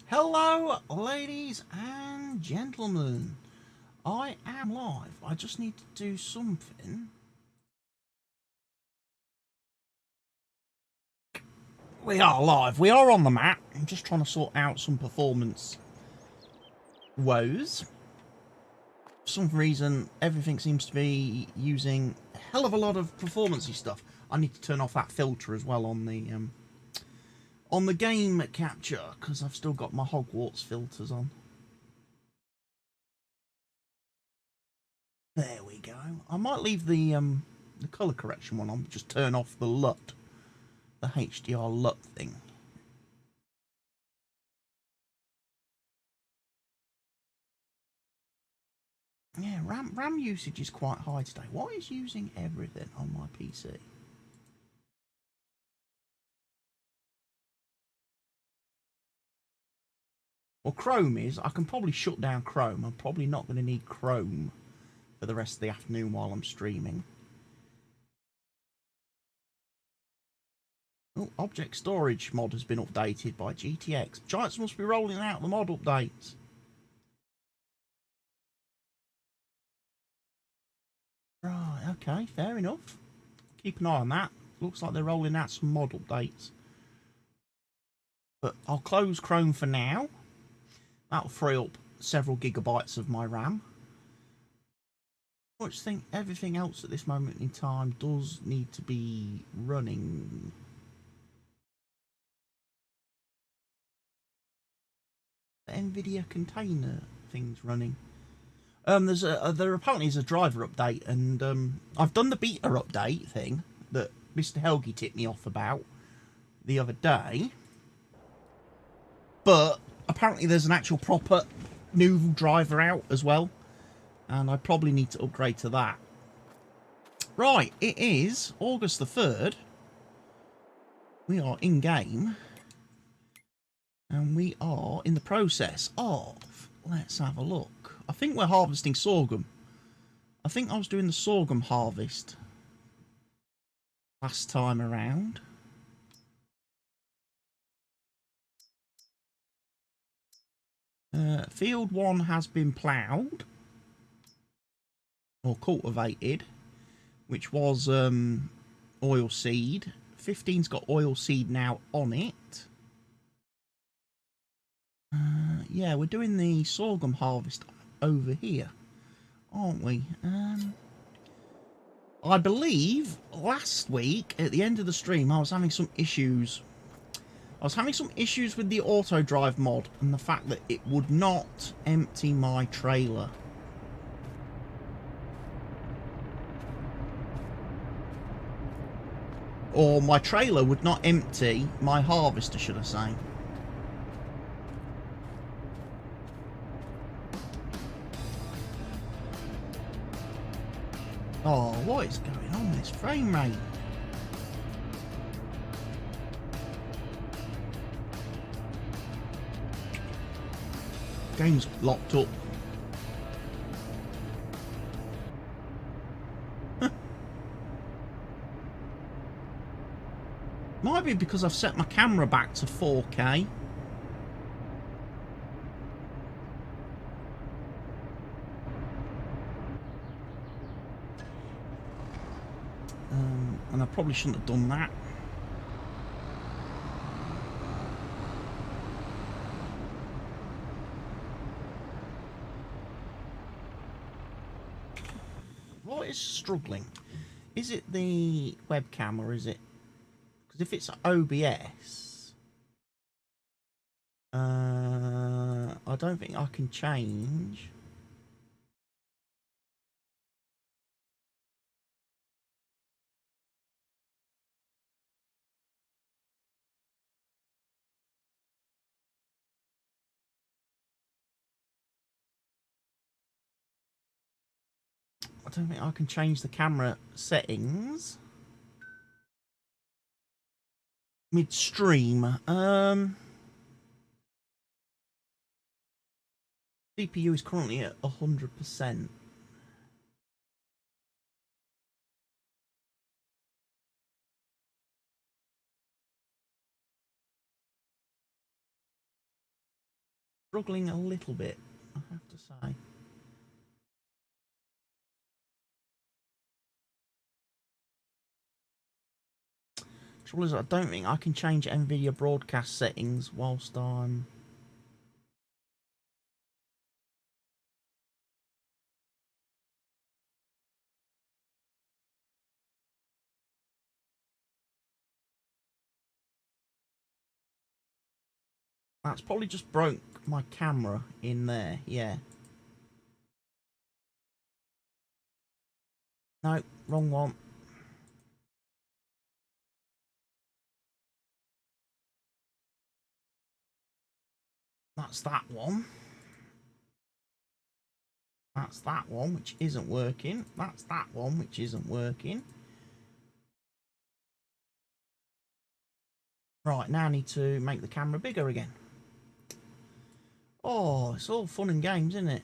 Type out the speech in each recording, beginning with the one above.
Hello, ladies and gentlemen. I am live. I just need to do something. We are live. We are on the map. I'm just trying to sort out some performance woes. For some reason, everything seems to be using a hell of a lot of performance-y stuff. I need to turn off that filter as well on the game capture, because I've still got my Hogwarts filters on. There we go. I might leave the colour correction one on, just turn off the LUT, the HDR LUT thing. Yeah, RAM usage is quite high today. What is using everything on my PC? Well, Chrome is. I can probably shut down Chrome. I'm probably not going to need Chrome for the rest of the afternoon while I'm streaming. Oh, object storage mod has been updated by GTX. Giants must be rolling out the mod updates. Right, okay, fair enough. Keep an eye on that. Looks like they're rolling out some mod updates. But I'll close Chrome for now. That'll free up several gigabytes of my RAM. I just think everything else at this moment in time does need to be running. The NVIDIA container thing's running. There apparently is a driver update, and I've done the beta update thing that Mr. Helgi tipped me off about the other day. But apparently there's an actual proper new driver out as well, and I probably need to upgrade to that. Right, it is August the 3rd. We are in game, and we are in the process of, let's have a look. I think we're harvesting sorghum. I think I was doing the sorghum harvest last time around. Field 1 has been ploughed or cultivated, which was oilseed. 15's got oilseed now on it. Yeah, we're doing the sorghum harvest over here, aren't we? I believe last week at the end of the stream I was having some issues. I was having some issues with the auto drive mod and the fact that it would not empty my trailer. Or my trailer would not empty my harvester, should I say. Oh, what is going on with this frame rate? Game's locked up. Might be because I've set my camera back to 4K. And I probably shouldn't have done that. What is struggling? Is it the webcam or is it... Because if it's OBS, I don't think I can change. I don't think I can change the camera settings midstream. CPU is currently at 100%. struggling a little bit, I have to say. Trouble is, I don't think I can change NVIDIA broadcast settings whilst I'm... That's probably just broke my camera in there, yeah. No, wrong one. That's that one. That's that one, which isn't working. That's that one, which isn't working. Right, now I need to make the camera bigger again. Oh, it's all fun and games, isn't it?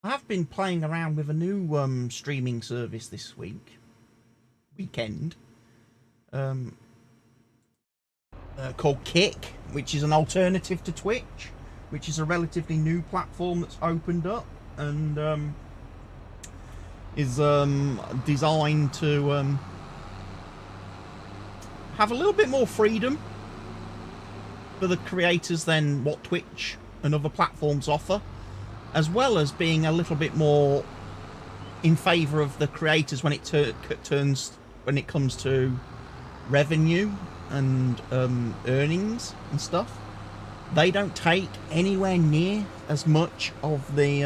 I have been playing around with a new streaming service this weekend, called Kick, which is an alternative to Twitch, which is a relatively new platform that's opened up and is designed to have a little bit more freedom for the creators than what Twitch and other platforms offer, as well as being a little bit more in favour of the creators when it comes to revenue and earnings and stuff. They don't take anywhere near as much of the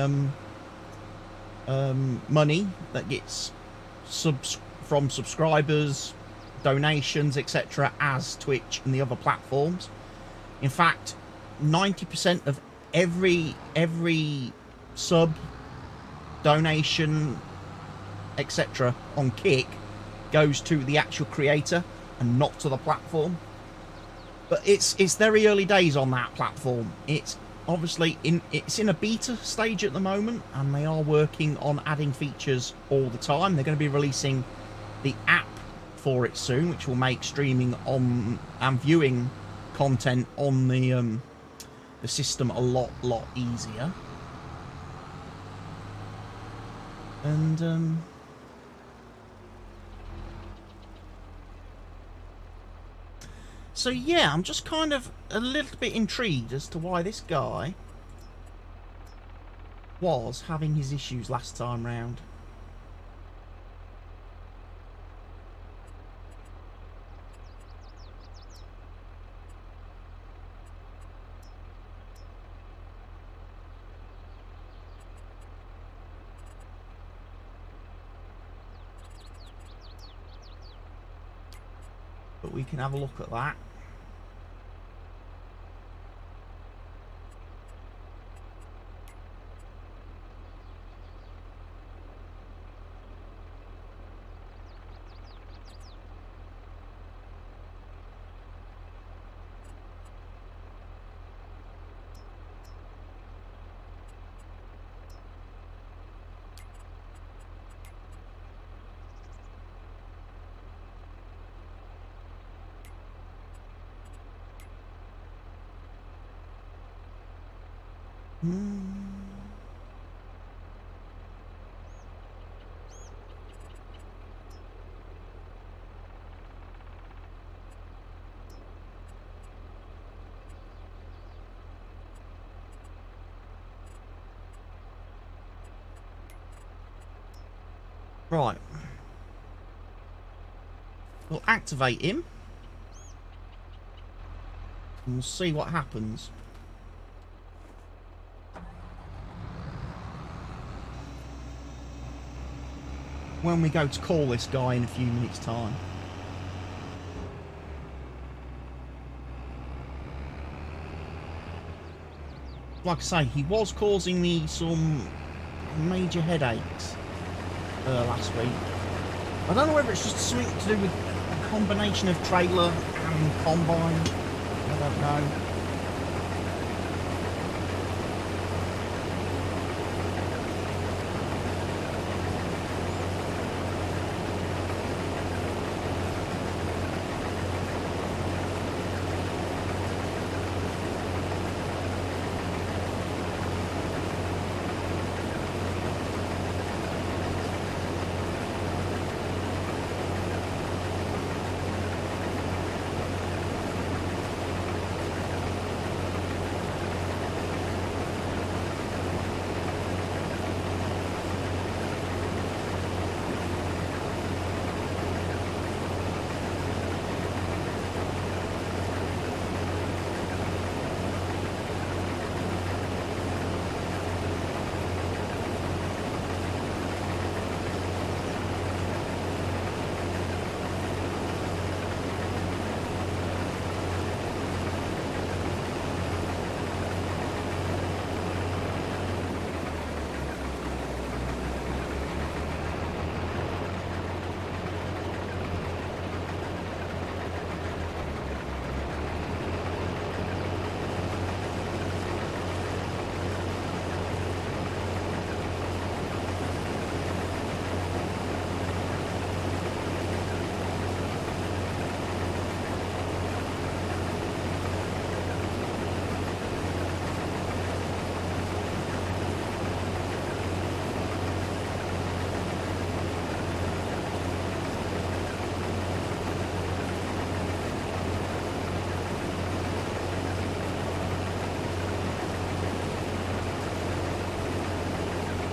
money that gets from subscribers, donations, etc., as Twitch and the other platforms. In fact, 90% of every sub, donation, etc. on Kick goes to the actual creator and not to the platform. But it's very early days on that platform. It's obviously in a beta stage at the moment, and they are working on adding features all the time. They're going to be releasing the app for it soon, which will make streaming on and viewing content on the system a lot easier. And so yeah, I'm just kind of a little bit intrigued as to why this guy was having his issues last time round. But we can have a look at that. Right. We'll activate him. And we'll see what happens. When we go to call this guy in a few minutes' time. Like I say, he was causing me some major headaches last week. I don't know whether it's just something to do with a combination of trailer and combine. I don't know.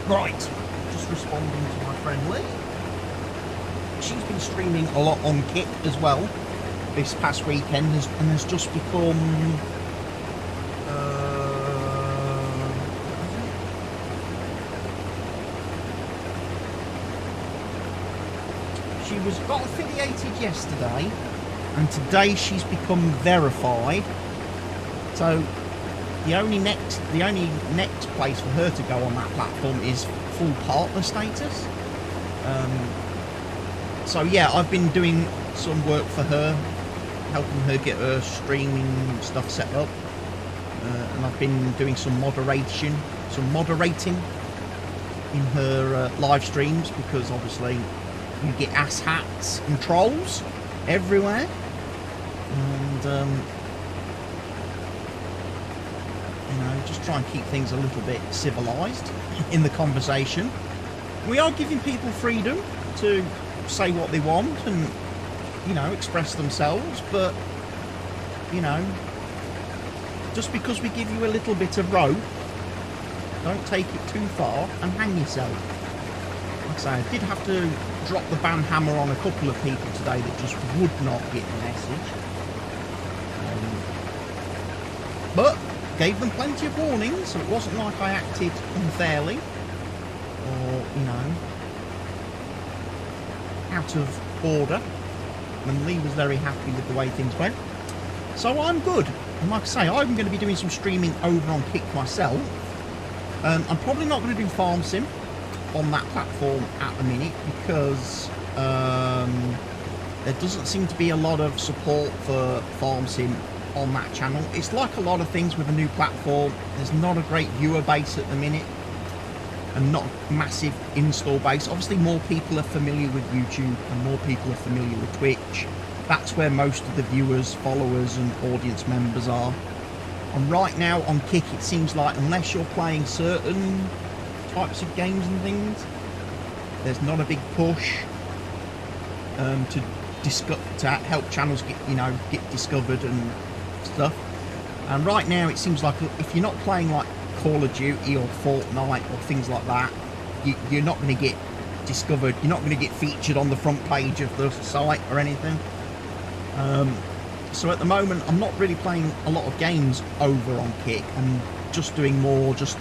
Right, just responding to my friend Lee. She's been streaming a lot on Kick as well this past weekend, and has just become she was got affiliated yesterday, and today she's become verified. So the only next place for her to go on that platform is full partner status. So yeah, I've been doing some work for her, helping her get her streaming stuff set up, and I've been doing some moderating in her live streams, because obviously you get asshats and trolls everywhere, and you know, just try and keep things a little bit civilized in the conversation. We are giving people freedom to say what they want and, you know, express themselves, but, you know, just because we give you a little bit of rope, don't take it too far and hang yourself. Like I say, I did have to drop the ban hammer on a couple of people today that just would not get the message, but gave them plenty of warnings, so it wasn't like I acted unfairly or, you know, out of order. And Lee was very happy with the way things went, so I'm good. And like I say, I'm going to be doing some streaming over on Kick myself. I'm probably not going to do Farm Sim on that platform at the minute, because there doesn't seem to be a lot of support for Farm Sim on that channel. It's like a lot of things with a new platform. There's not a great viewer base at the minute, and not a massive install base. Obviously more people are familiar with YouTube and more people are familiar with Twitch. That's where most of the viewers, followers and audience members are. And right now on Kick, it seems like unless you're playing certain types of games and things, there's not a big push to help channels get discovered and stuff. And right now it seems like if you're not playing like Call of Duty or Fortnite or things like that, you're not going to get discovered. You're not going to get featured on the front page of the site or anything. So at the moment I'm not really playing a lot of games over on Kick. I'm just doing more just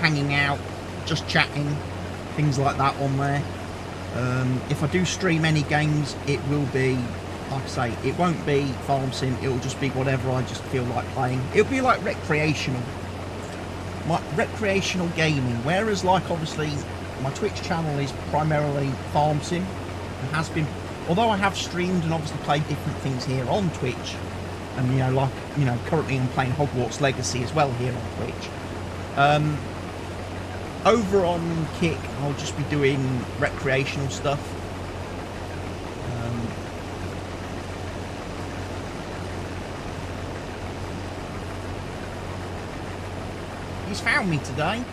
hanging out, just chatting, things like that on there. If I do stream any games, it will be, like I say, it won't be Farm Sim, it'll just be whatever I just feel like playing. It'll be like recreational gaming, whereas like obviously my Twitch channel is primarily Farm Sim, and has been, although I have streamed and obviously played different things here on Twitch, and currently I'm playing Hogwarts Legacy as well here on Twitch. Over on Kick I'll just be doing recreational stuff. He's found me today.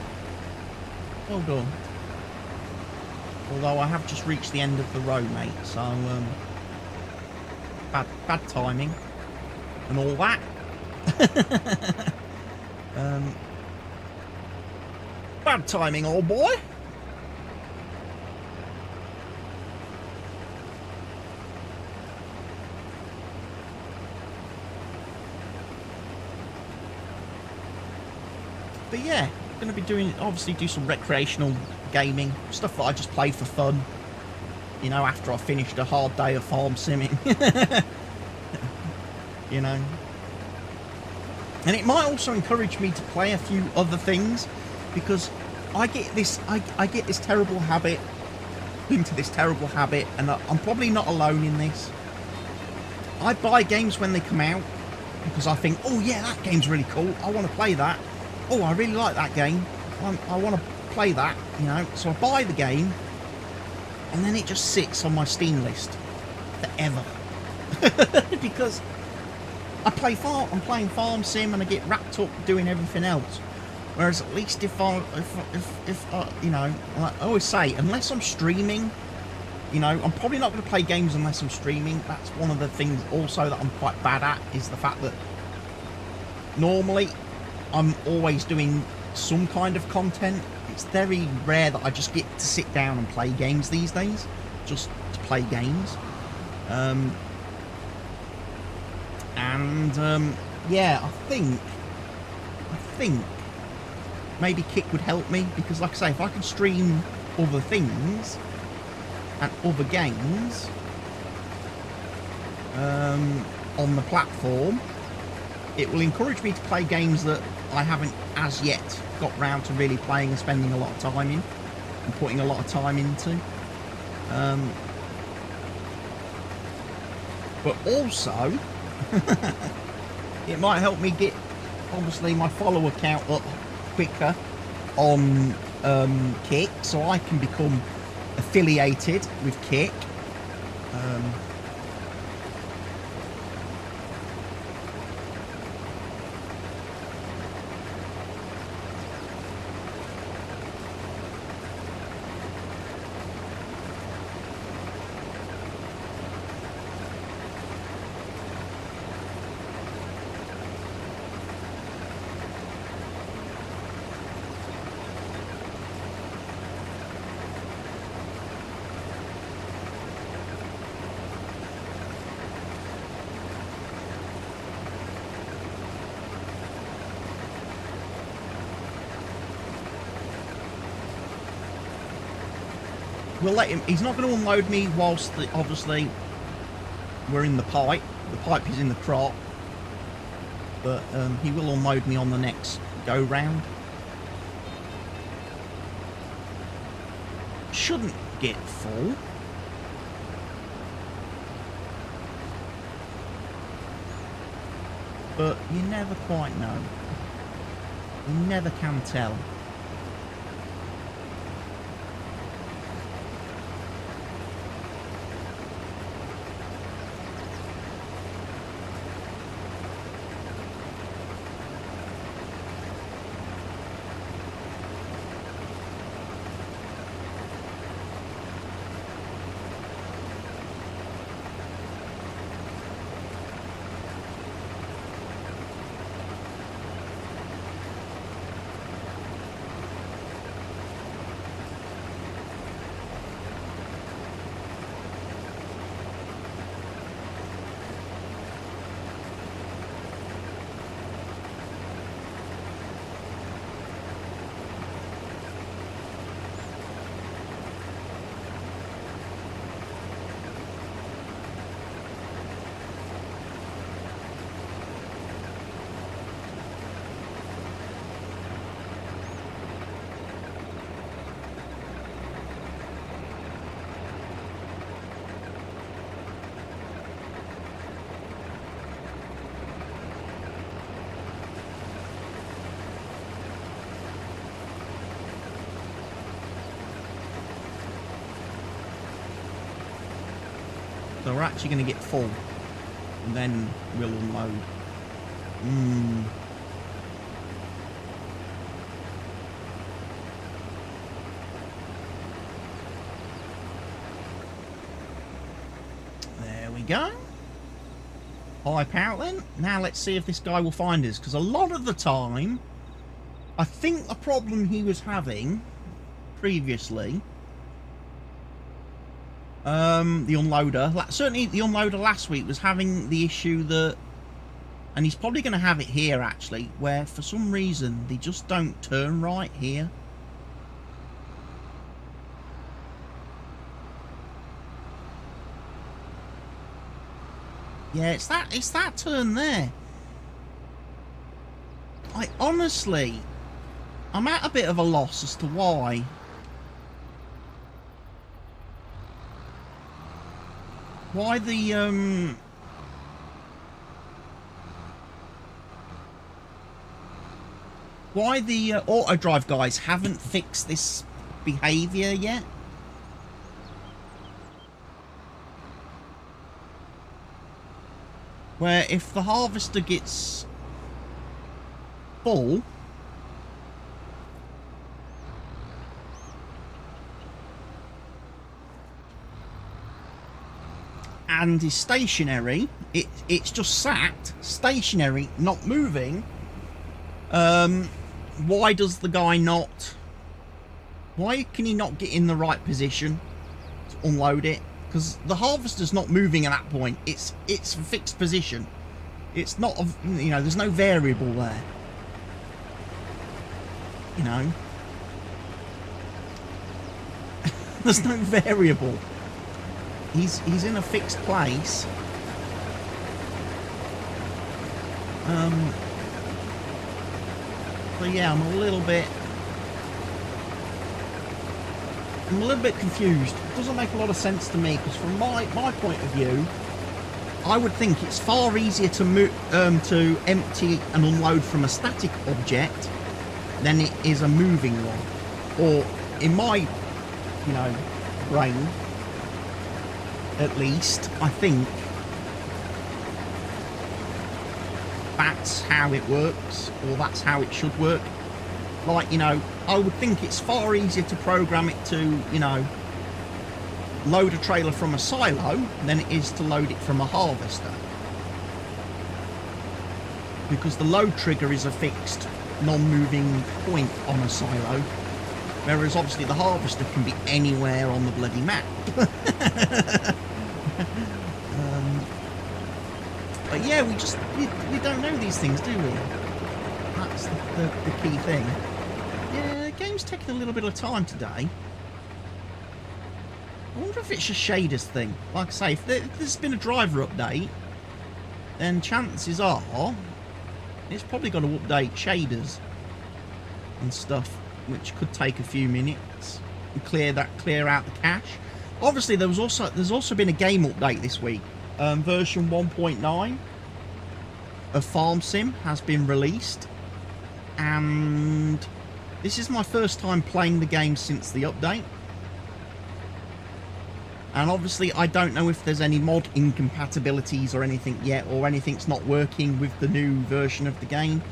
Well done. Although I have just reached the end of the road, mate, so bad timing and all that. Bad timing, old boy. But yeah, going to be doing, obviously do some recreational gaming, stuff that I just play for fun, you know, after I finished a hard day of farm simming. You know. And it might also encourage me to play a few other things, because I get this terrible habit, into this terrible habit, and I'm probably not alone in this. I buy games when they come out because I think, oh yeah, that game's really cool, I want to play that. Oh, I really like that game, I want to play that, you know. So I buy the game, and then it just sits on my Steam list forever. Because I'm playing Farm Sim and I get wrapped up doing everything else. Whereas at least if you know, like I always say, unless I'm streaming, you know, I'm probably not going to play games unless I'm streaming. That's one of the things also that I'm quite bad at, is the fact that normally I'm always doing some kind of content. it's very rare that I just get to sit down and play games these days, just to play games. Yeah, I think maybe Kick would help me, because like I say, if I can stream other things and other games on the platform, it will encourage me to play games that I haven't as yet got round to really playing and spending a lot of time in and putting a lot of time into. But also it might help me get, obviously, my follower count up quicker on Kick, so I can become affiliated with Kick. We'll let him. He's not going to unload me whilst obviously we're in the pipe. The pipe is in the crop, but he will unload me on the next go round. Shouldn't get full. But you never quite know. You never can tell. So we're actually going to get full, and then we'll unload. There we go. Pipe out then. Now let's see if this guy will find us, because a lot of the time, I think the problem he was having previously, the unloader, certainly the unloader last week was having the issue that, and he's probably going to have it here actually, where for some reason they just don't turn right here. Yeah, it's that turn there. I honestly, I'm at a bit of a loss as to why. Why the auto drive guys haven't fixed this behavior yet. Where if the harvester gets full, and is stationary, it's just sat stationary, not moving. Why does the guy not Why can he not get in the right position to unload it? Because the harvester's not moving at that point. It's a fixed position. It's not, you know, there's no variable there. You know, there's no variable. He's in a fixed place. So yeah, I'm a little bit confused. It doesn't make a lot of sense to me, because from my point of view, I would think it's far easier to empty and unload from a static object than it is a moving one. Or in my, you know, brain, at least, I think that's how it works, or that's how it should work. Like, you know, I would think it's far easier to program it to, you know, load a trailer from a silo than it is to load it from a harvester. Because the load trigger is a fixed, non-moving point on a silo, whereas obviously the harvester can be anywhere on the bloody map. But yeah, we don't know these things, do we? That's the key thing. Yeah, the game's taking a little bit of time today. I wonder if it's a shaders thing. Like I say, if there's been a driver update, then chances are it's probably got to update shaders and stuff, which could take a few minutes and clear out the cache. Obviously, there's also been a game update this week. Version 1.9 of Farm Sim has been released, and this is my first time playing the game since the update. And obviously I don't know if there's any mod incompatibilities or anything yet, or anything's not working with the new version of the game,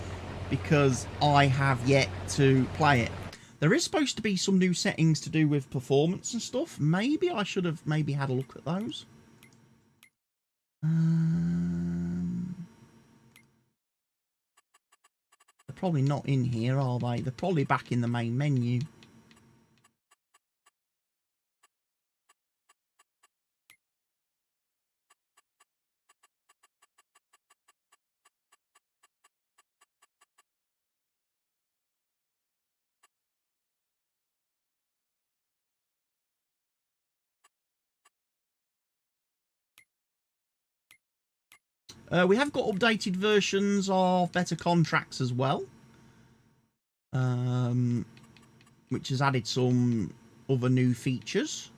because I have yet to play it. There is supposed to be some new settings to do with performance and stuff. Maybe I should have had a look at those. They're probably not in here, are they? They're probably back in the main menu. We have got updated versions of Better Contracts as well, which has added some other new features.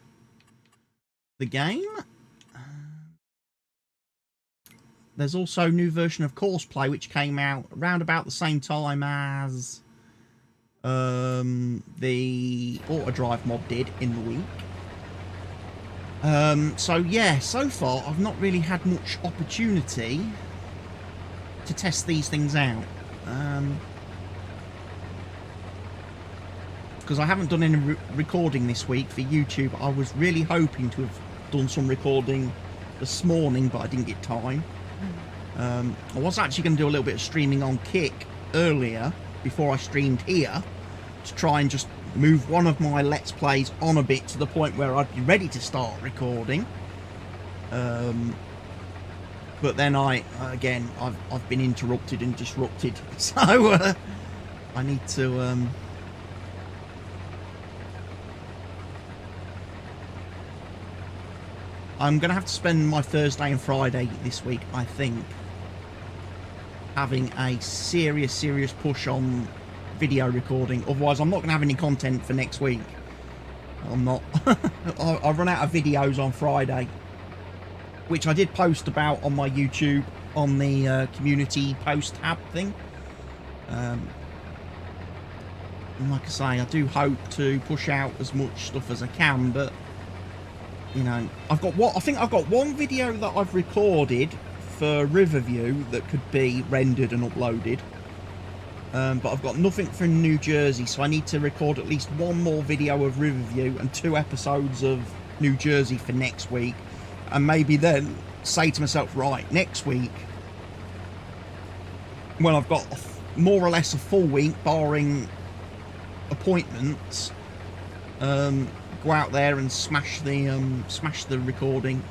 The game. There's also a new version of Courseplay, which came out around about the same time as the Autodrive mod did in the week. So yeah, so far I've not really had much opportunity to test these things out, because I haven't done any recording this week for YouTube. I was really hoping to have done some recording this morning, but I didn't get time. I was actually going to do a little bit of streaming on Kick earlier before I streamed here, to try and just move one of my Let's Plays on a bit to the point where I'd be ready to start recording. But then I've been interrupted and disrupted, so I need to I'm gonna have to spend my Thursday and Friday this week, I think, having a serious push on video recording. Otherwise I'm not going to have any content for next week. I'm not. I run out of videos on Friday, which I did post about on my YouTube on the community post tab thing. And like I say, I do hope to push out as much stuff as I can, but you know, I think I've got one video that I've recorded for Riverview that could be rendered and uploaded. But I've got nothing for New Jersey, so I need to record at least one more video of Riverview and 2 episodes of New Jersey for next week. And maybe then say to myself, right, next week, when I've got more or less a full week, barring appointments, go out there and smash the recording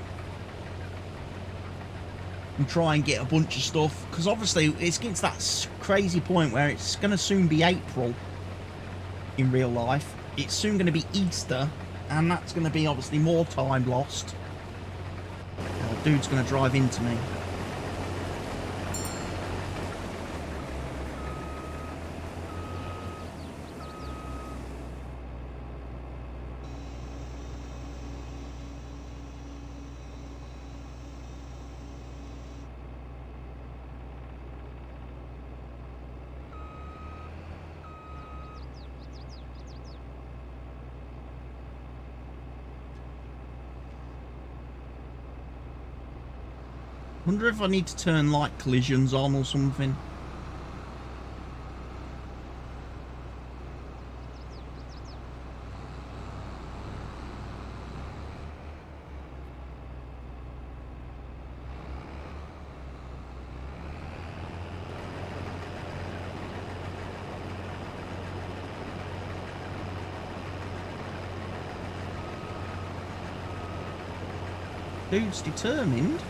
and try and get a bunch of stuff, because obviously it's getting to that crazy point where it's going to soon be April in real life. It's soon going to be Easter, and that's going to be obviously more time lost. Oh, dude's going to drive into me. Wonder if I need to turn like collisions on or something. Dude's determined.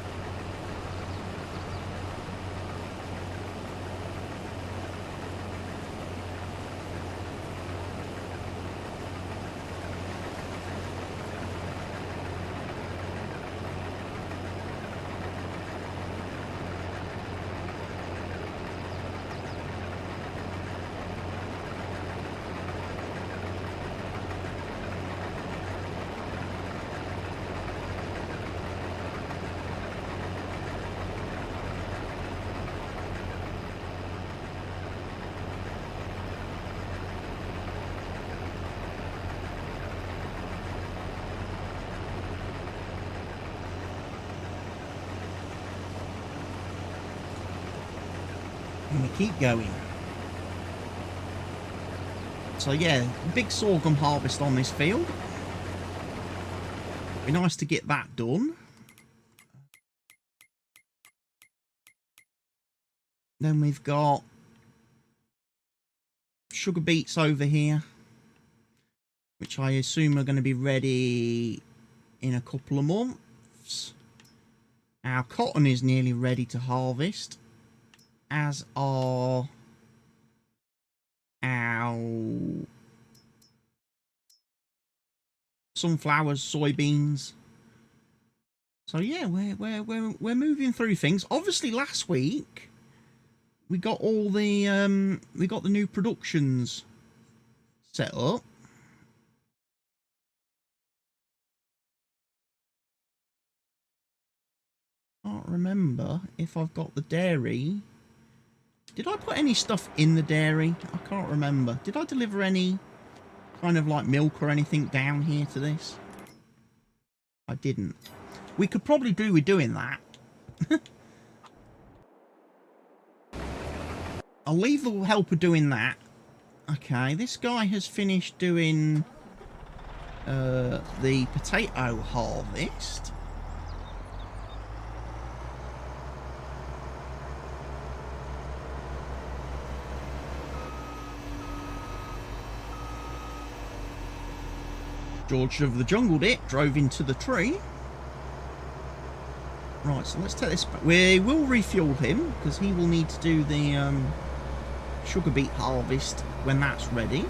And we keep going. So yeah, big sorghum harvest on this field. Be nice to get that done. Then we've got sugar beets over here, which I assume are going to be ready in a couple of months. Our cotton is nearly ready to harvest, as are our sunflowers, soybeans. So yeah, we're moving through things. Obviously, last week we got all the new productions set up. Can't remember if I've got the dairy. Did I put any stuff in the dairy? I can't remember. Did I deliver any kind of like milk or anything down here to this? I didn't. We could probably do with doing that. I'll leave the helper doing that. Okay, this guy has finished doing the potato harvest. George of the Jungled it, drove into the tree. Right, so let's take this back. We will refuel him, because he will need to do the sugar beet harvest when that's ready.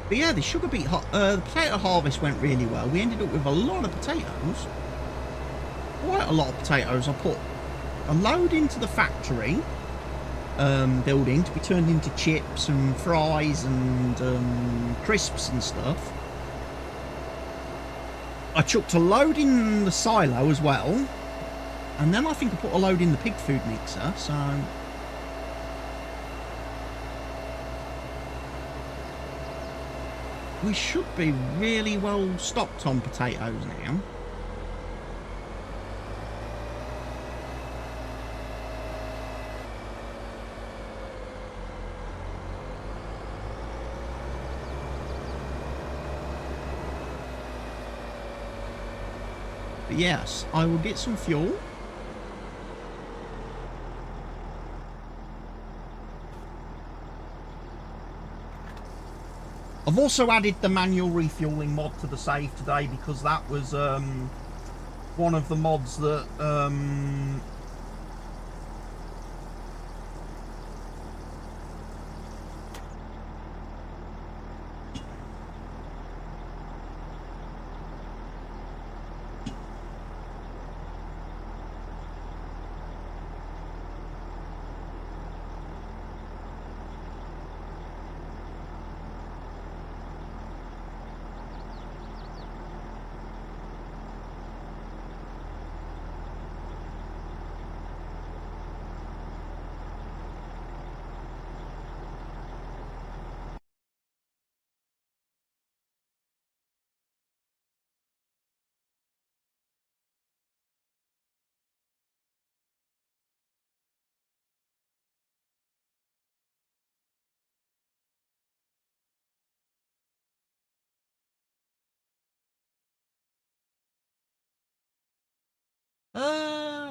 But yeah, the sugar beet, the potato harvest went really well. We ended up with a lot of potatoes. Quite a lot of potatoes. I put a load into the factory building to be turned into chips and fries and crisps and stuff. I chucked a load in the silo as well, and then I think I put a load in the pig food mixer. So we should be really well stocked on potatoes now. But yes, I will get some fuel I've also added the manual refueling mod to the save today because that was one of the mods that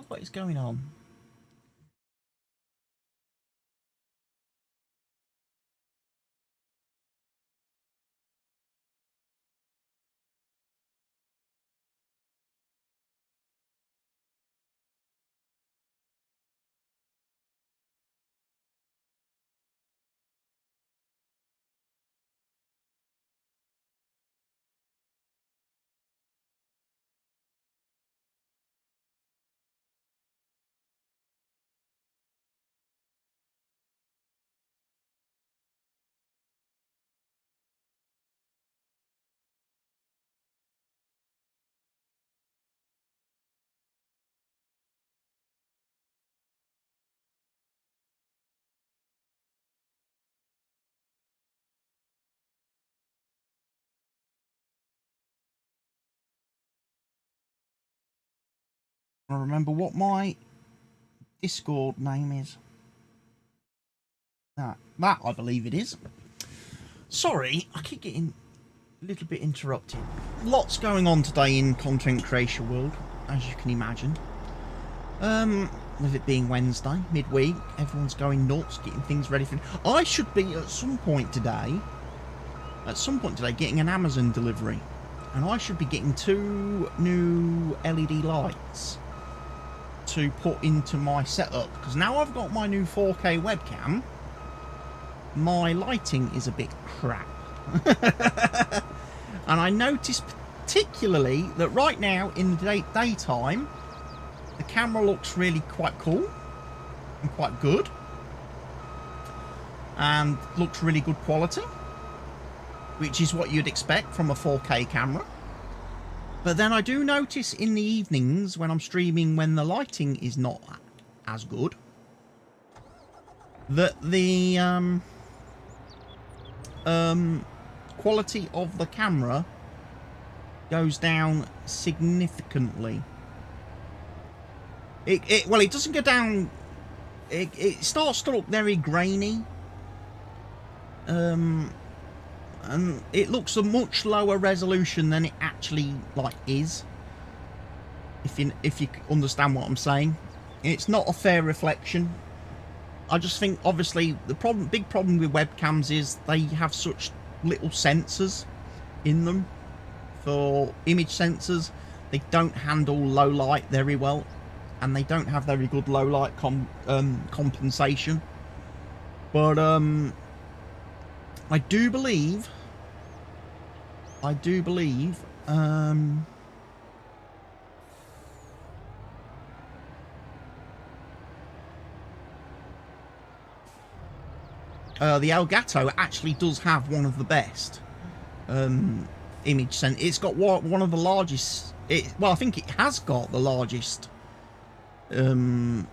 what is going on? I remember what my Discord name is. That I believe it is. Sorry, I keep getting a little bit interrupted. Lots going on today in content creation world, as you can imagine. With it being Wednesday, midweek, everyone's going nuts, getting things ready for... I should be at some point today, getting an Amazon delivery. And I should be getting 2 new LED lights to put into my setup. Because now I've got my new 4K webcam, my lighting is a bit crap. And I noticed particularly that right now in the daytime, the camera looks really quite cool and quite good. And looks really good quality, which is what you'd expect from a 4K camera. But then I do notice in the evenings when I'm streaming, when the lighting is not as good, that the quality of the camera goes down significantly. Well, it doesn't go down. It starts to look very grainy. And it looks a much lower resolution than it actually is. If you understand what I'm saying, it's not a fair reflection. I just think obviously the big problem with webcams is they have such little sensors in them for image sensors. They don't handle low light very well, and they don't have very good low light compensation. But I do believe the Elgato actually does have one of the best image sensors. It's got one of the largest. Well, I think it has got the largest image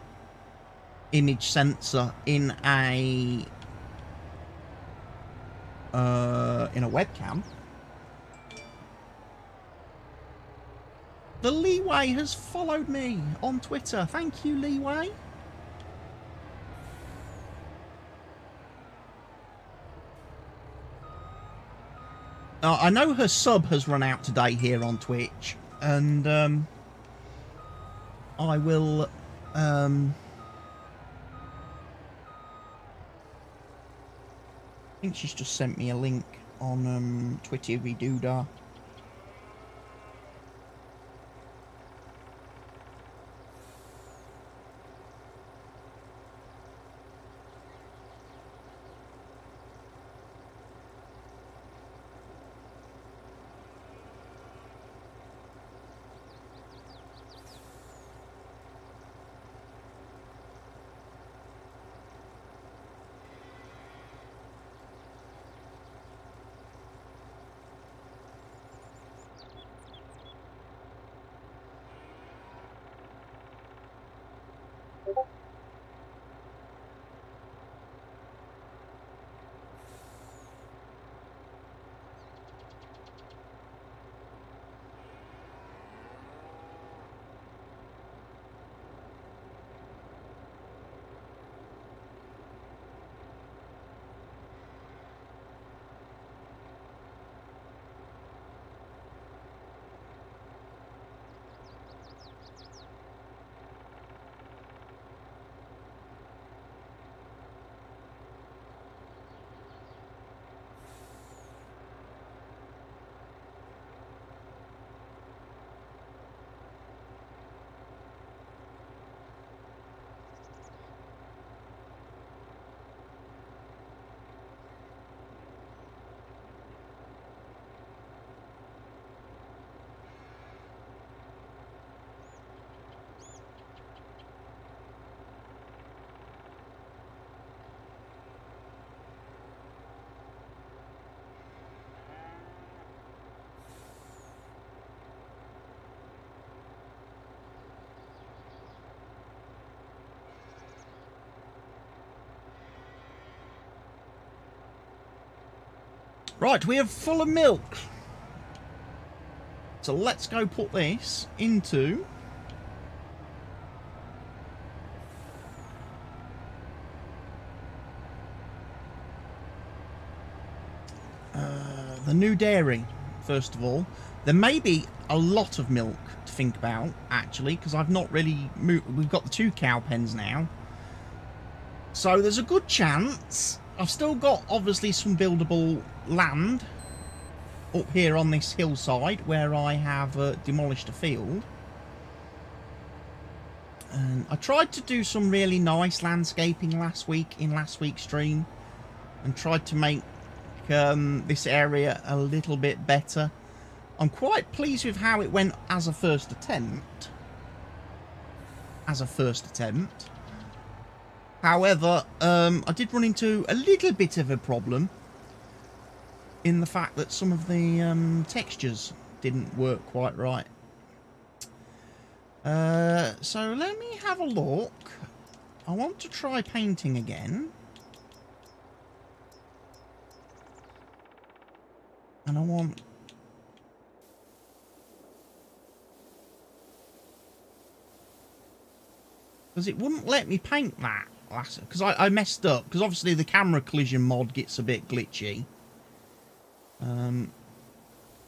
sensor in a webcam. The Leeway has followed me on Twitter. Thank you, Leeway. I know her sub has run out today here on Twitch, and I will I think she's just sent me a link on Twitty-Doodah. Right, we are full of milk. So let's go put this into the new dairy, first of all. There may be a lot of milk to think about, actually, because I've not really moved. We've got the 2 cow pens now. So there's a good chance. I've still got, obviously, some buildable land up here on this hillside where I have demolished a field. And I tried to do some really nice landscaping last week in last week's stream and tried to make this area a little bit better. I'm quite pleased with how it went as a first attempt. However, I did run into a little bit of a problem in the fact that some of the textures didn't work quite right. So let me have a look. I want to try painting again. And I want... because it wouldn't let me paint that last... because I messed up. Because obviously the camera collision mod gets a bit glitchy.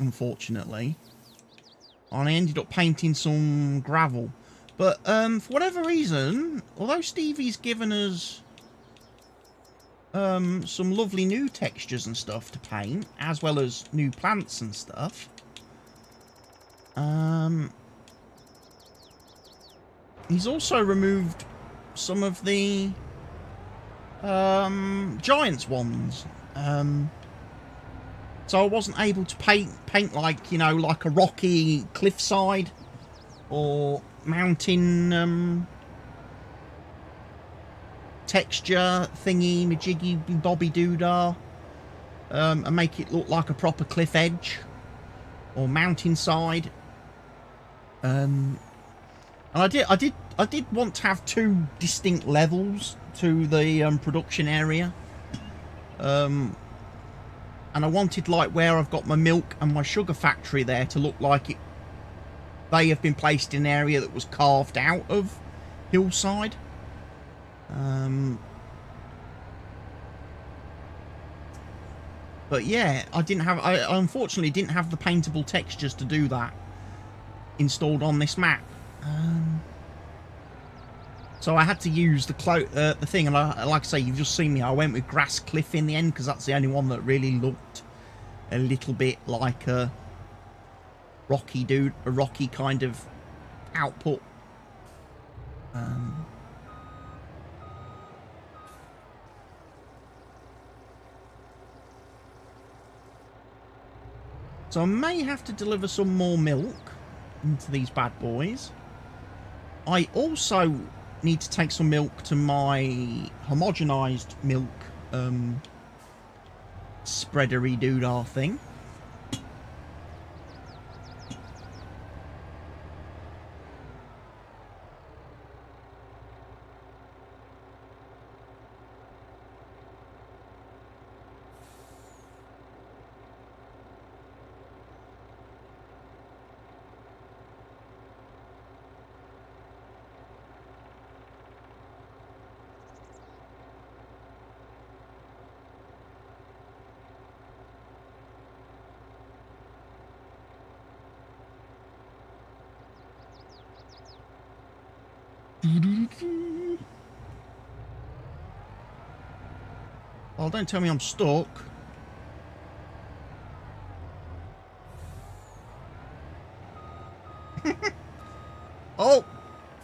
Unfortunately. And I ended up painting some gravel. But for whatever reason, although Stevie's given us some lovely new textures and stuff to paint, as well as new plants and stuff, he's also removed some of the Giants ones. So I wasn't able to paint like, you know, like a rocky cliffside or mountain texture thingy, majiggy bobby doodah, and make it look like a proper cliff edge or mountainside. And I did want to have 2 distinct levels to the production area. And I wanted, like, where I've got my milk and my sugar factory there to look like they have been placed in an area that was carved out of hillside. But yeah, I unfortunately didn't have the paintable textures to do that installed on this map. So I had to use the thing, and like I say, you've just seen me. I went with Grass Cliff in the end because that's the only one that really looked a little bit like a rocky kind of output. So I may have to deliver some more milk into these bad boys. I also need to take some milk to my homogenized milk spreadery doodah thing. Oh, don't tell me I'm stuck. Oh,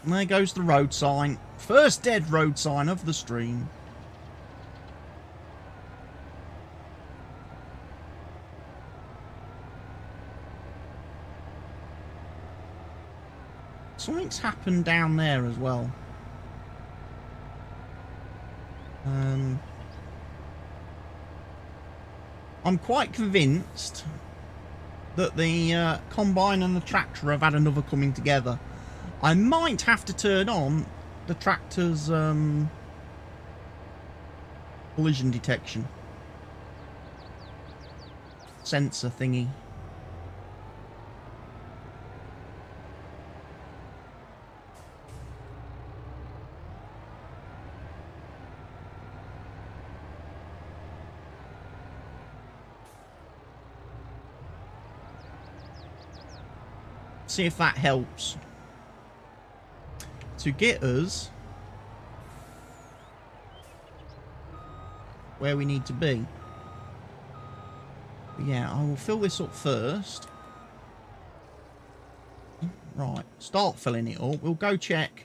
there goes the road sign. First dead road sign of the stream. Something's happened down there as well. I'm quite convinced that the combine and the tractor have had another coming together. I might have to turn on the tractor's collision detection sensor thingy. See if that helps to get us where we need to be. But yeah, I will fill this up first. Right, start filling it up. We'll go check.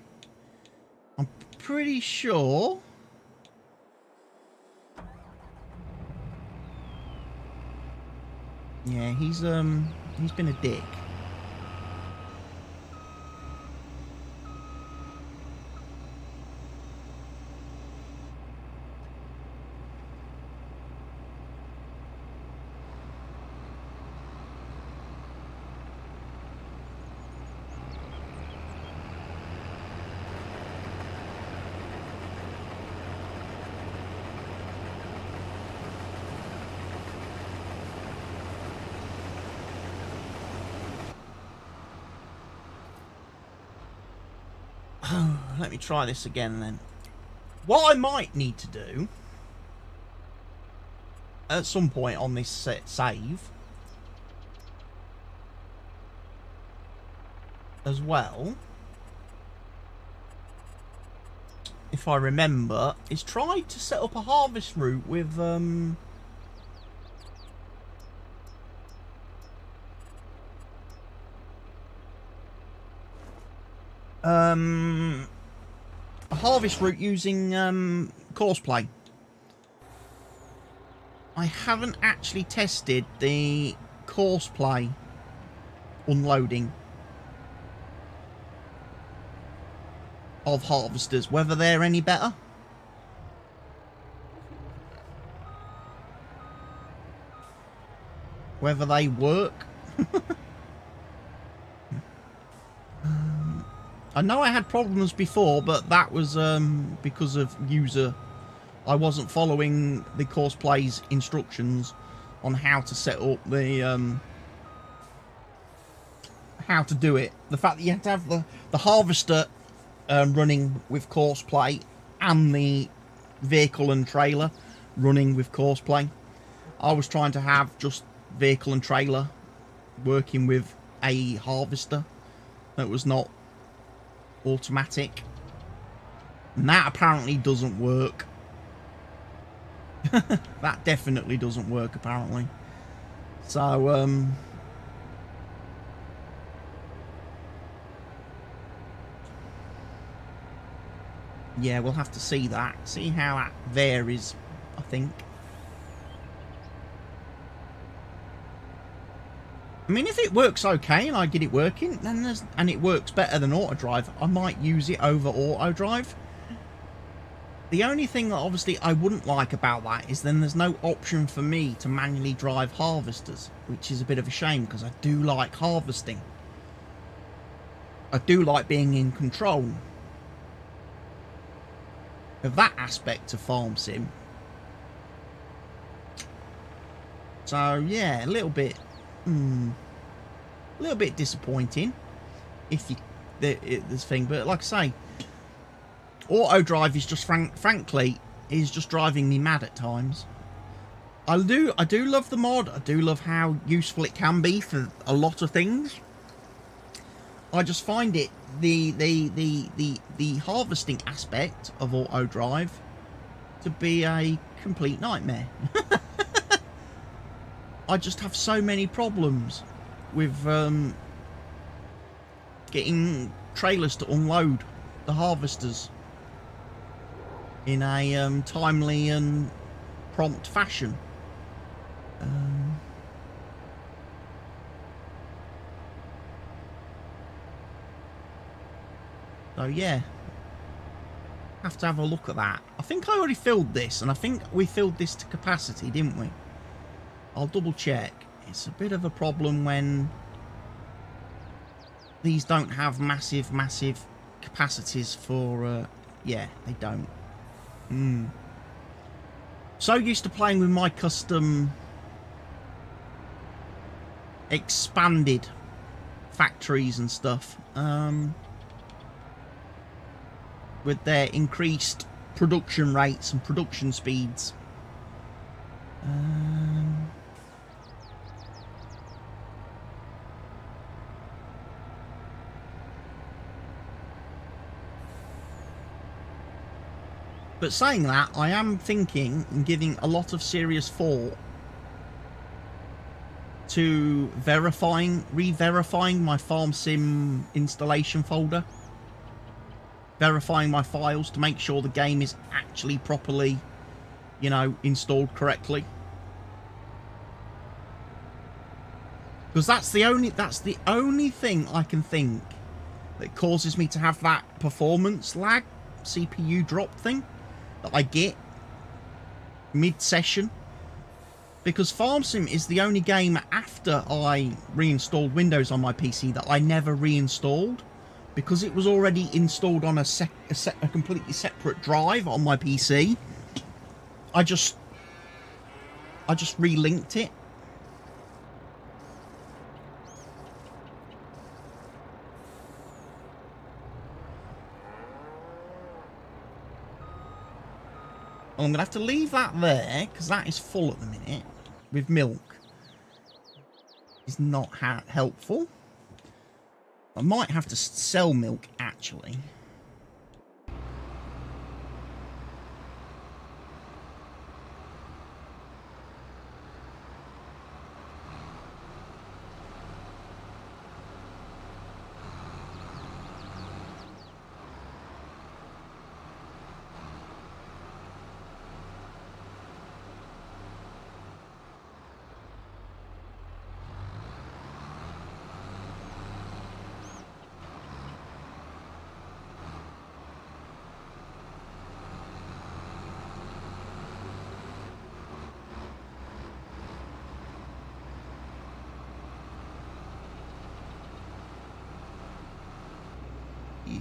I'm pretty sure yeah, he's been a dick. Let me try this again then. What I might need to do at some point on this save as well, if I remember, is try to set up a harvest route with a harvest route using courseplay. I haven't actually tested the courseplay unloading of harvesters, whether they're any better. Whether they work. I know I had problems before, but that was because of user. I wasn't following the Courseplay's instructions on how to set up the how to do it. The fact that you have to have the harvester running with Courseplay and the vehicle and trailer running with Courseplay. I was trying to have just vehicle and trailer working with a harvester that was not automatic, and that apparently doesn't work. That definitely doesn't work apparently. So, yeah, we'll have to see that. See how that varies, I think. I mean, if it works okay and I get it working, then and it works better than auto drive, I might use it over auto drive. The only thing that obviously I wouldn't like about that is then there's no option for me to manually drive harvesters, which is a bit of a shame because I do like harvesting. I do like being in control of that aspect of farm sim. So yeah, a little bit disappointing if you this thing, but like I say, auto drive is just frankly is just driving me mad at times. I do love the mod. I do love how useful it can be for a lot of things. I just find it the harvesting aspect of auto drive to be a complete nightmare. I just have so many problems with getting trailers to unload the harvesters in a timely and prompt fashion. So yeah, have to have a look at that. I think I already filled this, and I think we filled this to capacity, didn't we? I'll double check. It's a bit of a problem when these don't have massive capacities for yeah, they don't. So used to playing with my custom expanded factories and stuff, with their increased production rates and production speeds. But saying that, I am thinking and giving a lot of serious thought to re-verifying my farm sim installation folder, verifying my files to make sure the game is actually properly, you know, installed correctly. Because that's the only thing I can think that causes me to have that performance lag, CPU drop thing that I get mid-session. Because Farm Sim is the only game after I reinstalled Windows on my PC that I never reinstalled, because it was already installed on a completely separate drive on my PC. I just relinked it. I'm going to have to leave that there, because that is full at the minute, with milk. It's not helpful. I might have to sell milk, actually.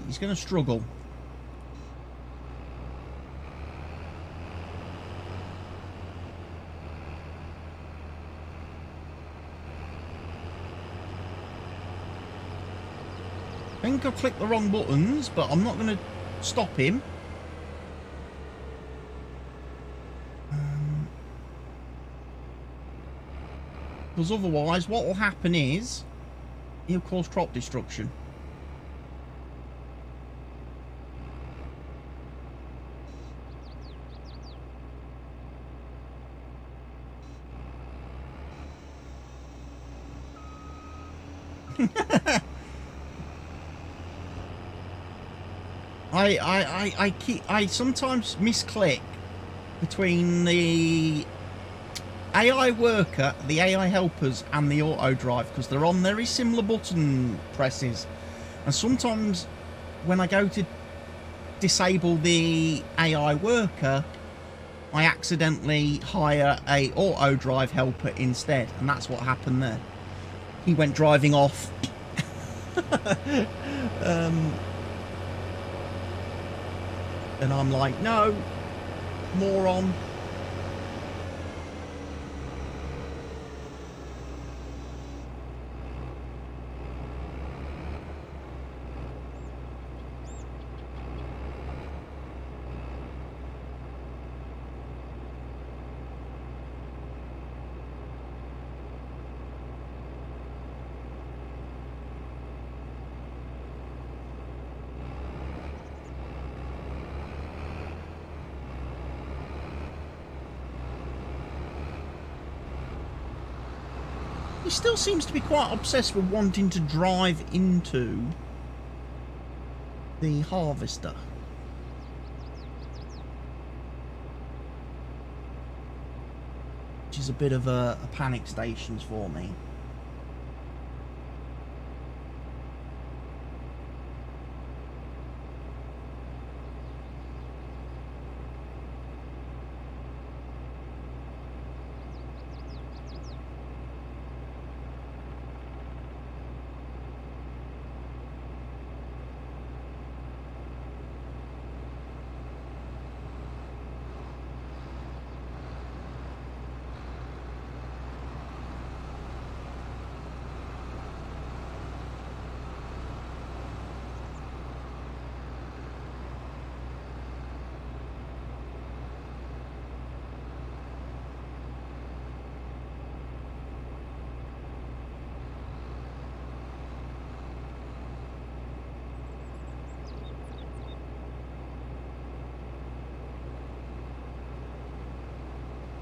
He's going to struggle. I think I've clicked the wrong buttons, but I'm not going to stop him. Because otherwise, what will happen is he'll cause crop destruction. I sometimes misclick between the AI worker, the AI helpers, and the auto drive because they're on very similar button presses, and sometimes when I go to disable the AI worker, I accidentally hire a auto drive helper instead, and that's what happened there. He went driving off. And I'm like, no, moron. He still seems to be quite obsessed with wanting to drive into the harvester. Which is a bit of a panic stations for me.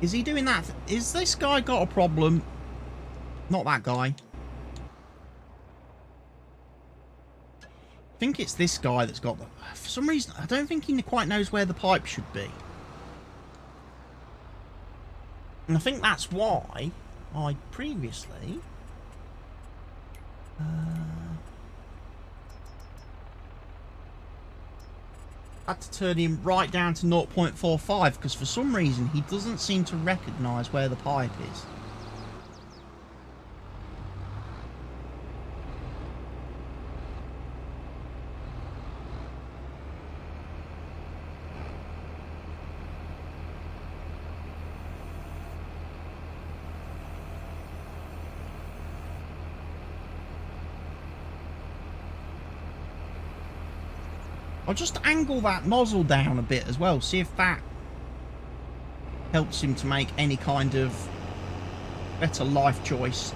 Is he doing that? Is this guy got a problem? Not that guy. I think it's this guy that's got the... For some reason, I don't think he quite knows where the pipe should be. And I think that's why I previously... had to turn him right down to 0.45 because for some reason he doesn't seem to recognise where the pipe is. I'll just angle that nozzle down a bit as well, see if that helps him to make any kind of better life choice.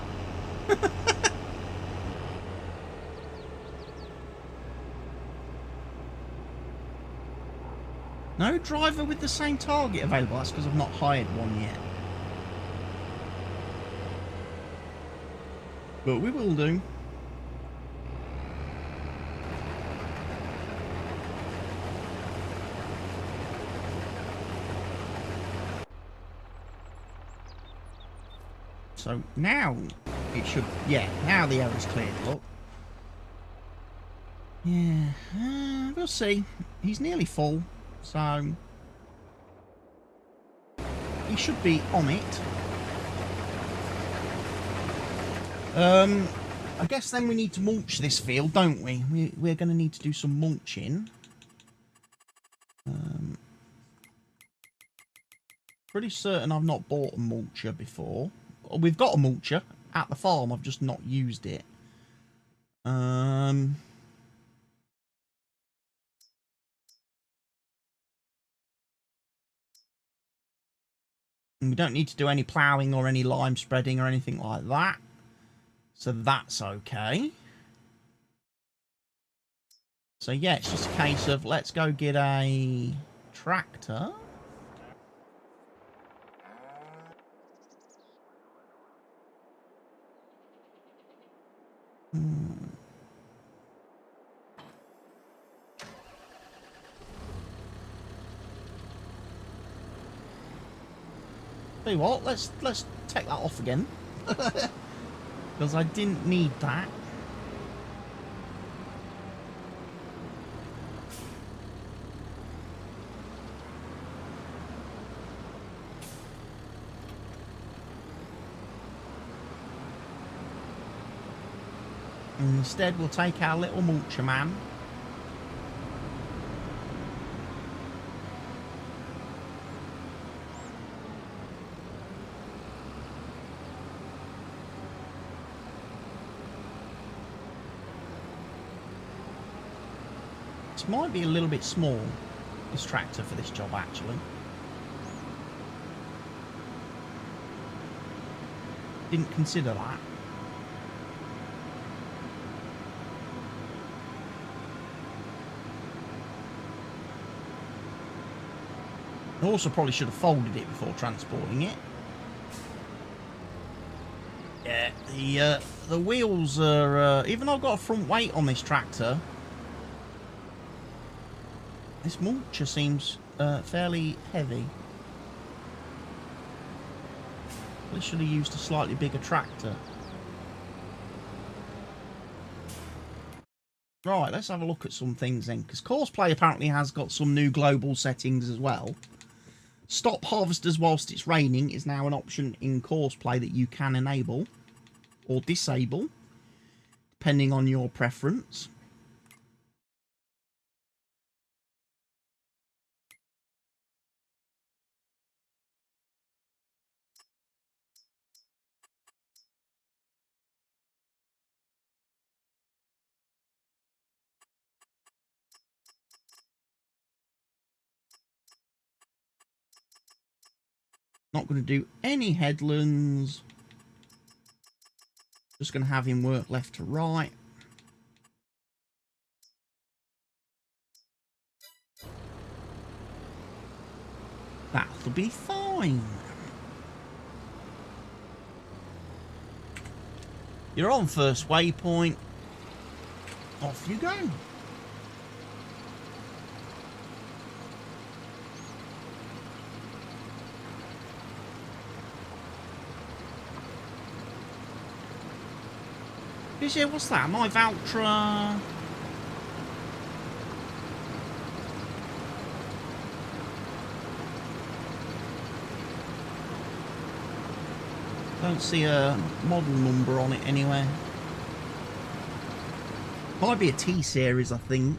No driver with the same target available. That's because I've not hired one yet. But we will do. So now it should, yeah, now the error's cleared, look. Yeah, we'll see. He's nearly full, so he should be on it. I guess then we need to mulch this field, don't we? We're going to need to do some mulching. Pretty certain I've not bought a mulcher before. We've got a mulcher at the farm, I've just not used it. And we don't need to do any ploughing or any lime spreading or anything like that. So that's okay. So yeah, it's just a case of let's go get a tractor. Tell you what, let's take that off again. Because I didn't need that. And instead we'll take our little mulcher man. This might be a little bit small, this tractor, for this job actually. Didn't consider that. I also probably should have folded it before transporting it. Yeah, the wheels are, even though I've got a front weight on this tractor, this mulcher seems fairly heavy. I should have used a slightly bigger tractor. Right, let's have a look at some things then, because Courseplay apparently has got some new global settings as well. Stop harvesters whilst it's raining is now an option in Courseplay that you can enable or disable, depending on your preference. Not going to do any headlands. Just going to have him work left to right. That'll be fine. You're on first waypoint. Off you go. Yeah, what's that? My Valtra. Don't see a model number on it anywhere. Might be a T series, I think.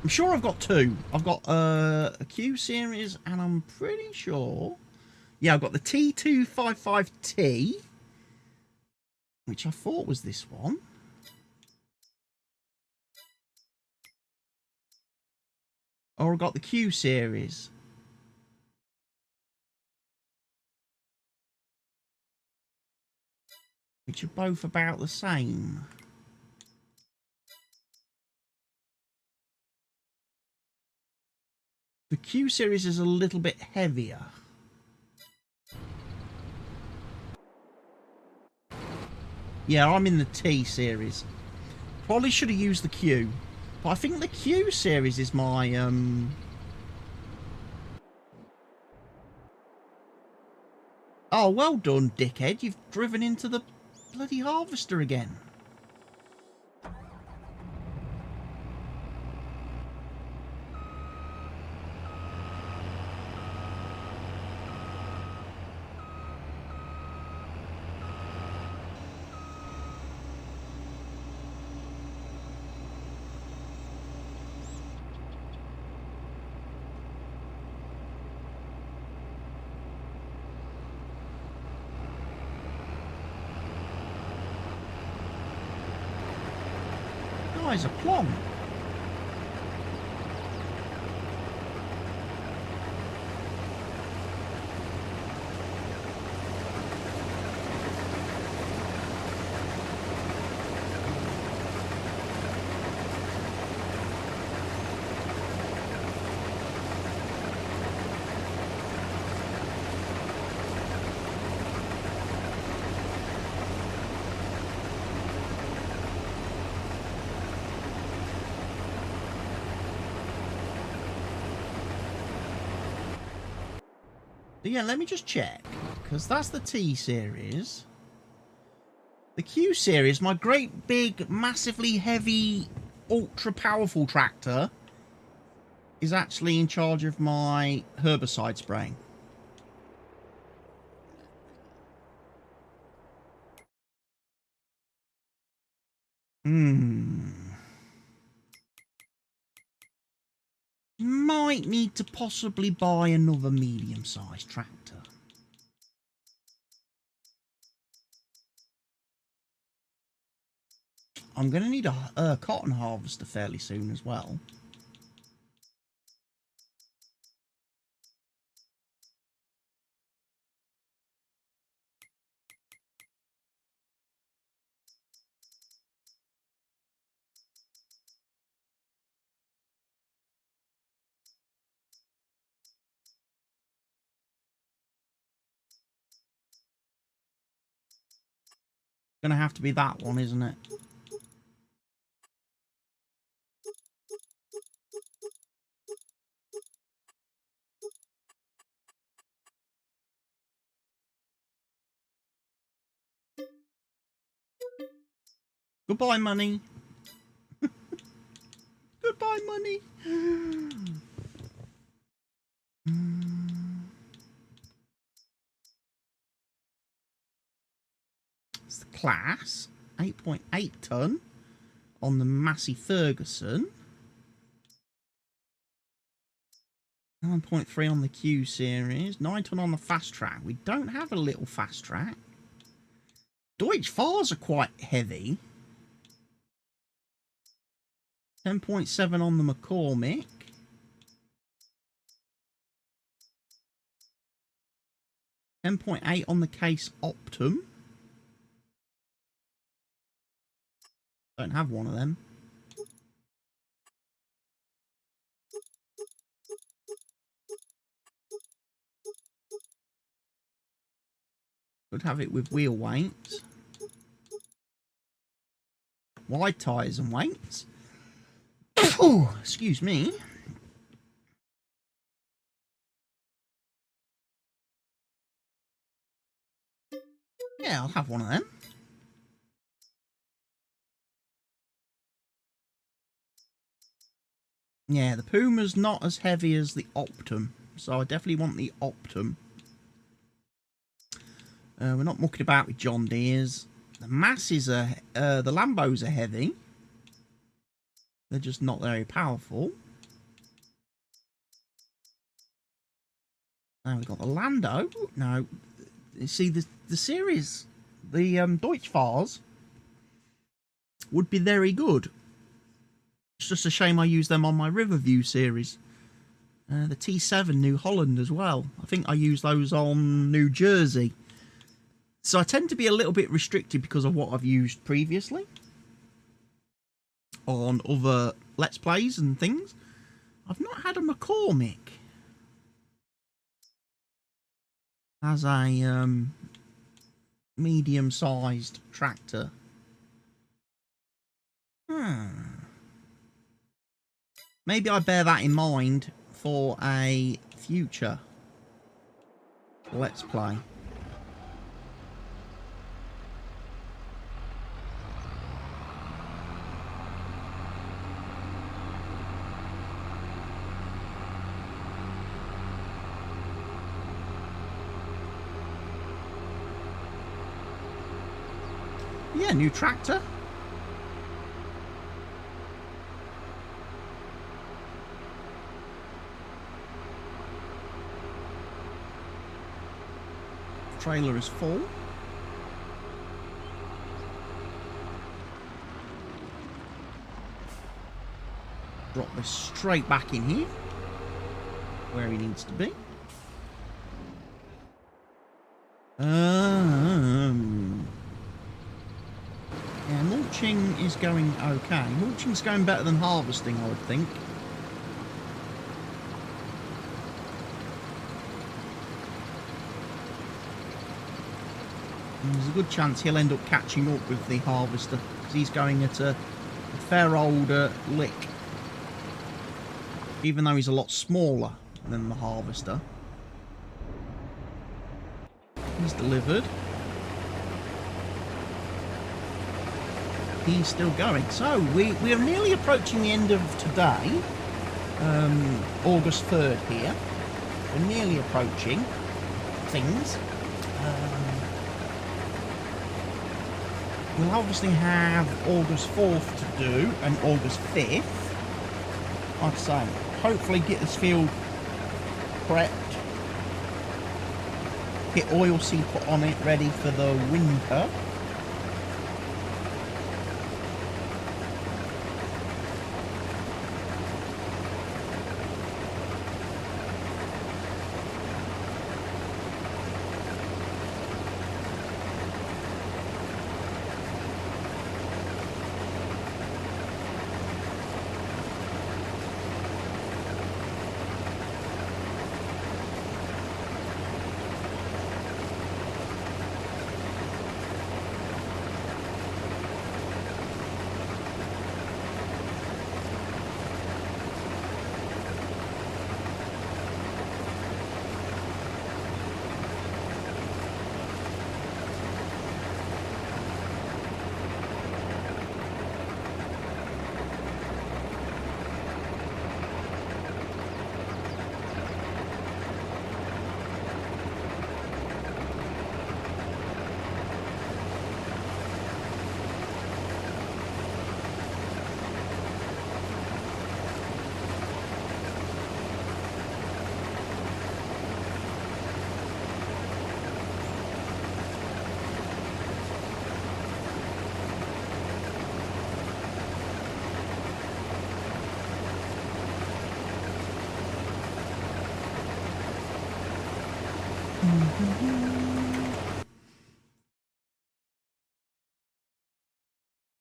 I'm sure I've got two. I've got a Q series, and I'm pretty sure, yeah, I've got the T255T, which I thought was this one. Or I've got the Q series. Which are both about the same. The Q series is a little bit heavier. Yeah, I'm in the T series. Probably should have used the Q. But I think the Q series is my... Oh, well done, dickhead. You've driven into the bloody harvester again. Guy's a plum. But yeah, let me just check, because that's the T series. The Q series, my great big, massively heavy, ultra powerful tractor is actually in charge of my herbicide spraying. Might need to possibly buy another medium-sized tractor. I'm going to need a cotton harvester fairly soon as well. Going to have to be that one, isn't it? Goodbye, money. Goodbye, money. It's the class. 8.8 ton on the Massey Ferguson. 9.3 on the Q series. 9 ton on the fast track. We don't have a little fast track. Deutsch Fars are quite heavy. 10.7 on the McCormick. $10.8 on the Case Optum. Don't have one of them. Could have it with wheel weights. Wide tyres and weights. Oh, excuse me. Yeah, I'll have one of them. Yeah, the Puma's not as heavy as the Optum, so I definitely want the Optum. We're not mucking about with John Deere's. The Masses are, the Lambos are heavy. They're just not very powerful. Now we've got the Lando. No, you see the series, the Deutsch Fars would be very good. It's just a shame I use them on my Riverview series. The T7 New Holland as well. I think I use those on New Jersey. So I tend to be a little bit restricted because of what I've used previously on other Let's Plays and things. I've not had a McCormick as a medium-sized tractor. Maybe I bear that in mind for a future Let's Play. Yeah, new tractor. Trailer is full. Drop this straight back in here, where he needs to be. Yeah, mulching is going okay. Mulching's going better than harvesting, I would think. And there's a good chance he'll end up catching up with the harvester, because he's going at a fair old lick. Even though he's a lot smaller than the harvester. He's delivered. He's still going. So we are nearly approaching the end of today, August 3rd here. We're nearly approaching things. We'll obviously have August 4th to do and August 5th. Like I say, hopefully get this field prepped. Get oilseed put on it ready for the winter.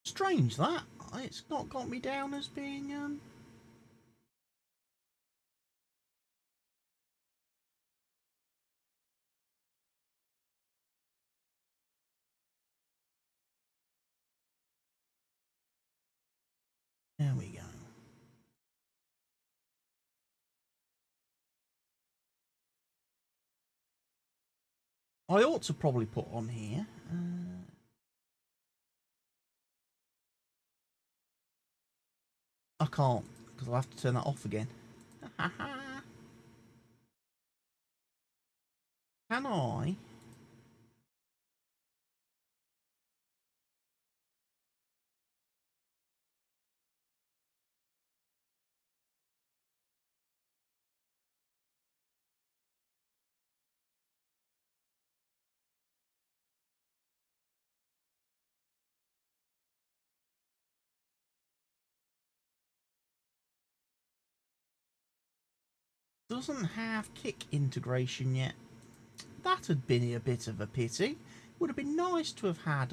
Strange that. It's not got me down as being There we go. I ought to probably put on here. I can't, because I'll have to turn that off again. Can I? Doesn't have kick integration yet. That had been a bit of a pity. Would have been nice to have had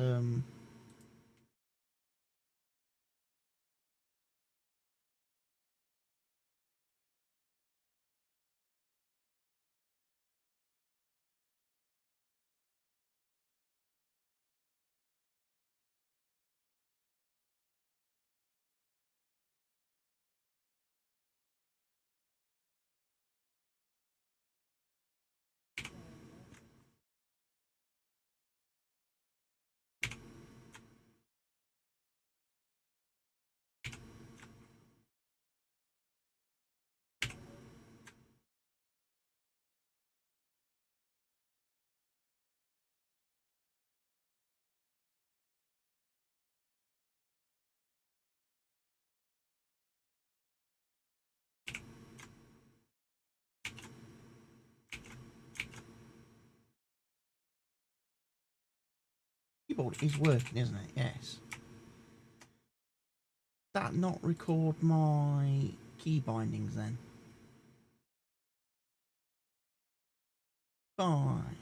keyboard is working, isn't it? Yes. That not record my key bindings then? Fine.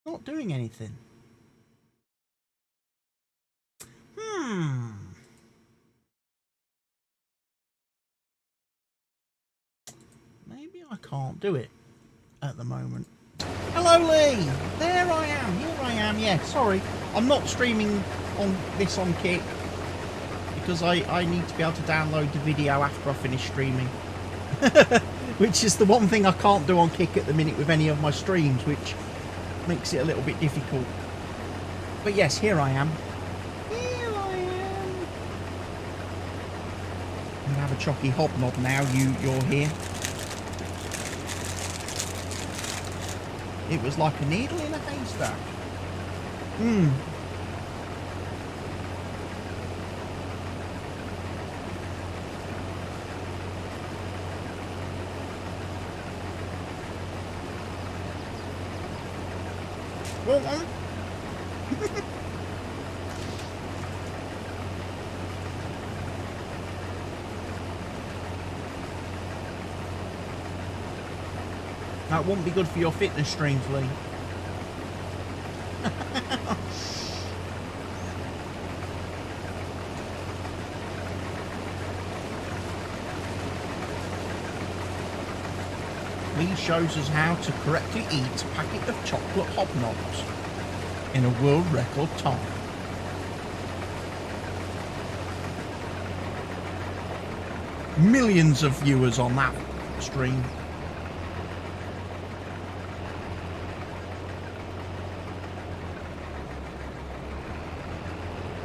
Not doing anything. Maybe I can't do it at the moment. Hello, Lee! There I am, here I am, yeah, sorry. I'm not streaming on this on Kick because I need to be able to download the video after I finish streaming. Which is the one thing I can't do on Kick at the minute with any of my streams, which makes it a little bit difficult. But yes, here I am. Here I am. I'm gonna have a chocky hobnob now you're here. It was like a needle in a haystack. Well, that won't be good for your fitness streams, Lee. Lee shows us how to correctly eat a packet of chocolate hobnobs in a world record time. Millions of viewers on that stream.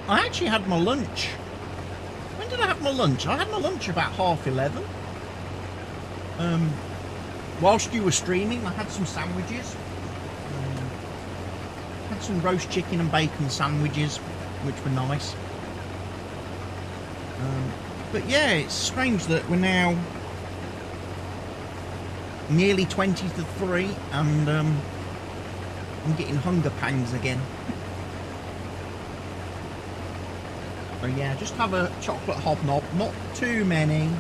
I actually had my lunch. When did I have my lunch? I had my lunch about 11:30. Whilst you were streaming, I had some sandwiches. Had some roast chicken and bacon sandwiches, which were nice. But yeah, it's strange that we're now nearly 20 to 3 and I'm getting hunger pangs again. So yeah, just have a chocolate hobnob, not too many.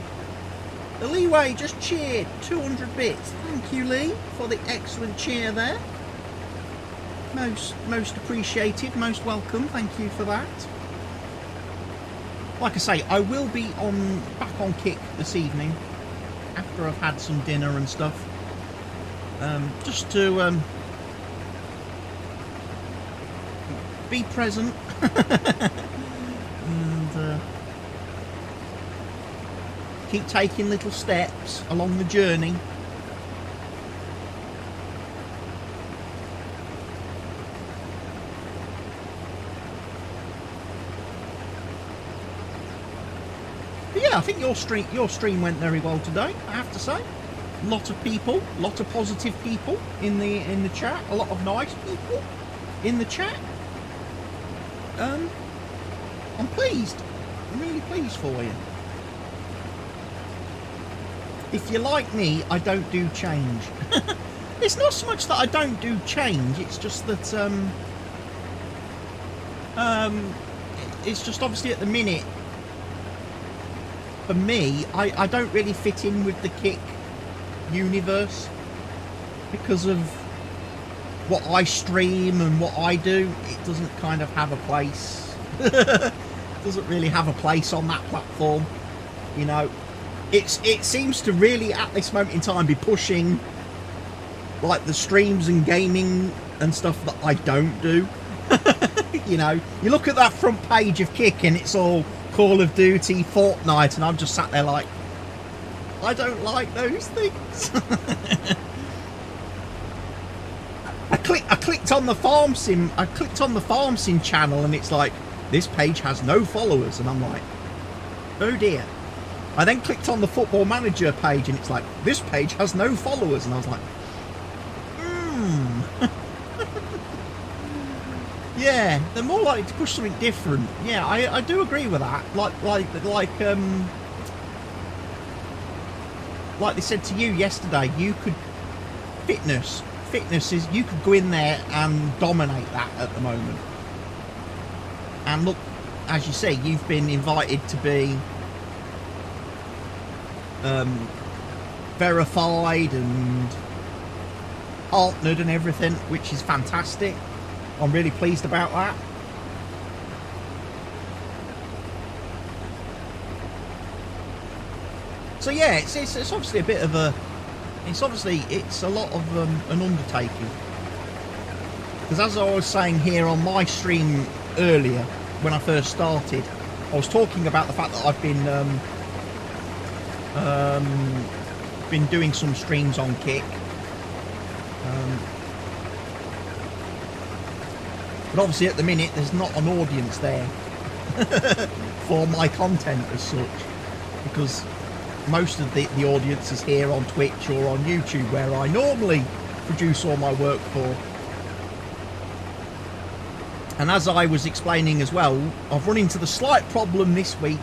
The Leeway just cheered 200 bits. Thank you, Lee, for the excellent cheer there. Most appreciated, most welcome. Thank you for that. Like I say, I will be back on Kick this evening after I've had some dinner and stuff. Just to be present and keep taking little steps along the journey. But yeah, I think your stream went very well today, I have to say. A lot of people, a lot of positive people in the chat, a lot of nice people in the chat. I'm pleased. I'm really pleased for you. If you're like me, I don't do change. It's not so much that I don't do change, it's just that it's just obviously at the minute for me, I don't really fit in with the Kick universe because of what I stream and what I do. It doesn't kind of have a place. Doesn't really have a place on that platform, you know. It seems to really at this moment in time be pushing like the streams and gaming and stuff that I don't do. You know, you look at that front page of Kick and it's all Call of Duty, Fortnite, and I'm just sat there like, I don't like those things. I clicked on the farm sim. I clicked on the farm sim channel, and it's like, this page has no followers, and I'm like, oh dear. I then clicked on the Football Manager page, and it's like, this page has no followers, and I was like, yeah, they're more likely to push something different. Yeah, I do agree with that. Like they said to you yesterday, you could fitness is, you could go in there and dominate that at the moment. And look, as you say, you've been invited to be verified and partnered and everything, which is fantastic. I'm really pleased about that. So yeah, it's obviously a bit of a, it's a lot of an undertaking. Because as I was saying here on my stream earlier, when I first started, I was talking about the fact that I've been doing some streams on Kick. But obviously at the minute there's not an audience there for my content as such, because most of the audience is here on Twitch or on YouTube, where I normally produce all my work for. And as I was explaining as well, I've run into the slight problem this week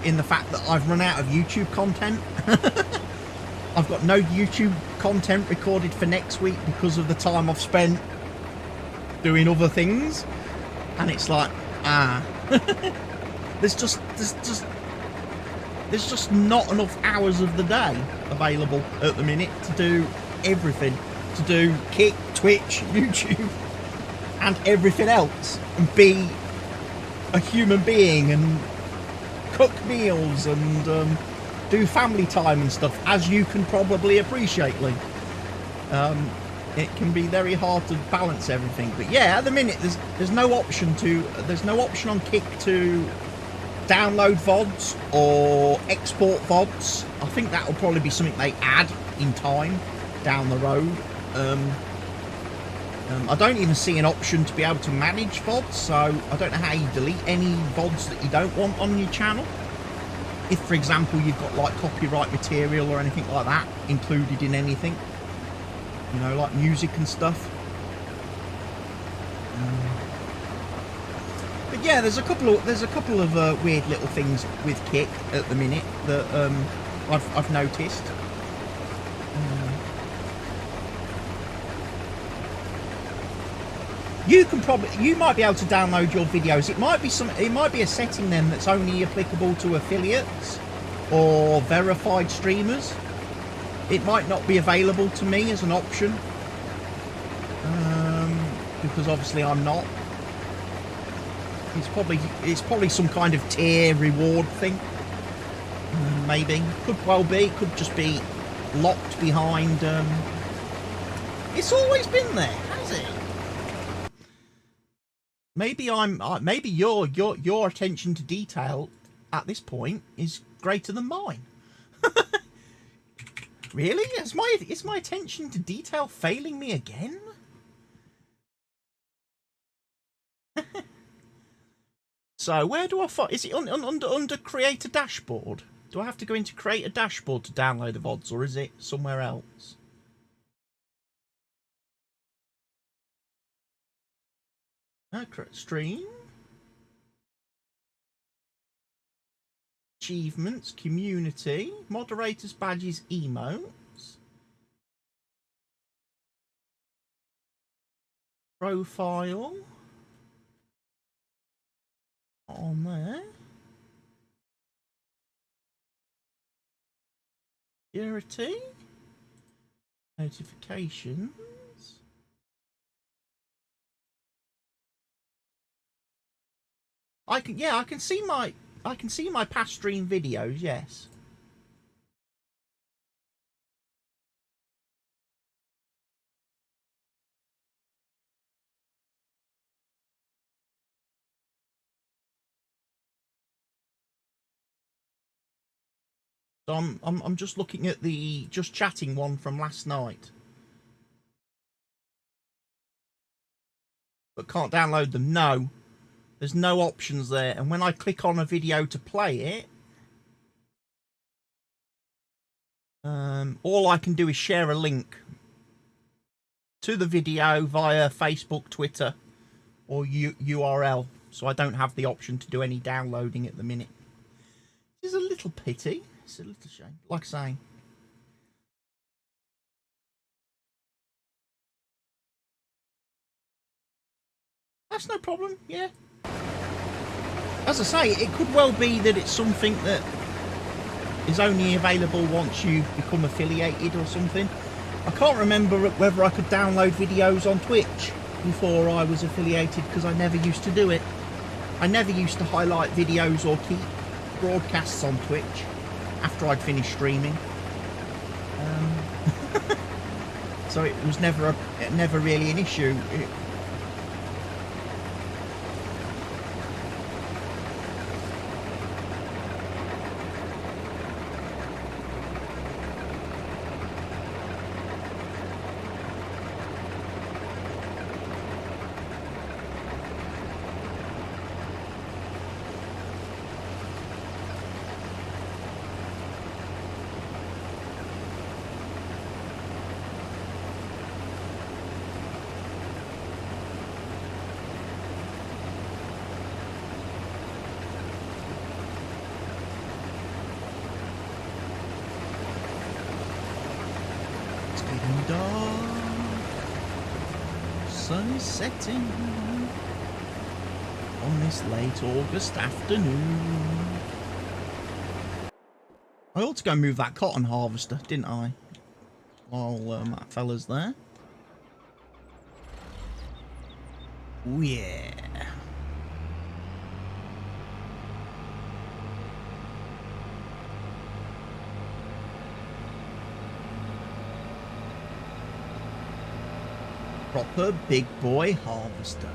in the fact that I've run out of YouTube content. I've got no YouTube content recorded for next week because of the time I've spent doing other things. And it's like, there's just not enough hours of the day available at the minute to do everything. To do Kick, Twitch, YouTube, and everything else, and be a human being and cook meals and do family time and stuff, as you can probably appreciate, Lee. It can be very hard to balance everything. But yeah, at the minute there's no option on Kick to download VODs or export VODs. I think that will probably be something they add in time down the road. I don't even see an option to be able to manage VODs, so I don't know how you delete any VODs that you don't want on your channel. If, for example, you've got like copyright material or anything like that included in anything, you know, like music and stuff. But yeah, there's a couple of weird little things with Kick at the minute that I've noticed. You might be able to download your videos. It might be a setting then that's only applicable to affiliates or verified streamers. It might not be available to me as an option, because obviously I'm not. It's probably some kind of tier reward thing. Maybe, could well be. Could just be locked behind. It's always been there, has it? Maybe maybe your attention to detail at this point is greater than mine. Really? Is my attention to detail failing me again? So where do I find? Is it under create a dashboard? Do I have to go into create a dashboard to download the VODs, or is it somewhere else? Stream, achievements, community, moderators, badges, emotes, profile, on there, security, notifications. I can see my past stream videos, yes. So I'm just looking at the just chatting one from last night. But can't download them, no. There's no options there, and when I click on a video to play it, all I can do is share a link to the video via Facebook, Twitter, or URL, so I don't have the option to do any downloading at the minute. It's a little pity. It's a little shame. Like I say, that's no problem, yeah. As I say, it could well be that it's something that is only available once you've become affiliated or something. I can't remember whether I could download videos on Twitch before I was affiliated, because I never used to do it. I never used to highlight videos or keep broadcasts on Twitch after I'd finished streaming. So it was never really an issue. Sun is setting on this late August afternoon. I ought to go move that cotton harvester, didn't I? While that fella's there. Oh yeah. Proper big boy harvester.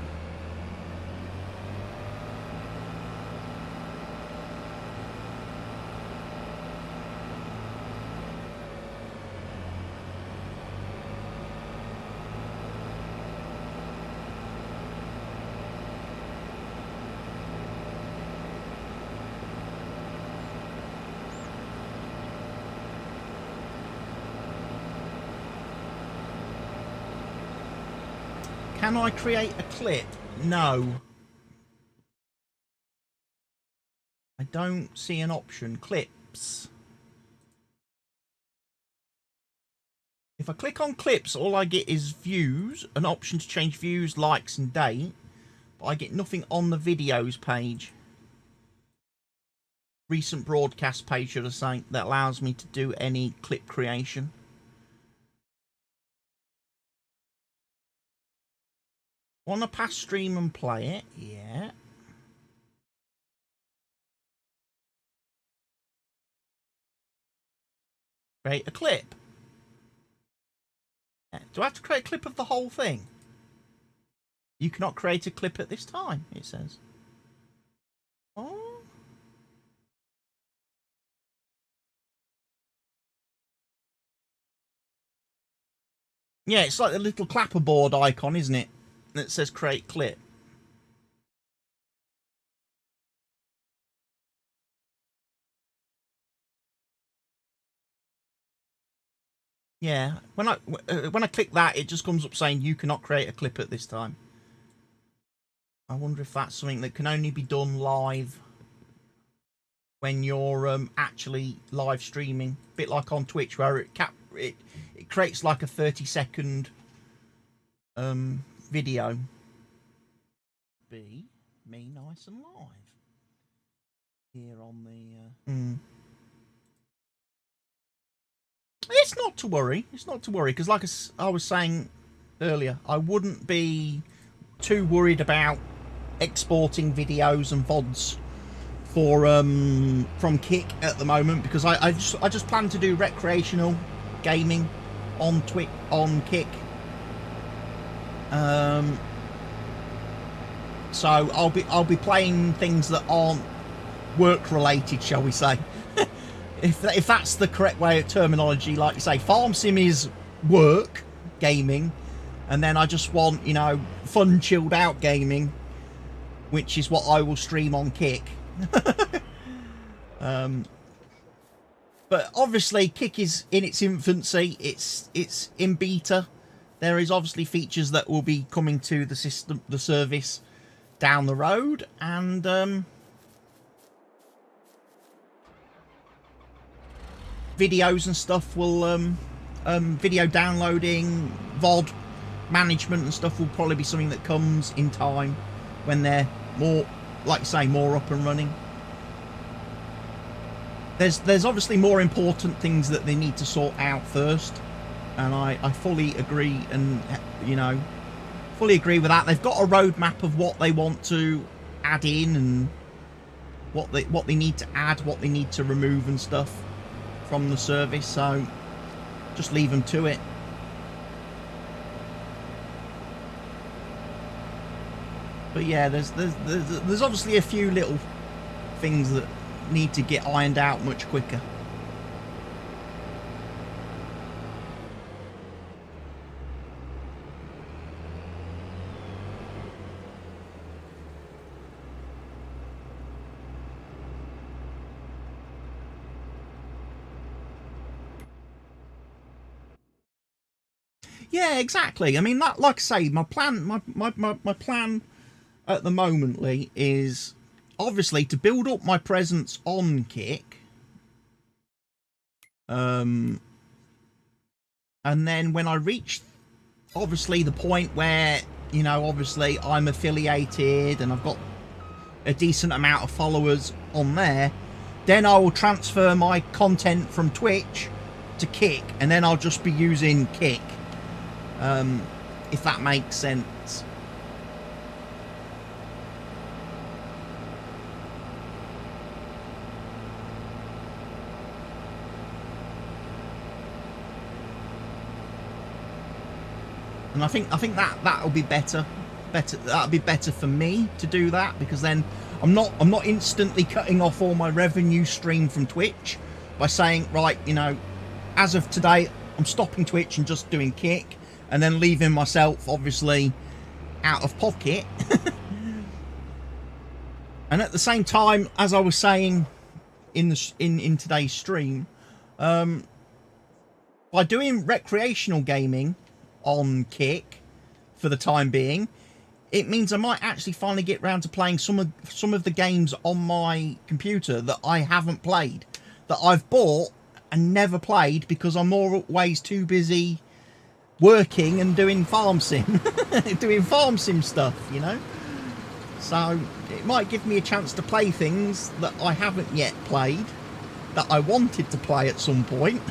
Can I create a clip? No. I don't see an option. Clips. If I click on clips, all I get is views, an option to change views, likes and date, but I get nothing on the videos page. Recent broadcast page, should I say, that allows me to do any clip creation. Want to pass stream and play it? Yeah. Create a clip. Do I have to create a clip of the whole thing? You cannot create a clip at this time, it says. Oh. Yeah, it's like the little clapperboard icon, isn't it? That says create clip. Yeah, when I click that, it just comes up saying you cannot create a clip at this time. I wonder if that's something that can only be done live when you're actually live streaming, a bit like on Twitch, where it creates like a 30-second video. Be me nice and live here on the It's not to worry. It's not to worry, because like I was saying earlier, I wouldn't be too worried about exporting videos and VODs for from Kick at the moment, because I just plan to do recreational gaming on Kick. So I'll be playing things that aren't work related, shall we say. If that's the correct way of terminology. Like you say, Farm Sim is work gaming, and then I just want, you know, fun chilled out gaming, which is what I will stream on Kick. But obviously Kick is in its infancy. It's in beta. There is obviously features that will be coming to the system, the service, down the road, and videos and stuff will video downloading, VOD management and stuff will probably be something that comes in time when they're more, like you say, more up and running. There's obviously more important things that they need to sort out first, And I fully agree, and, you know, fully agree with that. They've got a roadmap of what they want to add in and what they need to add, what they need to remove and stuff from the service, so just leave them to it. But yeah, there's obviously a few little things that need to get ironed out much quicker. Yeah, exactly. I mean, that, like I say, my plan at the momently is obviously to build up my presence on Kick. And then when I reach, obviously, the point where, you know, obviously I'm affiliated and I've got a decent amount of followers on there, then I will transfer my content from Twitch to Kick, and then I'll just be using Kick. If that makes sense. And I think that'll be better. That'll be better for me to do that, because then I'm not instantly cutting off all my revenue stream from Twitch by saying, right, you know, as of today I'm stopping Twitch and just doing Kick, and then leaving myself obviously out of pocket. And at the same time, as I was saying in today's stream, by doing recreational gaming on Kick for the time being, it means I might actually finally get round to playing some of the games on my computer that I haven't played, that I've bought and never played because I'm always too busy working and doing farm sim doing farm sim stuff, you know. So it might give me a chance to play things that I haven't yet played, that I wanted to play at some point.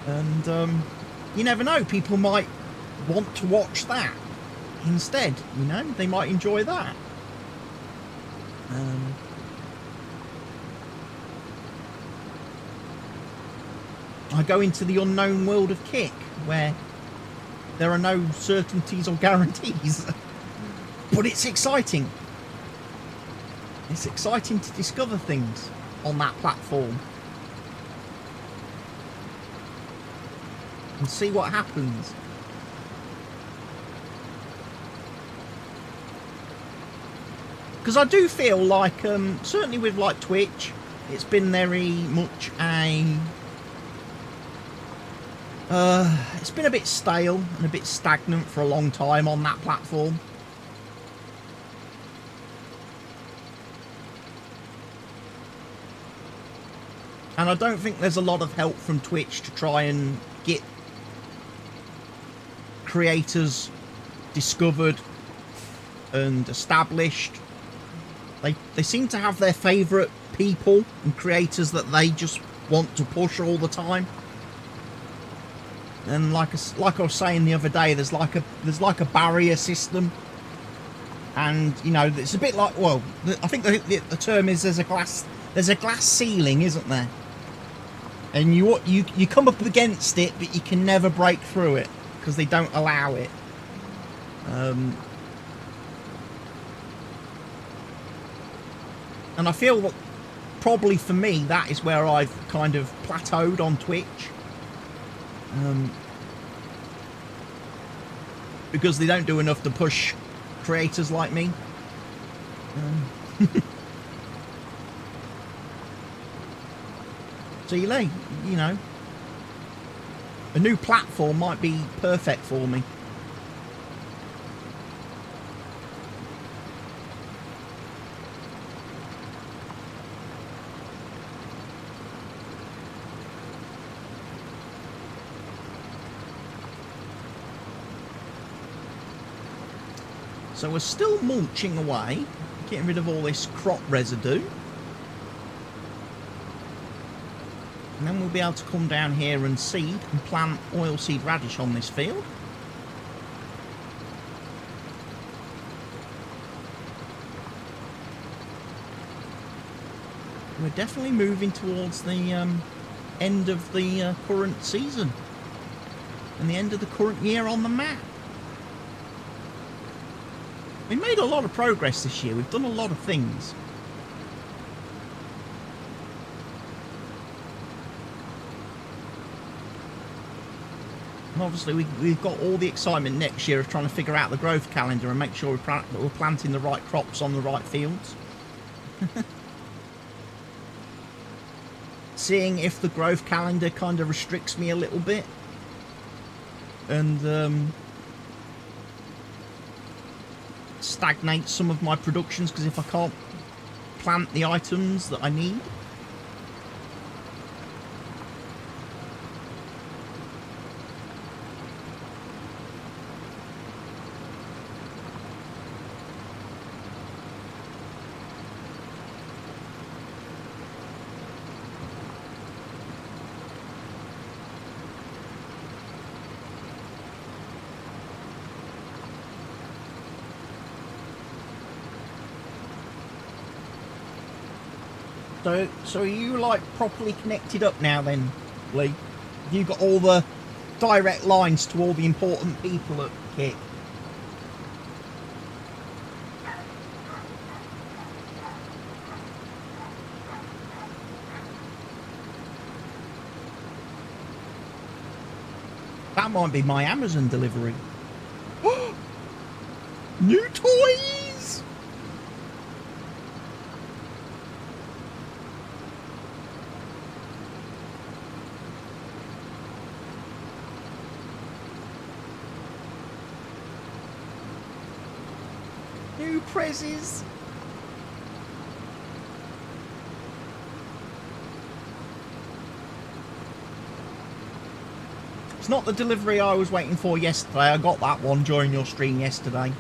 And you never know, people might want to watch that instead, you know. They might enjoy that. I go into the unknown world of Kick, where there are no certainties or guarantees. But it's exciting. It's exciting to discover things on that platform. And see what happens. Because I do feel like, certainly with like Twitch, it's been very much a... it's been a bit stale and a bit stagnant for a long time on that platform. And I don't think there's a lot of help from Twitch to try and get creators discovered and established. They seem to have their favourite people and creators that they just want to push all the time. And like I was saying the other day, there's like a barrier system, and you know, it's a bit like, well, I think the term is there's a glass ceiling, isn't there? And you come up against it, but you can never break through it because they don't allow it. And I feel that probably for me, that is where I've kind of plateaued on Twitch. Because they don't do enough to push creators like me. So you know, a new platform might be perfect for me. So we're still mulching away, getting rid of all this crop residue. And then we'll be able to come down here and seed and plant oilseed radish on this field. We're definitely moving towards the end of the current season and the end of the current year on the map. We made a lot of progress this year. We've done a lot of things. And obviously we've got all the excitement next year of trying to figure out the growth calendar and make sure we're planting the right crops on the right fields. Seeing if the growth calendar kind of restricts me a little bit. And stagnates some of my productions, because if I can't plant the items that I need. So are you like properly connected up now then, Lee? Have you got all the direct lines to all the important people at Kick? That might be my Amazon delivery. New toys! New prezzies. It's not the delivery I was waiting for yesterday. I got that one during your stream yesterday.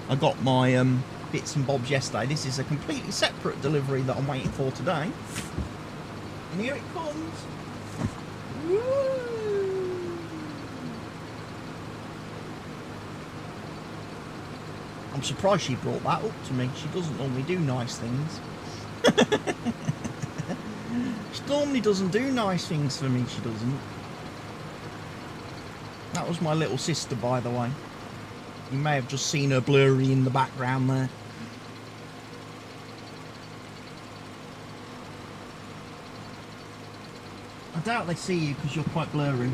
I got my bits and bobs yesterday. This is a completely separate delivery that I'm waiting for today. And here it comes. Woo! I'm surprised she brought that up to me. She doesn't normally do nice things. She normally doesn't do nice things for me, she doesn't. That was my little sister, by the way. You may have just seen her blurry in the background there. I doubt they see you because you're quite blurry.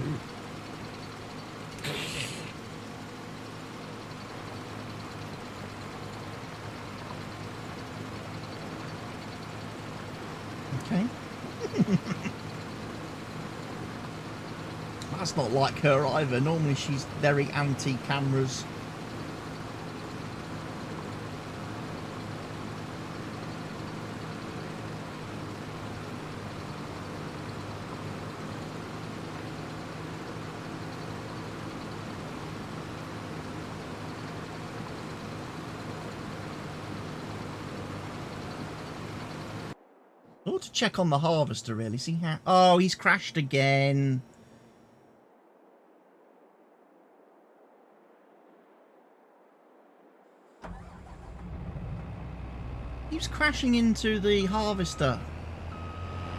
Okay. That's not like her either. Normally she's very anti-cameras. I ought to check on the harvester, really. See how... Oh, he's crashed again. Keeps crashing into the harvester.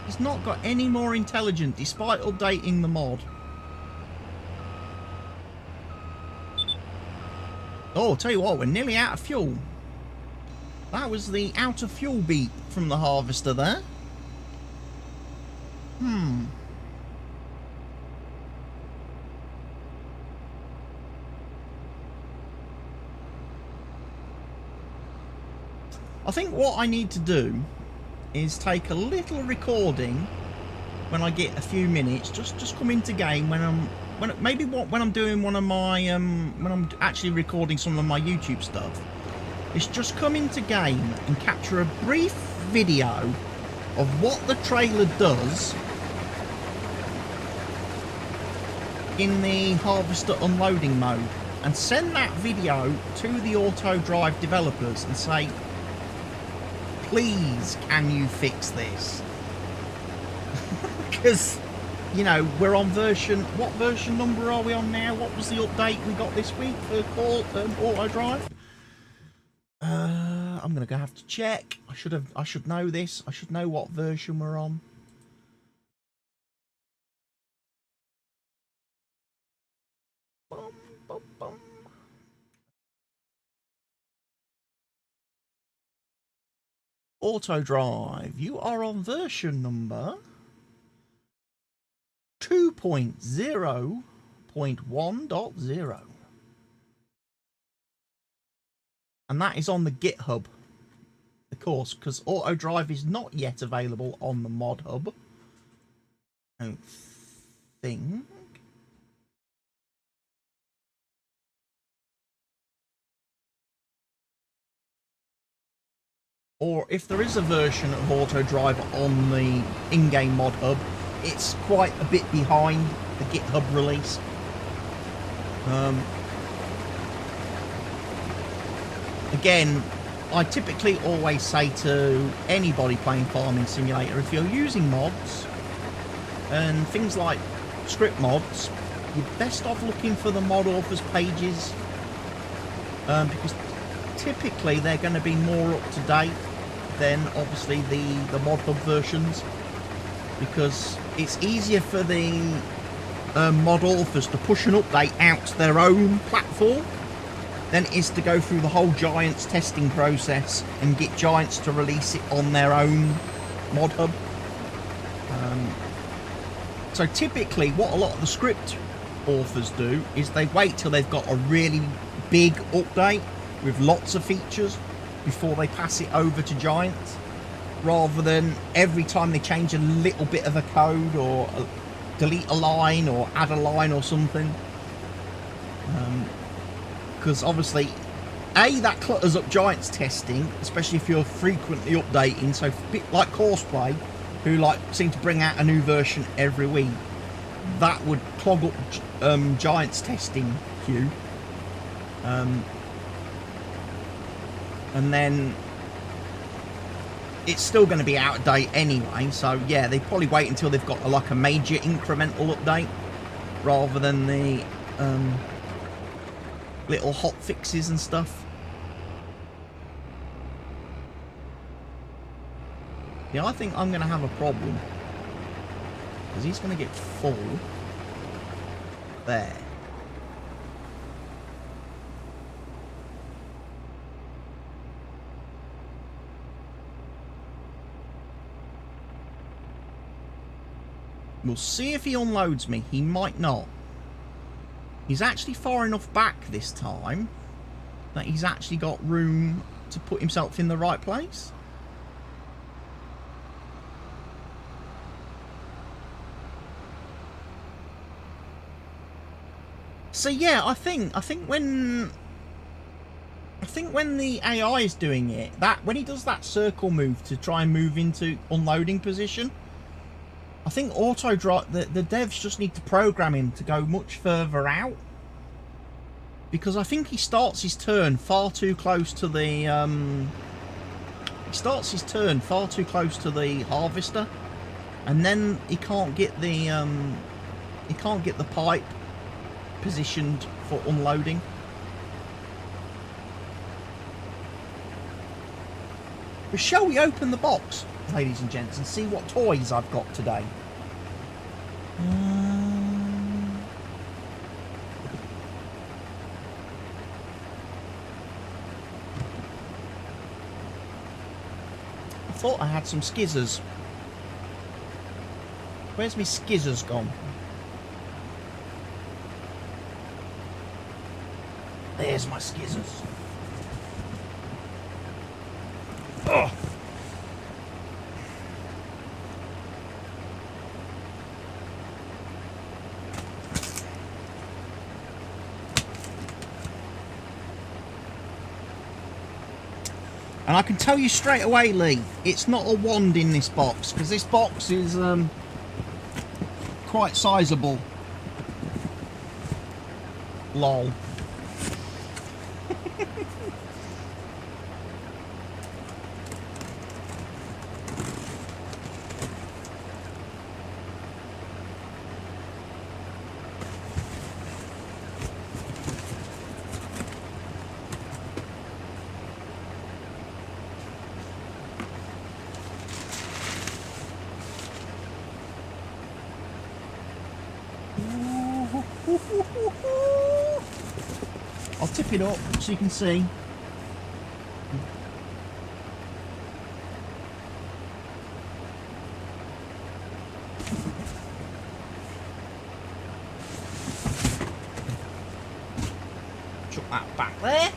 He's not got any more intelligent, despite updating the mod. Oh, tell you what, we're nearly out of fuel. That was the out of fuel beep from the harvester there. I think what I need to do is take a little recording when I get a few minutes. Just come into game when I'm doing one of my when I'm actually recording some of my YouTube stuff. It's just come into game and capture a brief video of what the trailer does in the harvester unloading mode, and send that video to the auto drive developers and say, please, can you fix this? Because you know, we're on version... What version number are we on now? What was the update we got this week for Auto Drive? I'm going to have to check. I should know this. I should know what version we're on. Bum, bum, bum. Auto Drive, you are on version number 2.0.1.0. And that is on the GitHub, of course, because Auto Drive is not yet available on the Mod Hub. I don't think. Or if there is a version of Auto Drive on the in-game Mod Hub, it's quite a bit behind the GitHub release. Again, I typically always say to anybody playing Farming Simulator, if you're using mods and things like script mods, you're best off looking for the mod authors pages, because typically they're going to be more up to date than obviously the mod hub versions, because it's easier for the mod authors to push an update out to their own platform than it is to go through the whole Giants testing process and get Giants to release it on their own mod hub. So typically what a lot of the script authors do is they wait till they've got a really big update with lots of features before they pass it over to Giants, rather than every time they change a little bit of a code or delete a line or add a line or something. Because obviously, A, that clutters up Giants testing, especially if you're frequently updating. So a bit like Courseplay, who seem to bring out a new version every week, that would clog up Giants testing queue. And then it's still going to be out of date anyway. So yeah, they probably wait until they've got a major incremental update, rather than the little hot fixes and stuff. Yeah, I think I'm going to have a problem, because he's going to get full there. We'll see if he unloads me. He might not. He's actually far enough back this time that he's actually got room to put himself in the right place. So yeah, I think when the AI is doing it, when he does that circle move to try and move into unloading position, I think Auto Drive, the devs just need to program him to go much further out, because I think he starts his turn far too close to the harvester, and then he can't get the pipe positioned for unloading. But shall we open the box, ladies and gents, and see what toys I've got today? I thought I had some skizzers. Where's my skizzers gone? There's my skizzers. Oh. And I can tell you straight away, Lee, it's not a wand in this box, because this box is quite sizable. Lol. I'll tip it up so you can see. Chuck that back there.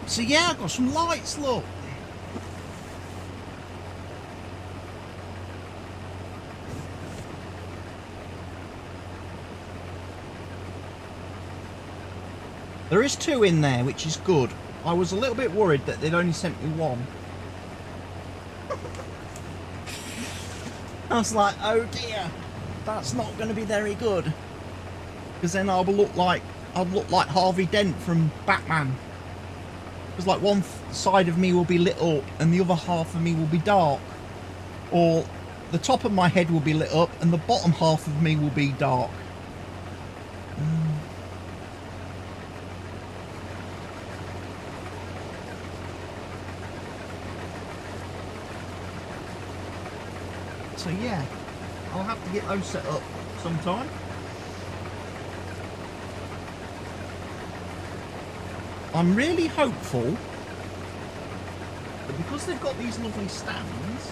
So yeah, I've got some lights, look. There is 2 in there, which is good. I was a little bit worried that they'd only sent me 1. I was like, oh dear, that's not going to be very good. Because then I'd look like Harvey Dent from Batman. Because like one side of me will be lit up and the other half of me will be dark. Or the top of my head will be lit up and the bottom half of me will be dark. So yeah, I'll have to get those set up sometime. I'm really hopeful that because they've got these lovely stands,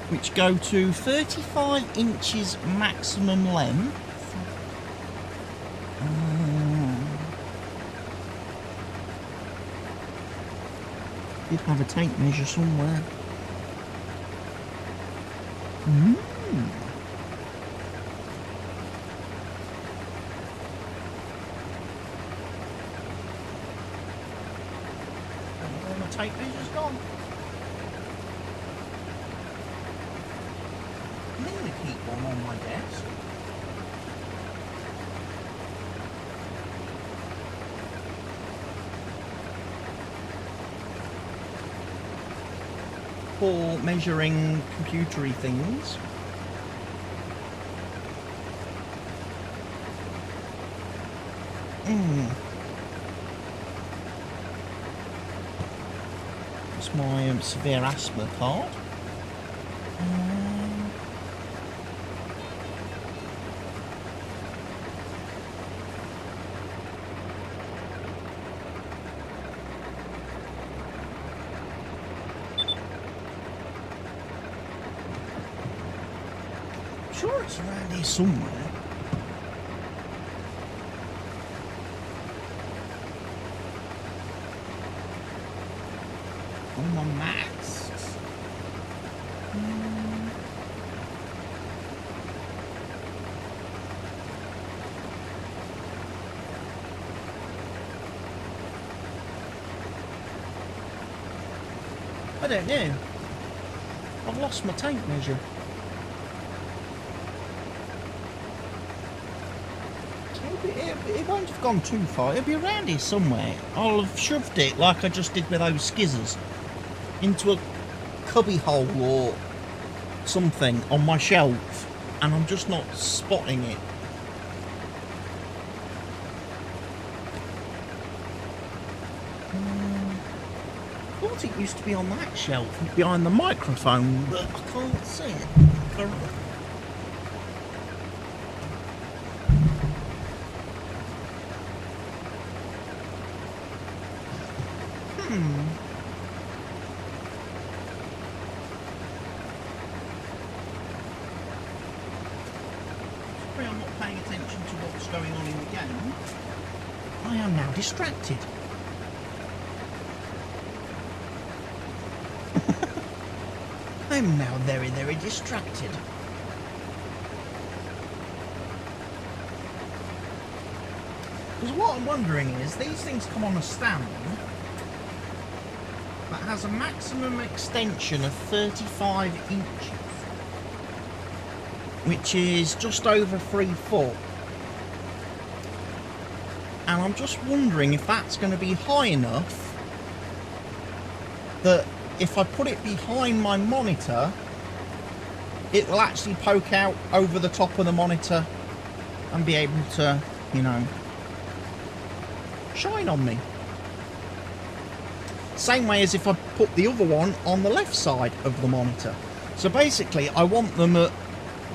which go to 35 inches maximum length, did have a tape measure somewhere. My tape measure's gone. I'm going to keep one on my desk. For measuring computery things. That's my severe asthma card. Sure it's around here somewhere. All my masks. I don't know. I've lost my tape measure. It won't have gone too far. It'll be around here somewhere. I'll have shoved it like I just did with those skizzers into a cubby hole or something on my shelf, and I'm just not spotting it. I thought it used to be on that shelf behind the microphone, but I can't see it. Sorry, I'm not paying attention to what's going on in the game. I am now distracted. I'm now very, very distracted. Because what I'm wondering is, these things come on a stand that has a maximum extension of 35 inches, which is just over 3 foot. And I'm just wondering if that's going to be high enough that if I put it behind my monitor, it will actually poke out over the top of the monitor and be able to, you know, shine on me. Same way as if I put the other one on the left side of the monitor. So basically, I want them at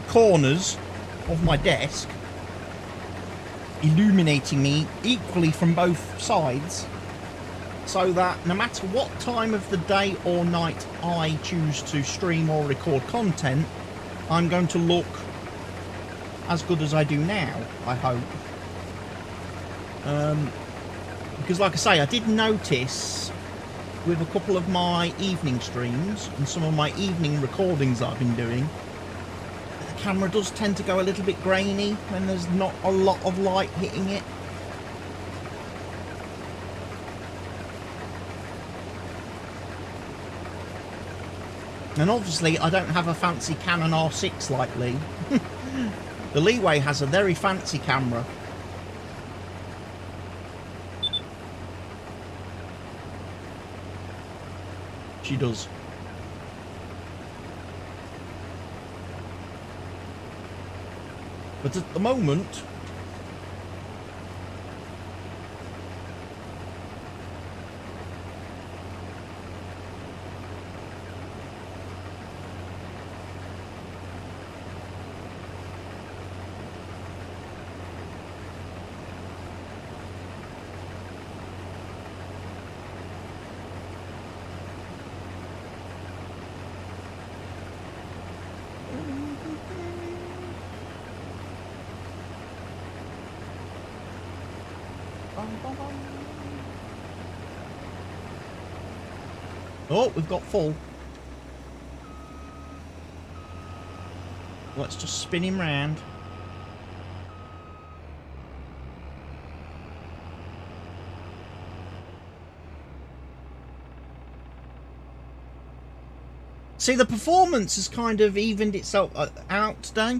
corners of my desk, illuminating me equally from both sides, so that no matter what time of the day or night I choose to stream or record content, I'm going to look as good as I do now, I hope. Because like I say, I did notice with a couple of my evening streams and some of my evening recordings that I've been doing, the camera does tend to go a little bit grainy when there's not a lot of light hitting it. And obviously I don't have a fancy Canon R6 like Lee. The Leeway has a very fancy camera. She does. But at the moment, oh, we've got full. Let's just spin him round. See, the performance has kind of evened itself out today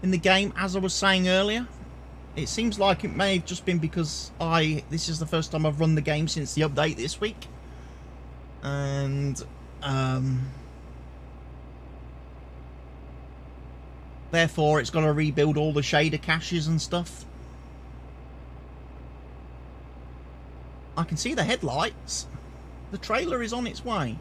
in the game, as I was saying earlier. It seems like it may have just been because this is the first time I've run the game since the update this week. And therefore it's got to rebuild all the shader caches and stuff. I can see the headlights. The trailer is on its way.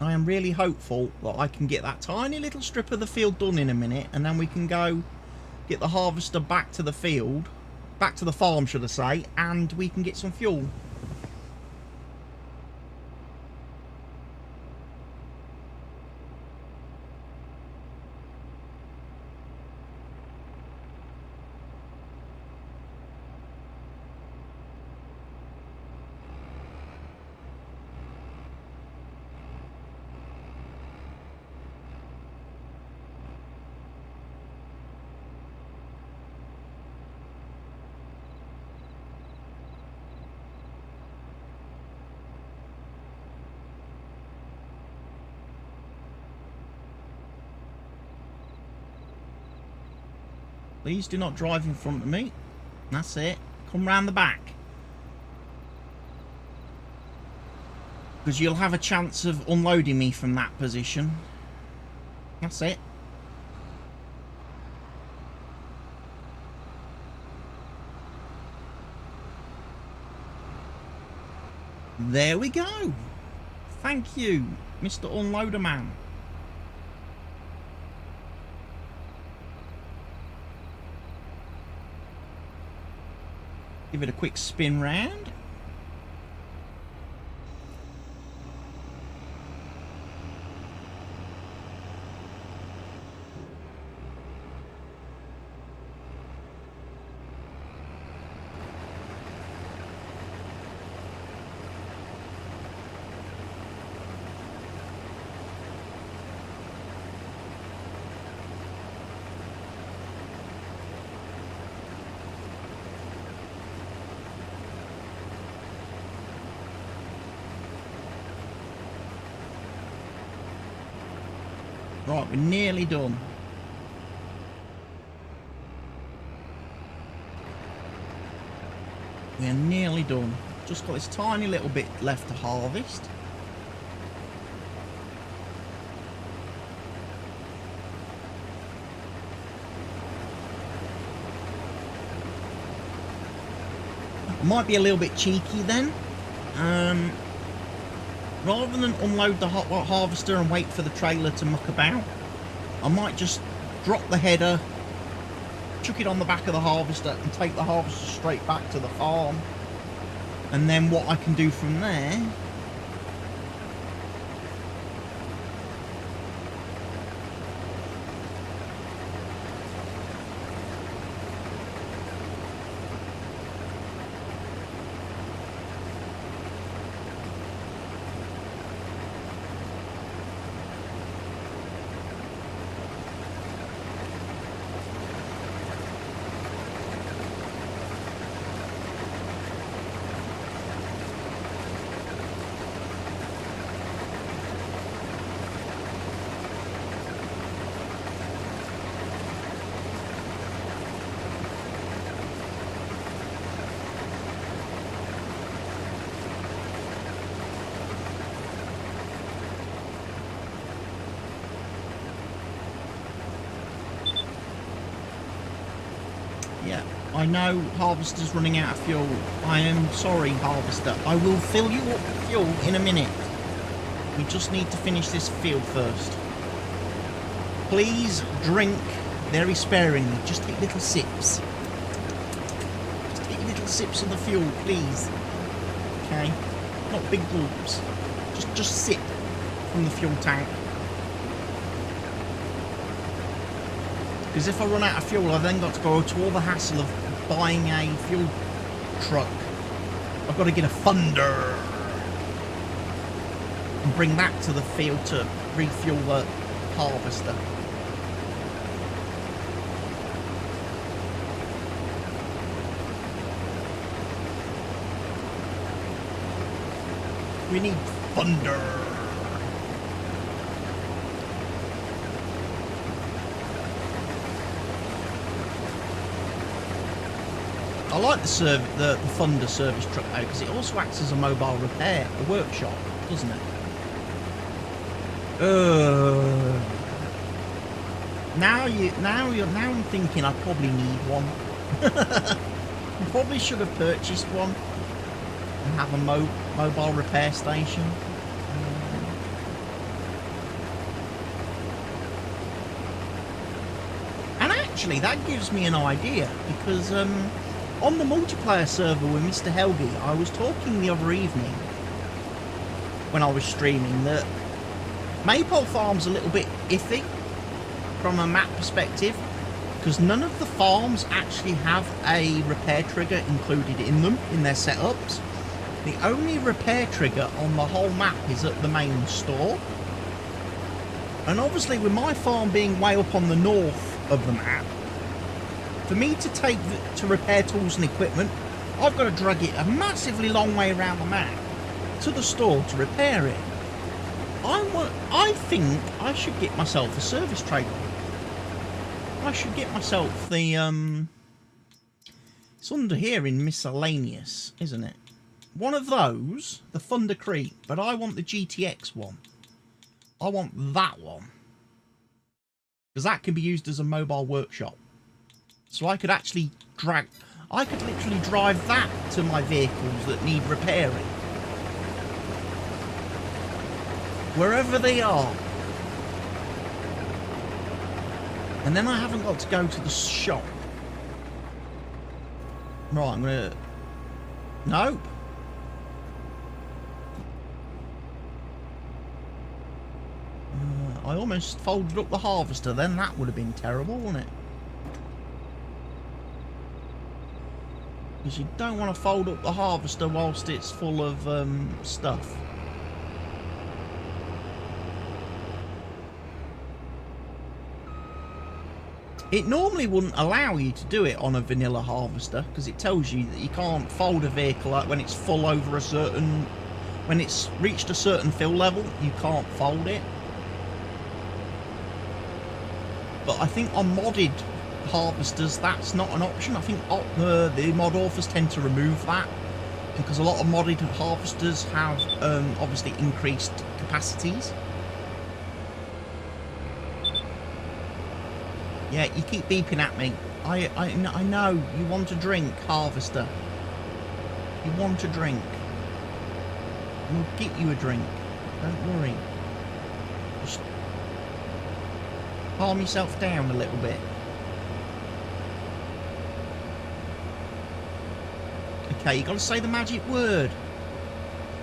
I am really hopeful that I can get that tiny little strip of the field done in a minute, and then we can go get the harvester back to the field, back to the farm should I say, and we can get some fuel. Please do not drive in front of me. That's it. Come round the back. Because you'll have a chance of unloading me from that position. That's it. There we go. Thank you, Mr. Unloader Man. Give it a quick spin round. Right, we're nearly done. We're nearly done. Just got this tiny little bit left to harvest. I might be a little bit cheeky then. Rather than unload the harvester and wait for the trailer to muck about, I might just drop the header, chuck it on the back of the harvester and take the harvester straight back to the farm. And then what I can do from there... Yeah, I know Harvester's running out of fuel. I am sorry, Harvester. I will fill you up with fuel in a minute. We just need to finish this field first. Please drink very sparingly. Just take little sips. Just take little sips of the fuel, please. Okay? Not big gulps. Just sip from the fuel tank. Because if I run out of fuel, I've then got to go to all the hassle of buying a fuel truck. I've got to get a funder and bring that to the field to refuel the harvester. We need funder. I like the funder service truck though, because it also acts as a mobile repair, a workshop, doesn't it? Now I'm thinking I probably need one. I probably should have purchased one and have a mobile repair station. And actually, that gives me an idea, because on the multiplayer server with Mr. Helgi, I was talking the other evening when I was streaming that Maypole Farm's a little bit iffy from a map perspective, because none of the farms actually have a repair trigger included in them, in their setups. The only repair trigger on the whole map is at the main store. And obviously with my farm being way up on the north of the map, for me to repair tools and equipment, I've got to drag it a massively long way around the map to the store to repair it. I think I should get myself a service trailer. I should get myself the it's under here in miscellaneous, isn't it? One of those, the Thunder Creek, but I want the GTX one. I want that one, because that can be used as a mobile workshop. So I could actually I could literally drive that to my vehicles that need repairing. Wherever they are. And then I haven't got to go to the shop. Right, I'm gonna... Nope. I almost folded up the harvester then. That would have been terrible, wouldn't it? Because you don't want to fold up the harvester whilst it's full of stuff. It normally wouldn't allow you to do it on a vanilla harvester, because it tells you that you can't fold a vehicle up when it's full over a certain... When it's reached a certain fill level, you can't fold it. But I think on modded harvesters, that's not an option. I think the mod authors tend to remove that, because a lot of modded harvesters have obviously increased capacities. Yeah, you keep beeping at me. I know you want a drink, harvester. You want a drink? We'll get you a drink. Don't worry. Just calm yourself down a little bit. Okay, you got to say the magic word.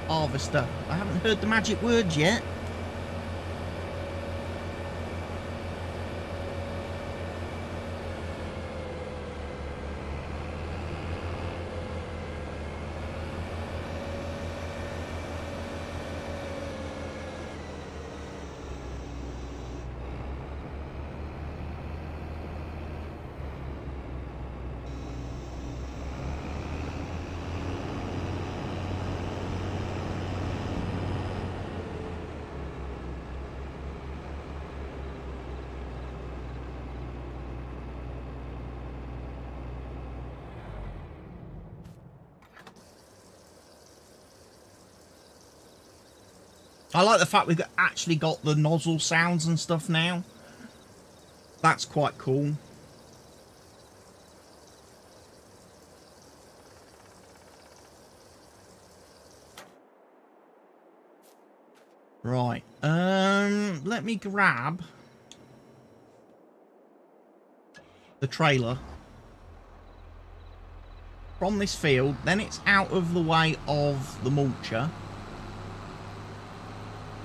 Harvester. I haven't heard the magic words yet. I like the fact we've actually got the nozzle sounds and stuff now. That's quite cool. Right. Let me grab the trailer from this field. Then it's out of the way of the mulcher.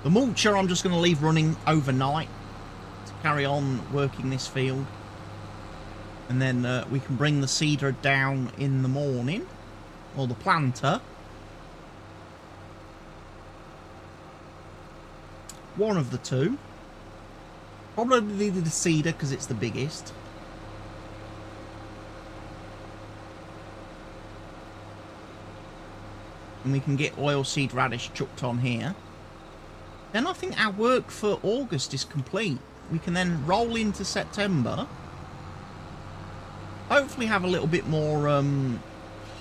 The mulcher I'm just going to leave running overnight to carry on working this field. And then we can bring the seeder down in the morning. Or the planter. One of the two. Probably the seeder because it's the biggest. And we can get oilseed radish chucked on here. Then I think our work for August is complete. We can then roll into September. Hopefully have a little bit more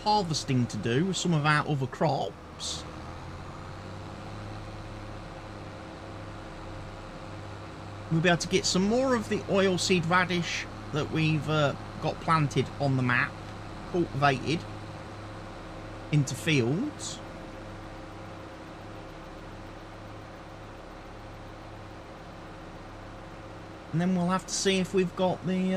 harvesting to do with some of our other crops. We'll be able to get some more of the oilseed radish that we've got planted on the map, cultivated into fields. And then we'll have to see if we've got the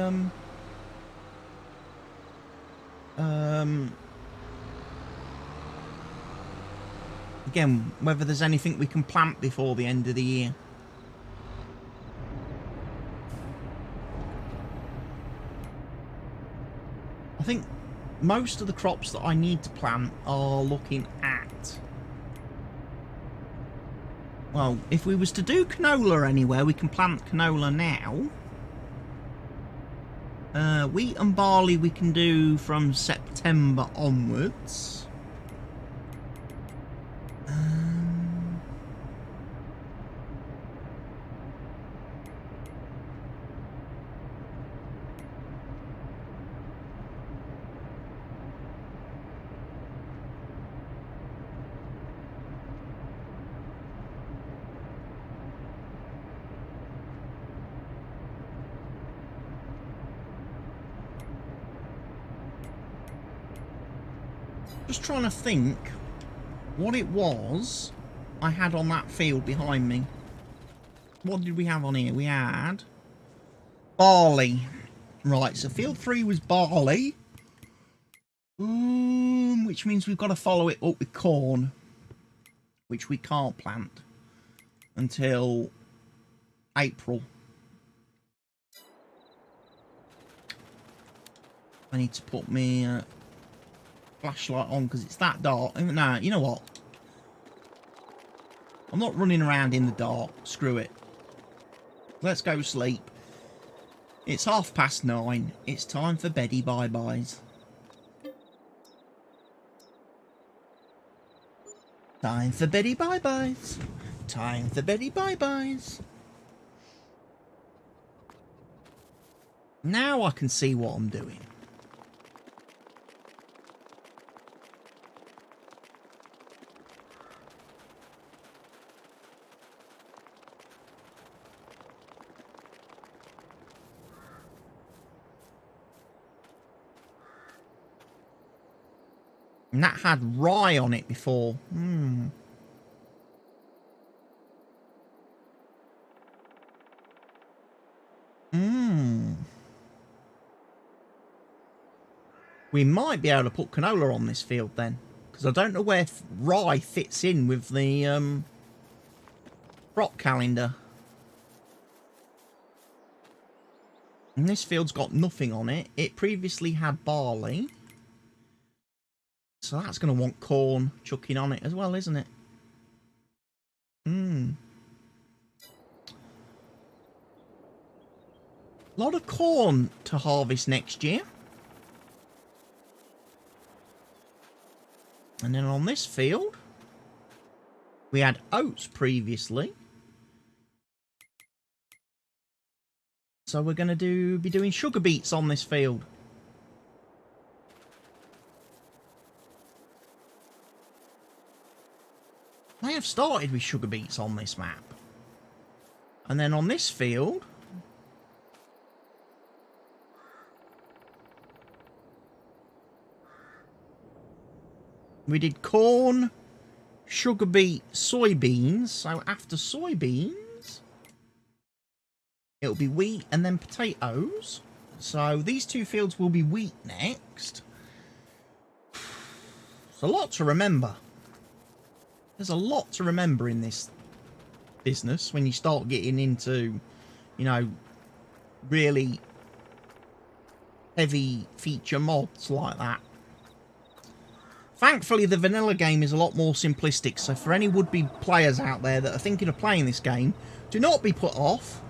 again, whether there's anything we can plant before the end of the year. I think most of the crops that I need to plant are looking at... Well, if we was to do canola anywhere, we can plant canola now. Wheat and barley we can do from September onwards. Just trying to think what it was I had on that field behind me. What did we have on here? We had barley. Right, so field 3 was barley. Which means we've got to follow it up with corn, which we can't plant until April. I need to put my flashlight on because it's that dark. No, you know what? I'm not running around in the dark. Screw it. Let's go sleep. It's 9:30. It's time for beddy bye-byes. Time for beddy bye-byes. Time for beddy bye-byes. Now I can see what I'm doing. And that had rye on it before. We might be able to put canola on this field then. Because I don't know where rye fits in with the crop calendar. And this field's got nothing on it. It previously had barley. So that's going to want corn chucking on it as well, isn't it? A lot of corn to harvest next year. And then on this field, we had oats previously. So we're going to be doing sugar beets on this field. They have started with sugar beets on this map. And then on this field, we did corn, sugar beet, soybeans. So after soybeans, it'll be wheat and then potatoes. So these two fields will be wheat next. It's a lot to remember. There's a lot to remember in this business when you start getting into, you know, really heavy feature mods like that. Thankfully, the vanilla game is a lot more simplistic, so for any would-be players out there that are thinking of playing this game, do not be put off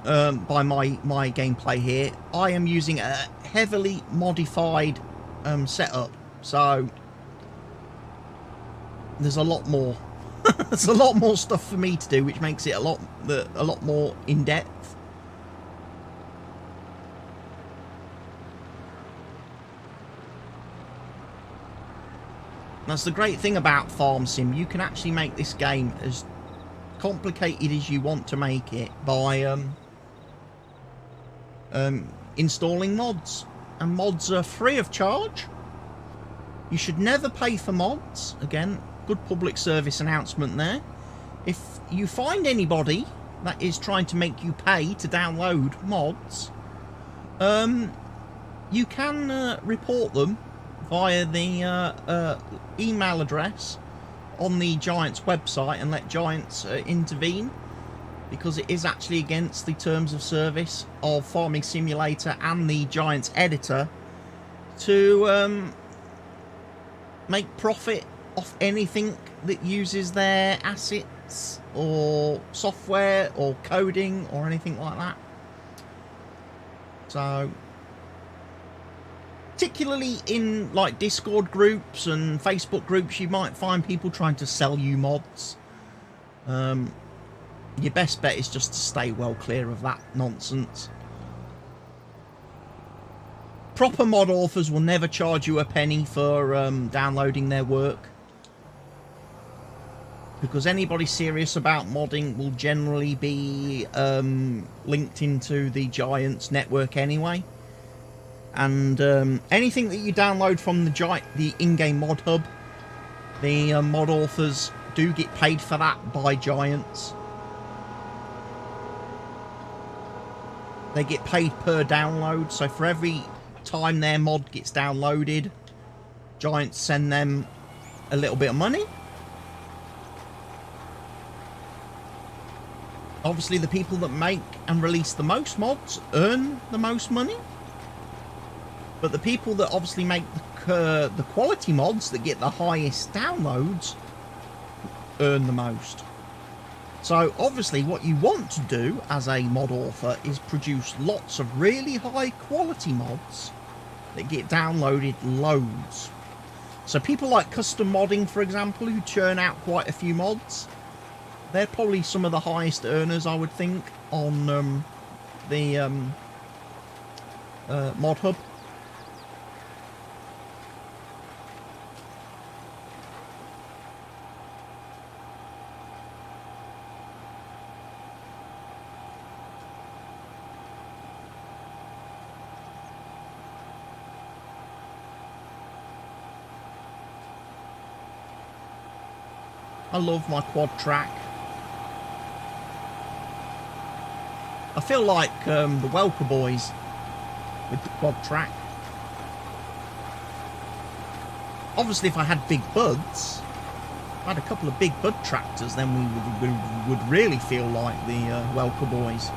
by my gameplay here. I am using a heavily modified setup, so there's a lot more. There's a lot more stuff for me to do, which makes it a lot more in-depth. That's the great thing about Farm Sim. You can actually make this game as complicated as you want to make it by installing mods. And mods are free of charge. You should never pay for mods. Again, good public service announcement there. If you find anybody that is trying to make you pay to download mods, you can report them via the email address on the Giants website and let Giants intervene, because it is actually against the terms of service of Farming Simulator and the Giants editor to make profit off anything that uses their assets or software or coding or anything like that. So particularly in like Discord groups and Facebook groups, you might find people trying to sell you mods. Your best bet is just to stay well clear of that nonsense. Proper mod authors will never charge you a penny for downloading their work, because anybody serious about modding will generally be linked into the Giants network anyway. And anything that you download from the in-game mod hub, the mod authors do get paid for that by Giants. They get paid per download, so for every time their mod gets downloaded, Giants send them a little bit of money. Obviously, the people that make and release the most mods earn the most money. But the people that obviously make the quality mods that get the highest downloads earn the most. So obviously what you want to do as a mod author is produce lots of really high quality mods that get downloaded loads. So people like Custom Modding, for example, who churn out quite a few mods, they're probably some of the highest earners, I would think, on the mod hub. I love my quad track. I feel like the Welker boys with the quad track. Obviously, if I had big buds, if I had a couple of big bud tractors, then we would really feel like the Welker boys.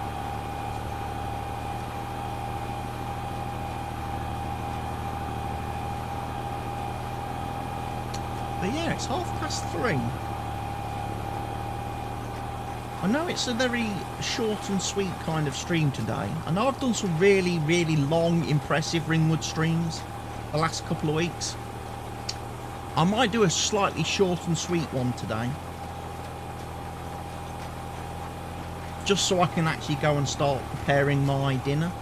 But yeah, it's 3:30. I know it's a very short and sweet kind of stream today. I know I've done some really, really long, impressive Ringwood streams the last couple of weeks. I might do a slightly short and sweet one today. Just so I can actually go and start preparing my dinner.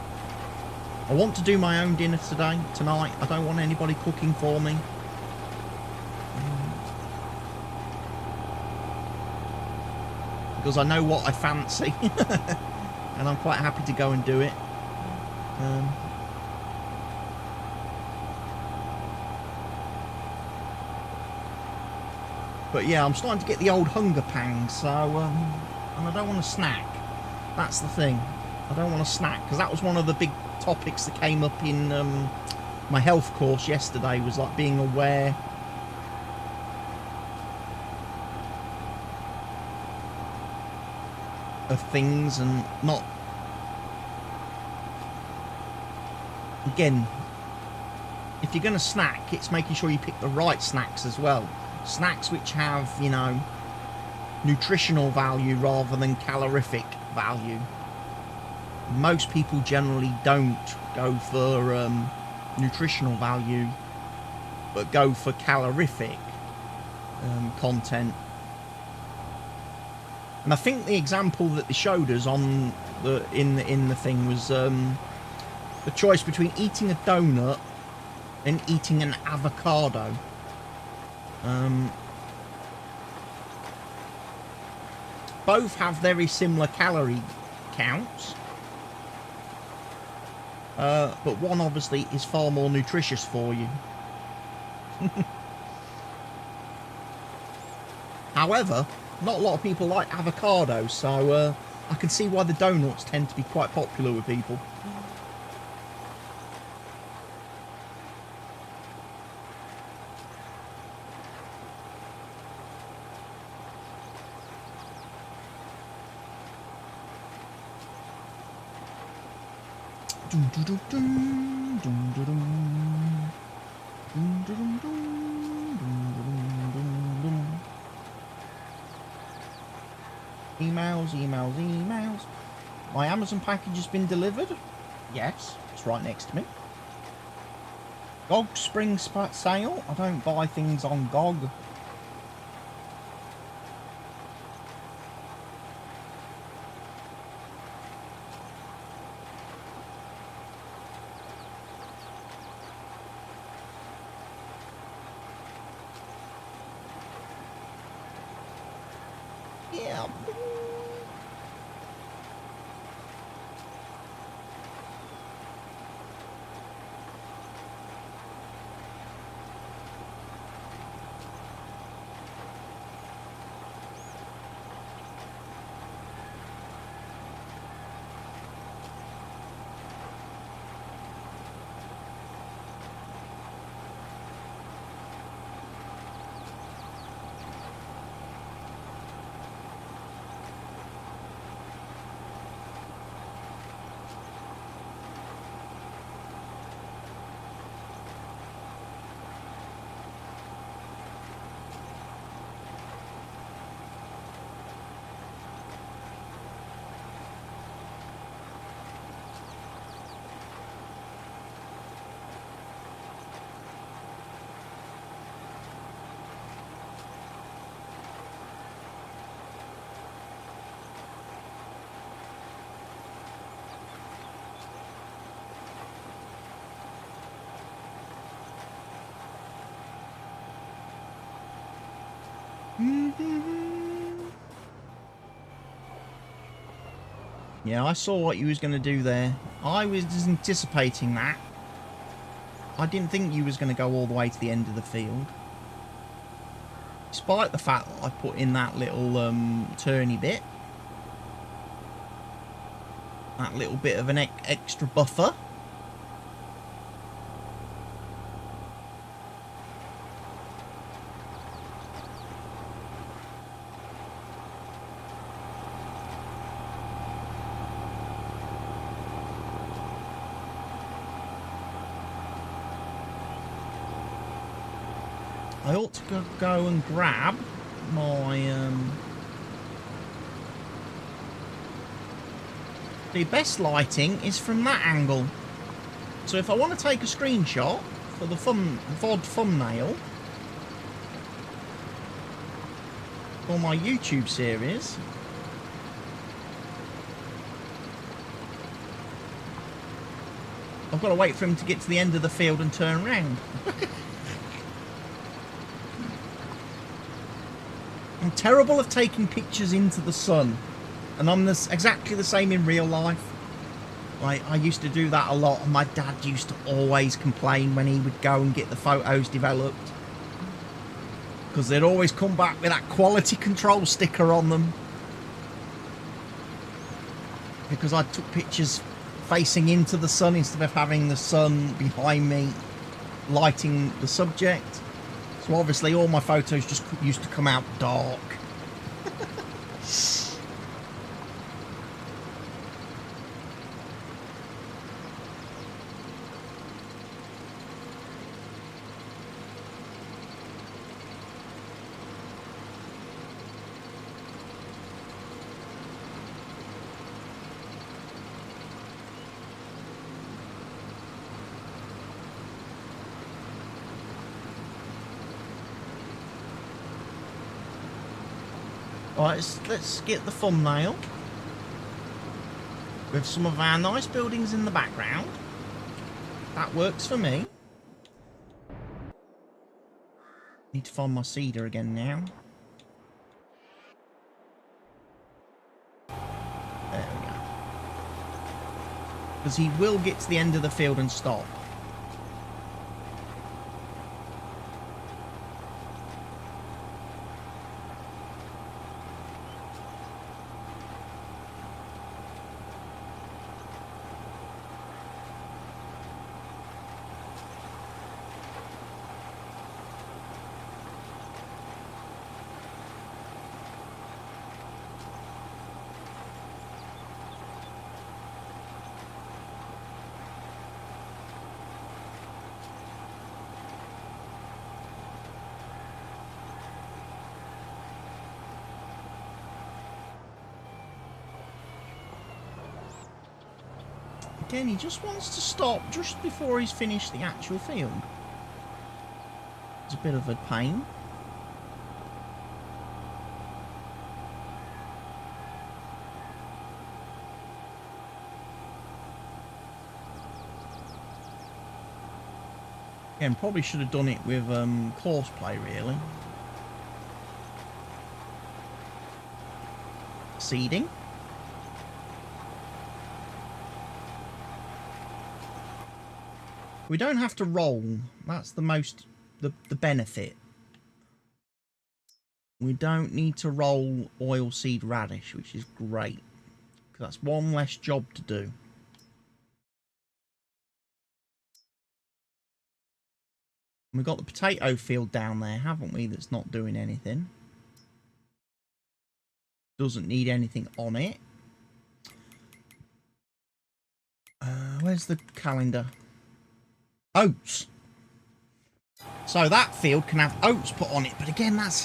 I want to do my own dinner tonight. I don't want anybody cooking for me. Because I know what I fancy. And I'm quite happy to go and do it. But yeah, I'm starting to get the old hunger pangs, so, and I don't want to snack. That's the thing. I don't want to snack, because that was one of the big topics that came up in my health course yesterday, was like being aware of things and not, again, if you're going to snack, it's making sure you pick the right snacks as well. Snacks which have, you know, nutritional value rather than calorific value. Most people generally don't go for nutritional value, but go for calorific content. And I think the example that they showed us on the in the thing was the choice between eating a donut and eating an avocado. Both have very similar calorie counts, but one obviously is far more nutritious for you. However, not a lot of people like avocados, so I can see why the donuts tend to be quite popular with people. Emails. My Amazon package has been delivered. Yes, it's right next to me. GOG spring sale. I don't buy things on GOG. Yeah. Yeah, I saw what you was going to do there. I was anticipating that. I didn't think you was going to go all the way to the end of the field. Despite the fact that I put in that little turny bit. That little bit of an extra buffer. I ought to go and grab my... The best lighting is from that angle. So if I want to take a screenshot for the VOD thumbnail for my YouTube series, I've got to wait for him to get to the end of the field and turn around. I'm terrible at taking pictures into the sun. And I'm exactly the same in real life. I used to do that a lot, and my dad used to always complain when he would go and get the photos developed. Because they'd always come back with that quality control sticker on them. Because I took pictures facing into the sun instead of having the sun behind me lighting the subject. So obviously all my photos just used to come out dark. Right, let's get the thumbnail with some of our nice buildings in the background. That works for me. Need to find my seeder again now. There we go. Because he will get to the end of the field and stop. Again, he just wants to stop just before he's finished the actual field. It's a bit of a pain. Again, probably should have done it with courseplay, really. Seeding. We don't have to roll. That's the benefit. We don't need to roll oilseed radish, which is great. Because that's one less job to do. We've got the potato field down there, haven't we, that's not doing anything. Doesn't need anything on it. Where's the calendar? Oats. So that field can have oats put on it, but again, that's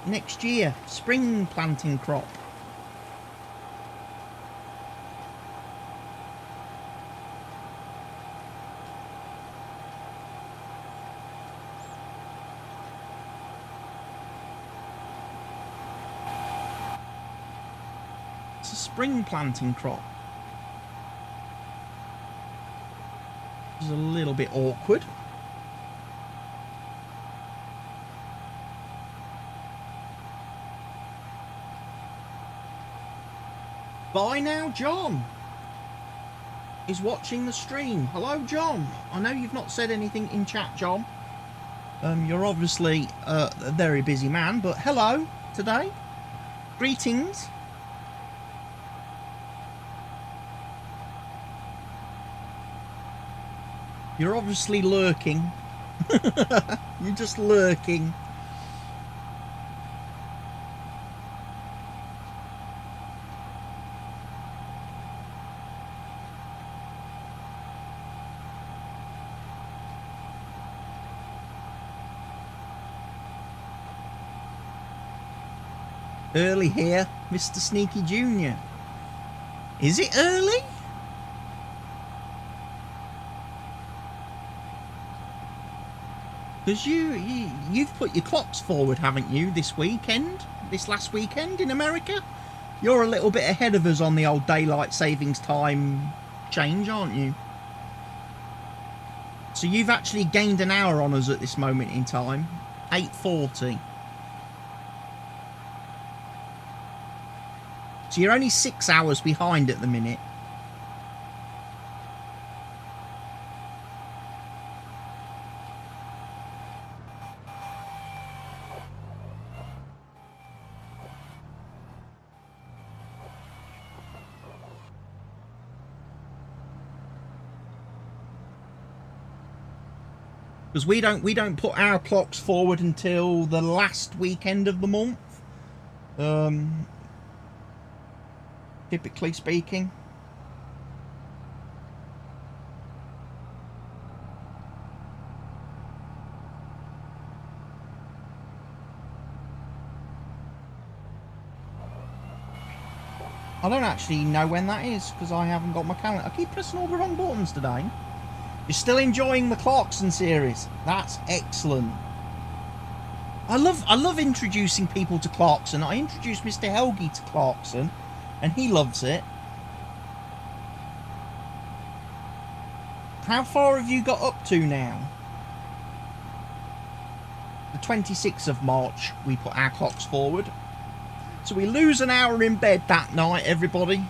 next year, spring planting crop. It's a spring planting crop. Is a little bit awkward. Bye now, John is watching the stream. Hello, John. I know you've not said anything in chat, John. You're obviously a very busy man, but hello today. Greetings. You're obviously lurking. You're just lurking. Early here, Mr. Sneaky Jr. Is it early? Because you've put your clocks forward, haven't you, this weekend? This last weekend in America? You're a little bit ahead of us on the old daylight savings time change, aren't you? So you've actually gained an hour on us at this moment in time. 8:40. So you're only 6 hours behind at the minute. Because we don't put our clocks forward until the last weekend of the month. Typically speaking. I don't actually know when that is because I haven't got my calendar. I keep pressing all the wrong buttons today. You're still enjoying the Clarkson series. That's excellent. I love introducing people to Clarkson. I introduced Mr. Helgi to Clarkson, and he loves it. How far have you got up to now? The 26th of March, we put our clocks forward. So we lose an hour in bed that night, everybody.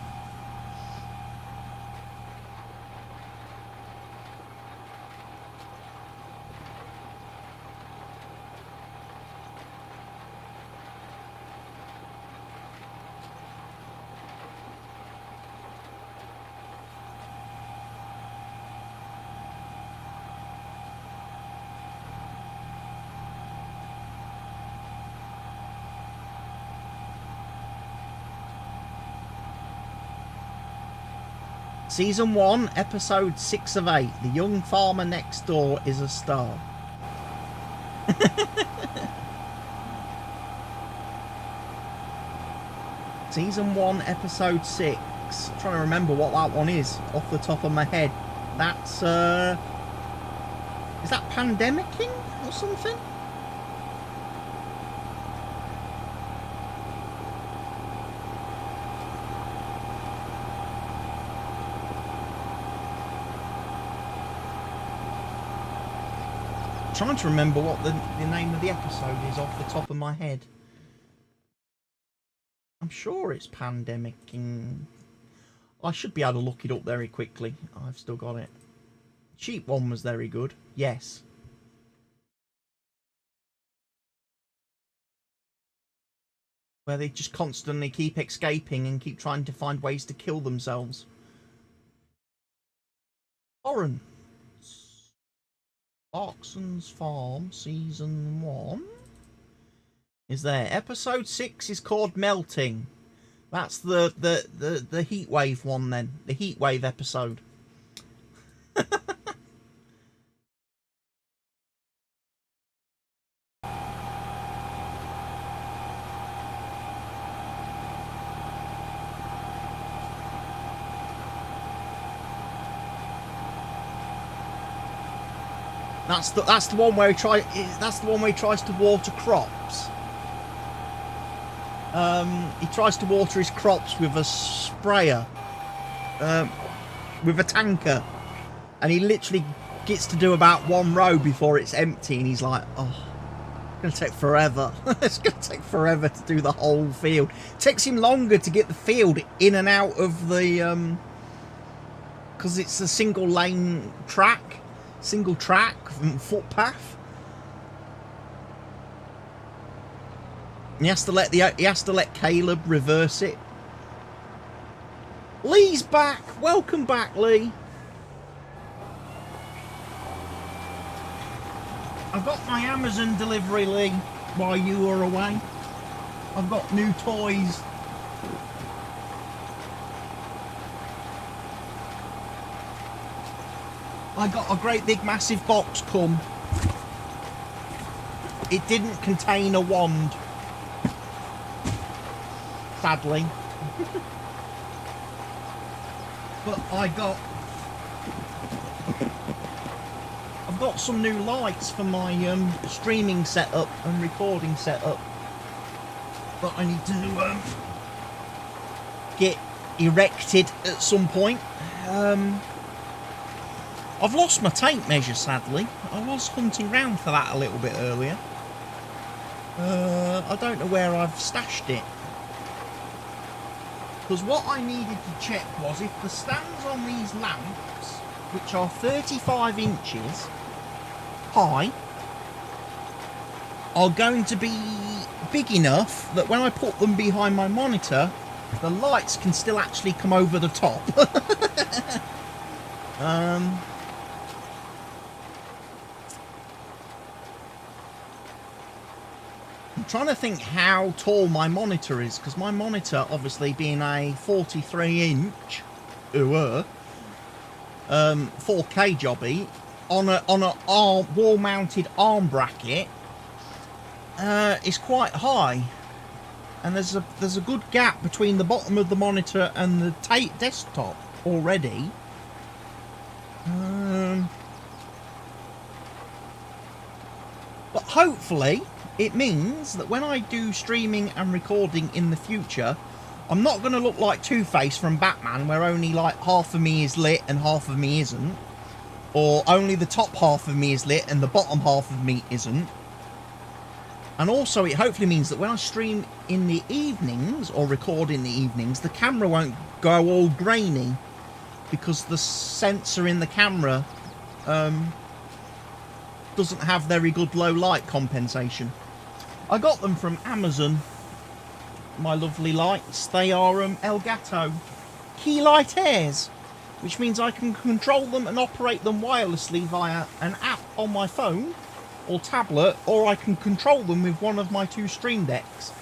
Season 1, episode 6 of 8. The young farmer next door is a star. Season 1, episode 6. I'm trying to remember what that one is off the top of my head. That's, is that pandemicing or something? Trying to remember what the name of the episode is off the top of my head. I'm sure it's pandemicing. I should be able to look it up very quickly. I've still got it. Sheep one was very good. Yes. Where they just constantly keep escaping and keep trying to find ways to kill themselves. Oren. Clarkson's Farm Season 1 is there. Episode 6 is called Melting. That's the heat wave one then. The heat wave episode. That's the one where he tries to water crops. He tries to water his crops with a sprayer, with a tanker, and he literally gets to do about one row before it's empty, and he's like, "Oh, it's gonna take forever. It's gonna take forever to do the whole field." It takes him longer to get the field in and out of the because it's a single track footpath. He has to let Caleb reverse it. Lee's back. Welcome back, Lee. I've got my Amazon delivery, Lee, while you were away. I've got new toys. I got a great big massive box come. It didn't contain a wand. Sadly. But I've got some new lights for my streaming setup and recording setup that I need to get erected at some point. I've lost my tape measure, sadly. I was hunting around for that a little bit earlier. I don't know where I've stashed it. Because what I needed to check was if the stands on these lamps, which are 35 inches high, are going to be big enough that when I put them behind my monitor, the lights can still actually come over the top. I'm trying to think how tall my monitor is, because my monitor, obviously being a 43-inch 4K jobby on a wall-mounted arm bracket, is quite high, and there's a good gap between the bottom of the monitor and the desktop already. But hopefully it means that when I do streaming and recording in the future, I'm not going to look like Two-Face from Batman, where only like half of me is lit and half of me isn't, or only the top half of me is lit and the bottom half of me isn't. And also it hopefully means that when I stream in the evenings or record in the evenings, the camera won't go all grainy, because the sensor in the camera doesn't have very good low light compensation. I got them from Amazon, my lovely lights. They are Elgato key light airs, which means I can control them and operate them wirelessly via an app on my phone or tablet, or I can control them with one of my two Stream Decks.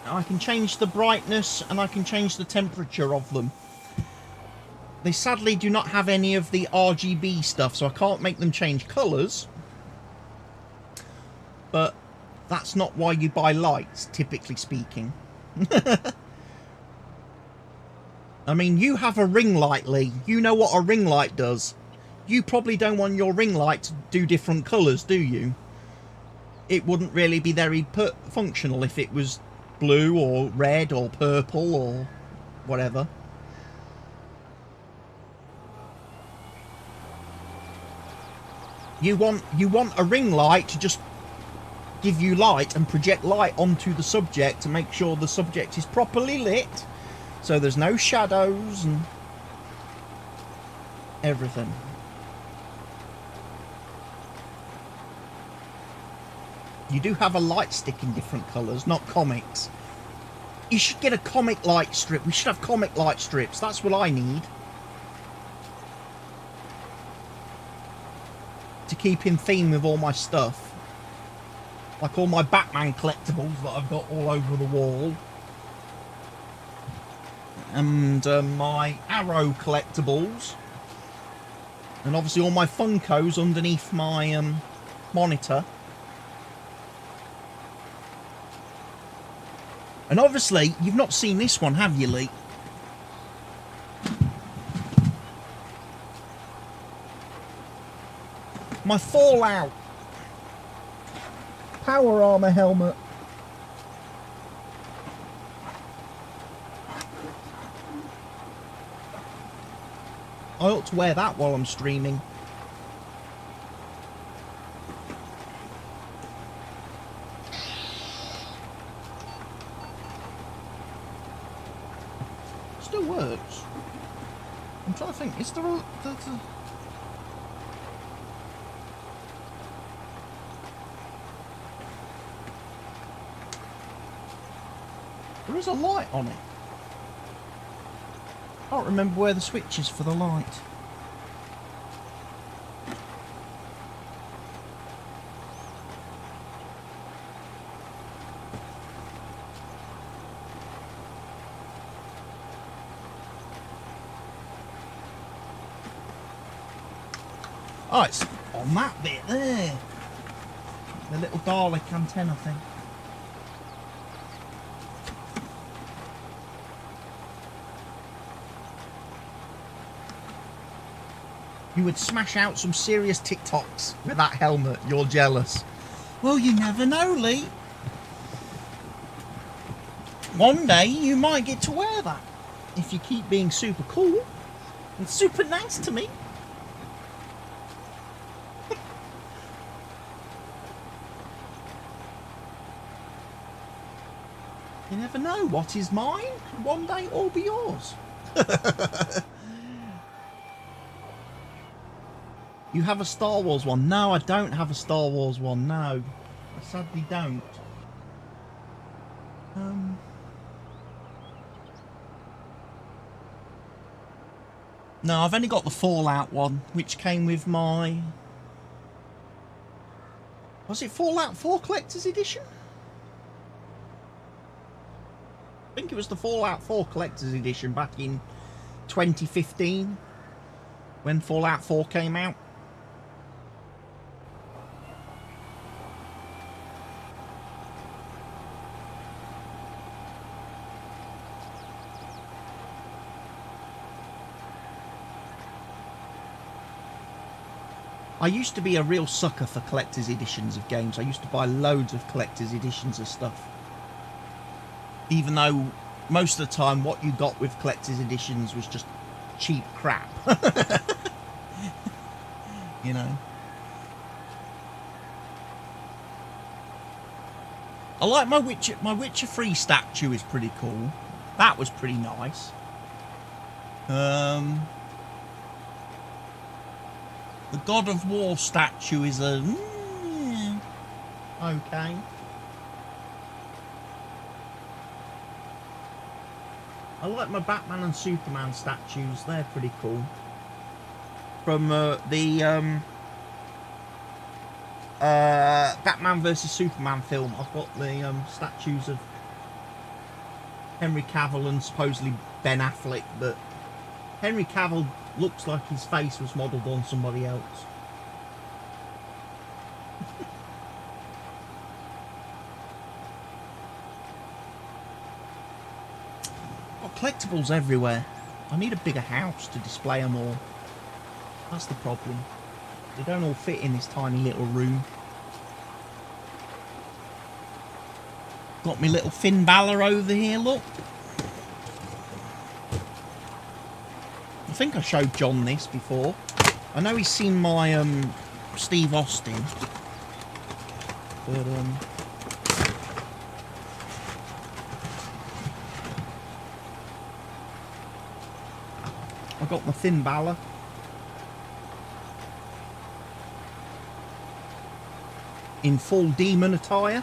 I can change the brightness and I can change the temperature of them. They sadly do not have any of the RGB stuff, so I can't make them change colours. But that's not why you buy lights, typically speaking. I mean, you have a ring light, Lee. You know what a ring light does. You probably don't want your ring light to do different colours, do you? It wouldn't really be very functional if it was blue or red or purple or whatever. You want a ring light to just give you light and project light onto the subject to make sure the subject is properly lit, so there's no shadows and everything. You do have a light stick in different colours, not comics. You should get a comic light strip. We should have comic light strips. That's what I need to keep in theme with all my stuff. Like all my Batman collectibles that I've got all over the wall. And my Arrow collectibles. And obviously all my Funkos underneath my monitor. And obviously, you've not seen this one, have you, Lee? My Fallout power armor helmet. I ought to wear that while I'm streaming. Still works. I'm trying to think, is there a... There is a light on it. I can't remember where the switch is for the light. Oh, it's on that bit there. The little Dalek antenna thing. You would smash out some serious TikToks with that helmet. You're jealous. Well, you never know, Lee. One day you might get to wear that. If you keep being super cool and super nice to me. You never know. What is mine could one day all be yours. You have a Star Wars one? No, I don't have a Star Wars one. No, I sadly don't. No, I've only got the Fallout one, which came with my... Was it Fallout 4 Collector's Edition? I think it was the Fallout 4 Collector's Edition back in 2015 when Fallout 4 came out. I used to be a real sucker for collector's editions of games. I used to buy loads of collector's editions of stuff. Even though most of the time what you got with collector's editions was just cheap crap. You know. I like my Witcher 3 statue is pretty cool. That was pretty nice. The God of War statue is a... okay. I like my Batman and Superman statues. They're pretty cool. From the Batman vs Superman film, I've got the statues of Henry Cavill and supposedly Ben Affleck, but Henry Cavill looks like his face was modelled on somebody else. Got collectibles everywhere. I need a bigger house to display them all. That's the problem. They don't all fit in this tiny little room. Got me little Finn Balor over here, look. I think I showed John this before. I know he's seen my Steve Austin, but I got my Finn Balor. In full demon attire.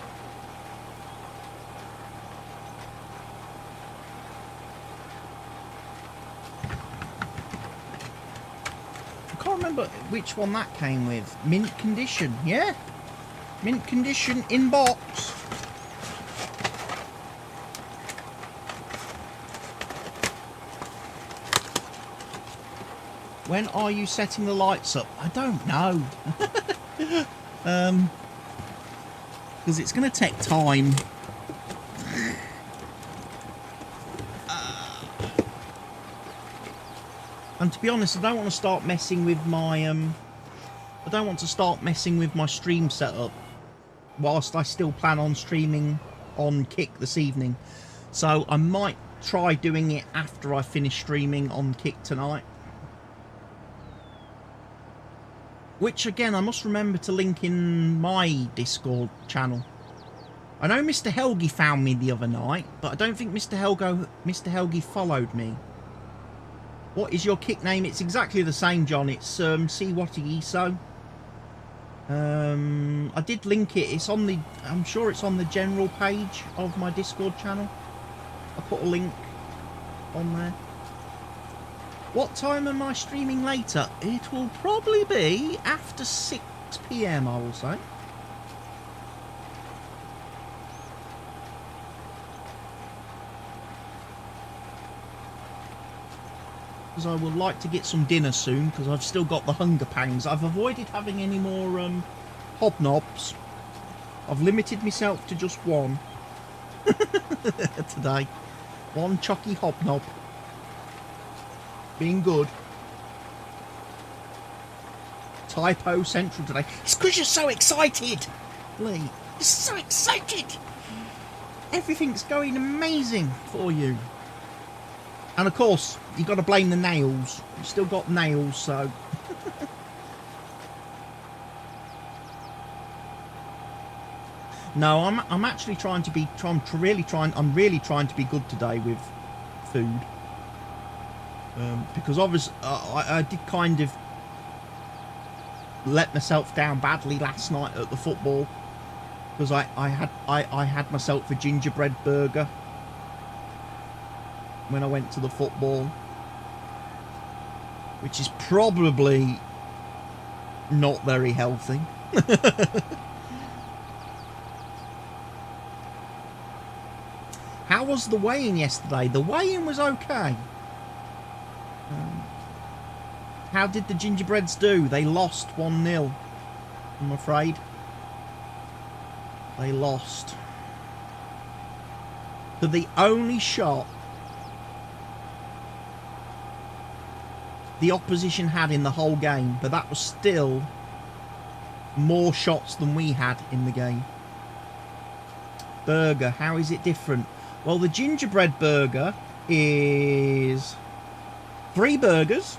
Which one that came with. Mint condition, yeah. Mint condition in box. When are you setting the lights up? I don't know. Because it's going to take time. And to be honest, I don't want to start messing with my stream setup whilst I still plan on streaming on Kick this evening. So I might try doing it after I finish streaming on Kick tonight. Which again, I must remember to link in my Discord channel. I know Mr. Helgi found me the other night, but I don't think Mr. Helgi followed me. What is your Kick name? It's exactly the same, John. It's CWATTYESO. I did link it. It's on the... I'm sure it's on the general page of my Discord channel. I put a link on there. What time am I streaming later? It will probably be after 6 PM, I will say. Because I would like to get some dinner soon, because I've still got the hunger pangs. I've avoided having any more hobnobs. I've limited myself to just one today. One chocky hobnob. Being good. Typo Central today. It's because you're so excited, Lee. You're so excited. Everything's going amazing for you. And of course, you've got to blame the nails. You've still got nails, so... No, I'm actually trying to be... I'm really trying to be good today with food. Because obviously, I did kind of let myself down badly last night at the football. Because I had myself a gingerbread burger when I went to the football, which is probably not very healthy. How was the weigh-in yesterday? The weigh-in was okay. How did the gingerbreads do? They lost 1-0, I'm afraid. They lost. To the only shot the opposition had in the whole game, but that was still more shots than we had in the game. Burger, how is it different? Well, the gingerbread burger is 3 burgers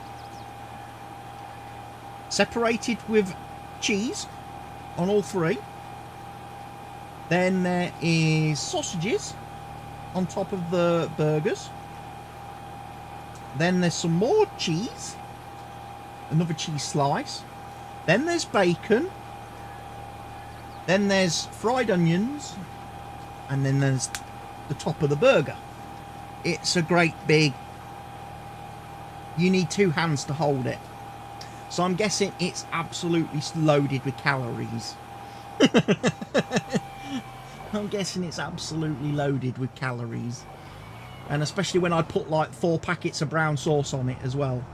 separated with cheese on all 3. Then there is sausages on top of the burgers. Then there's some more cheese, another cheese slice. Then there's bacon. Then there's fried onions. And then there's the top of the burger. It's a great big... You need 2 hands to hold it. So I'm guessing it's absolutely loaded with calories. I'm guessing it's absolutely loaded with calories. And especially when I put like 4 packets of brown sauce on it as well.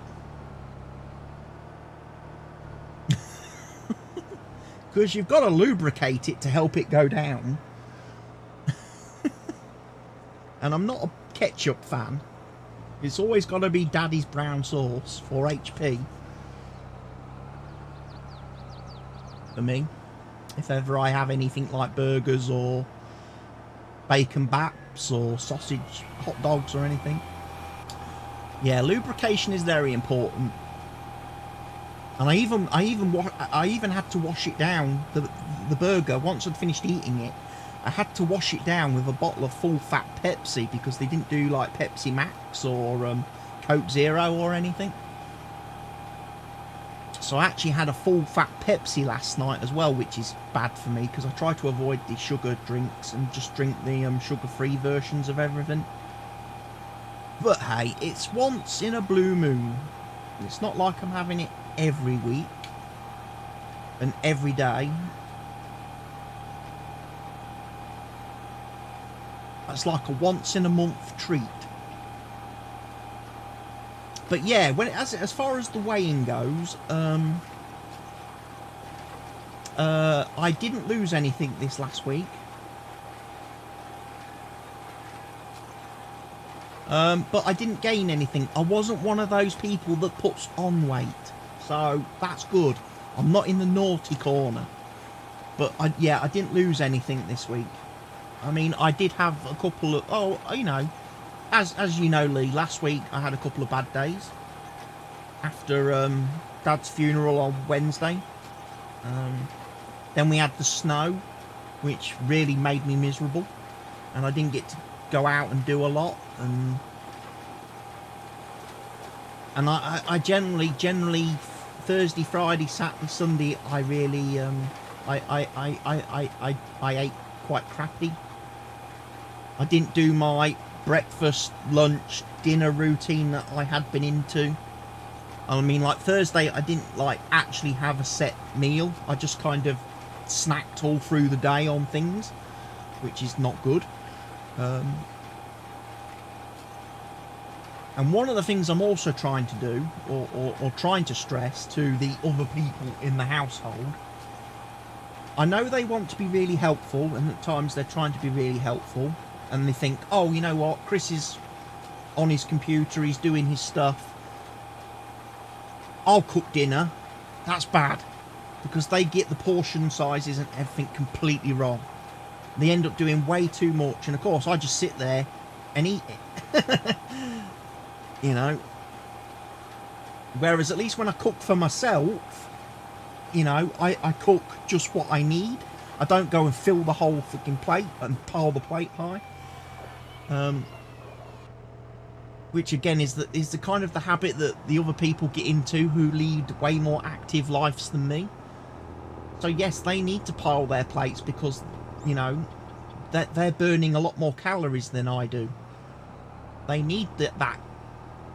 Because you've got to lubricate it to help it go down. And I'm not a ketchup fan. It's always got to be Daddy's brown sauce for HP. For me. If ever I have anything like burgers or bacon baps or sausage hot dogs or anything. Yeah, lubrication is very important. And I even had to wash it down, the burger, once I'd finished eating it. I had to wash it down with a bottle of full fat Pepsi because they didn't do like Pepsi Max or Coke Zero or anything. So I actually had a full fat Pepsi last night as well, which is bad for me because I try to avoid the sugar drinks and just drink the sugar-free versions of everything. But hey, it's once in a blue moon. It's not like I'm having it every week and every day. That's like a once in a month treat. But yeah, when as far as the weighing goes, I didn't lose anything this last week. But I didn't gain anything. I wasn't one of those people that puts on weight. So that's good. I'm not in the naughty corner. But I didn't lose anything this week. I mean, I did have a couple of, as you know, Lee, last week I had a couple of bad days after Dad's funeral on Wednesday. Then we had the snow, which really made me miserable, and I didn't get to go out and do a lot. And I generally Thursday, Friday, Saturday, Sunday, I really I ate quite crappy. I didn't do my breakfast, lunch, dinner routine that I had been into. I mean, like Thursday, I didn't like actually have a set meal. I just kind of snacked all through the day on things, which is not good. And one of the things I'm also trying to do, or trying to stress to the other people in the household, I know they want to be really helpful, and at times they're trying to be really helpful, and they think, oh, you know what, Chris is on his computer, he's doing his stuff, I'll cook dinner. That's bad, because they get the portion sizes and everything completely wrong. They end up doing way too much, and of course I just sit there and eat it. You know, whereas at least when I cook for myself, you know, I cook just what I need. I don't go and fill the whole fucking plate and pile the plate high. Which again is the kind of the habit that the other people get into who lead way more active lives than me. So yes, they need to pile their plates because, you know, they're burning a lot more calories than I do. They need that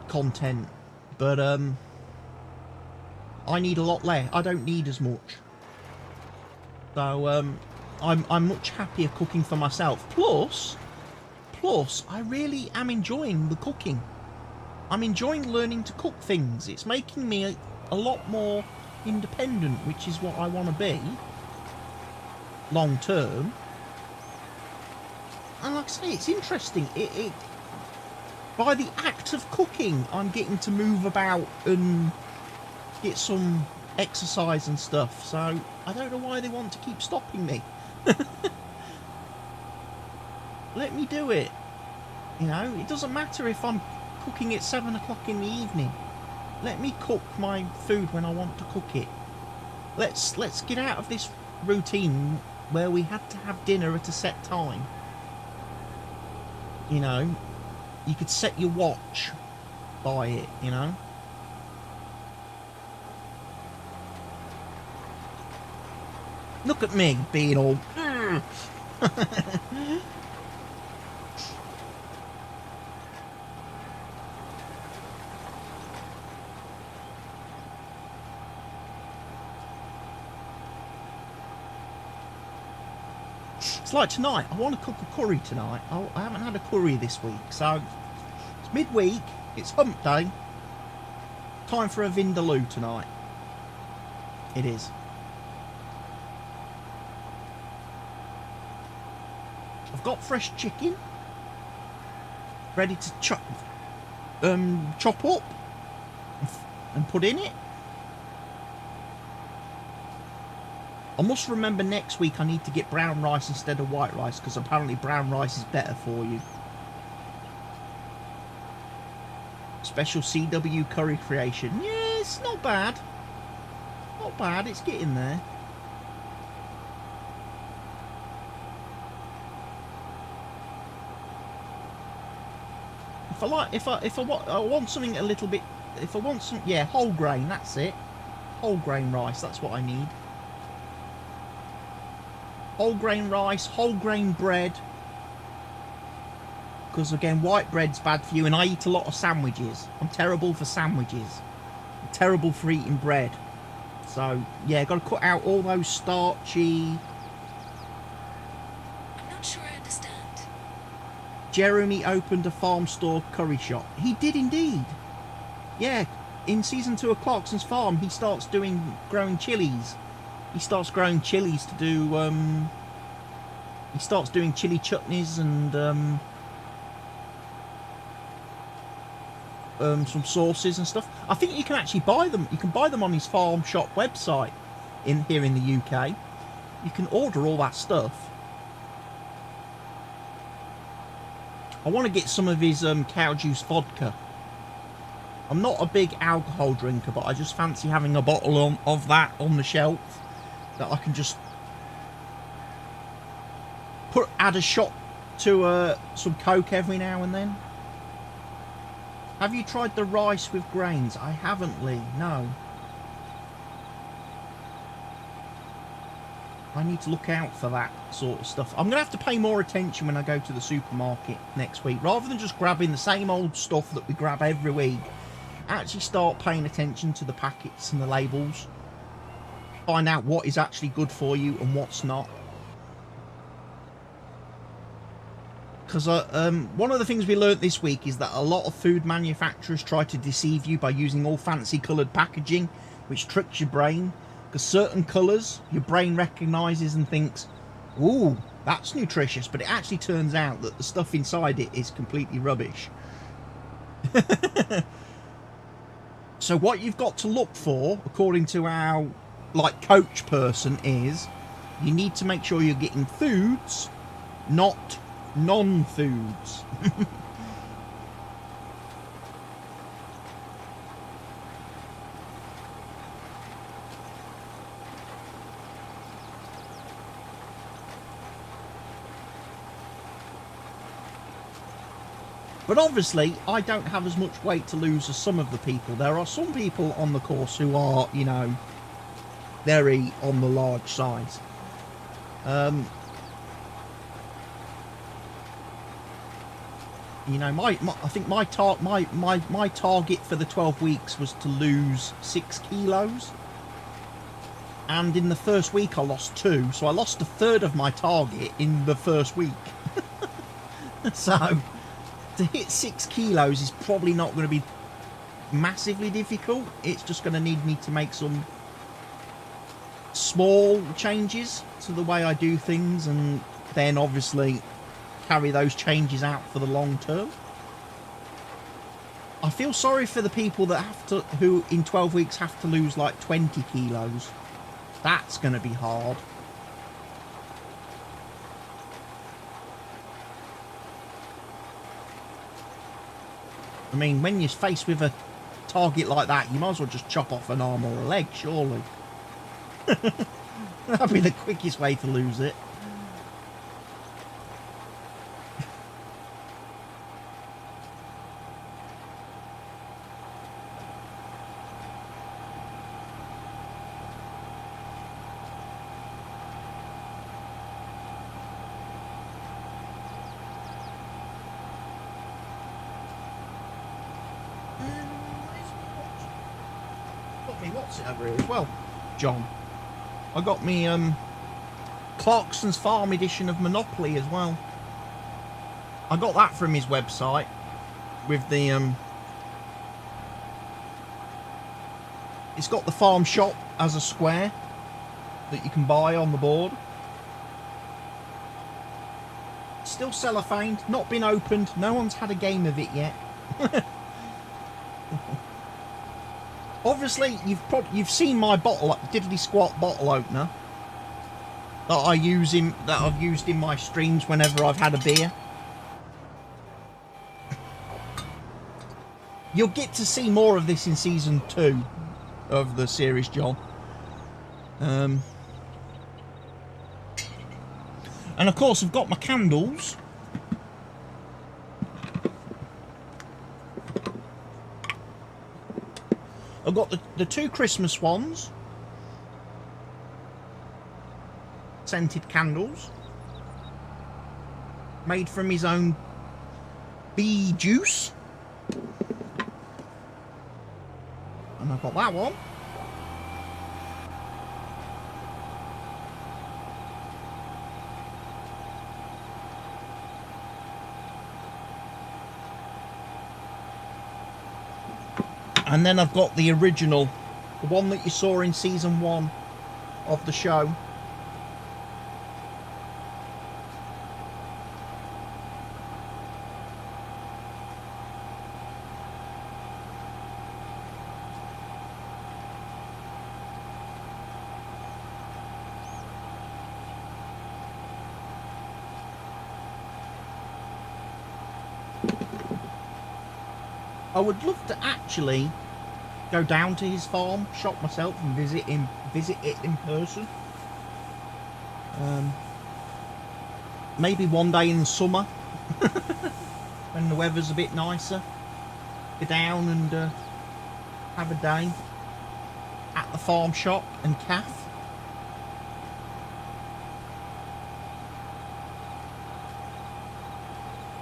content, but I need a lot less. I don't need as much. So I'm much happier cooking for myself. Plus I really am enjoying the cooking. I'm enjoying learning to cook things. It's making me a lot more independent, which is what I want to be long term. And like I say, it's interesting. It by the act of cooking, I'm getting to move about and get some exercise and stuff. So I don't know why they want to keep stopping me. Let me do it. You know, it doesn't matter if I'm cooking at 7 o'clock in the evening. Let me cook my food when I want to cook it. Let's get out of this routine where we had to have dinner at a set time. You know, you could set your watch by it, you know. Look at me being all... It's like tonight, I want to cook a curry tonight. I haven't had a curry this week, so it's midweek, it's hump day. Time for a vindaloo tonight. It is. I've got fresh chicken ready to chop up and put in it. I must remember next week I need to get brown rice instead of white rice, because apparently brown rice is better for you. Special CW curry creation. Yeah, it's not bad. Not bad, it's getting there. If I want something a little bit, if I want some, yeah, whole grain, that's it. Whole grain rice, that's what I need. Whole grain rice, whole grain bread. Because again, white bread's bad for you, and I eat a lot of sandwiches. I'm terrible for sandwiches. I'm terrible for eating bread. So yeah, got to cut out all those starchy. I'm not sure I understand. Jeremy opened a farm store curry shop. He did indeed. Yeah, in season 2 of Clarkson's Farm, he starts growing chilies. He starts growing chilies to do, he starts doing chili chutneys and some sauces and stuff. I think you can actually buy them. You can buy them on his farm shop website here in the UK. You can order all that stuff. I want to get some of his cow juice vodka. I'm not a big alcohol drinker, but I just fancy having a bottle of that on the shelf that I can just add a shot to some Coke every now and then. Have you tried the rice with grains? I haven't, Lee. No. I need to look out for that sort of stuff. I'm going to have to pay more attention when I go to the supermarket next week. Rather than just grabbing the same old stuff that we grab every week, actually start paying attention to the packets and the labels. Find out what is actually good for you and what's not. Because one of the things we learnt this week is that a lot of food manufacturers try to deceive you by using all fancy coloured packaging, which tricks your brain. Because certain colours, your brain recognises and thinks, ooh, that's nutritious. But it actually turns out that the stuff inside it is completely rubbish. So what you've got to look for, according to our coach person, is you need to make sure you're getting foods, not non-foods. But obviously, I don't have as much weight to lose as some of the people. There are some people on the course who are, you know, very on the large size. You know, I think my target for the 12 weeks was to lose 6 kilos. And in the first week, I lost 2. So I lost a third of my target in the first week. So to hit 6 kilos is probably not going to be massively difficult. It's just going to need me to make some small changes to the way I do things, and then obviously carry those changes out for the long term. I feel sorry for the people that who in 12 weeks have to lose like 20 kilos. That's going to be hard. I mean, when you're faced with a target like that, you might as well just chop off an arm or a leg, surely. That'd be the quickest way to lose it. What's it over here as well, John? I got me Clarkson's Farm edition of Monopoly as well. I got that from his website with the it's got the farm shop as a square that you can buy on the board. Still cellophaned, not been opened, no one's had a game of it yet. Obviously, you've seen my diddly squat bottle opener that I've used in my streams whenever I've had a beer. You'll get to see more of this in season 2 of the series, John. And of course, I've got my candles. I've got the 2 Christmas ones, scented candles, made from his own bee juice. And I've got that one. And then I've got the original, the one that you saw in season 1 of the show. I would love to actually go down to his farm shop myself and visit it in person. Maybe one day in the summer when the weather's a bit nicer, go down and have a day at the farm shop and calf.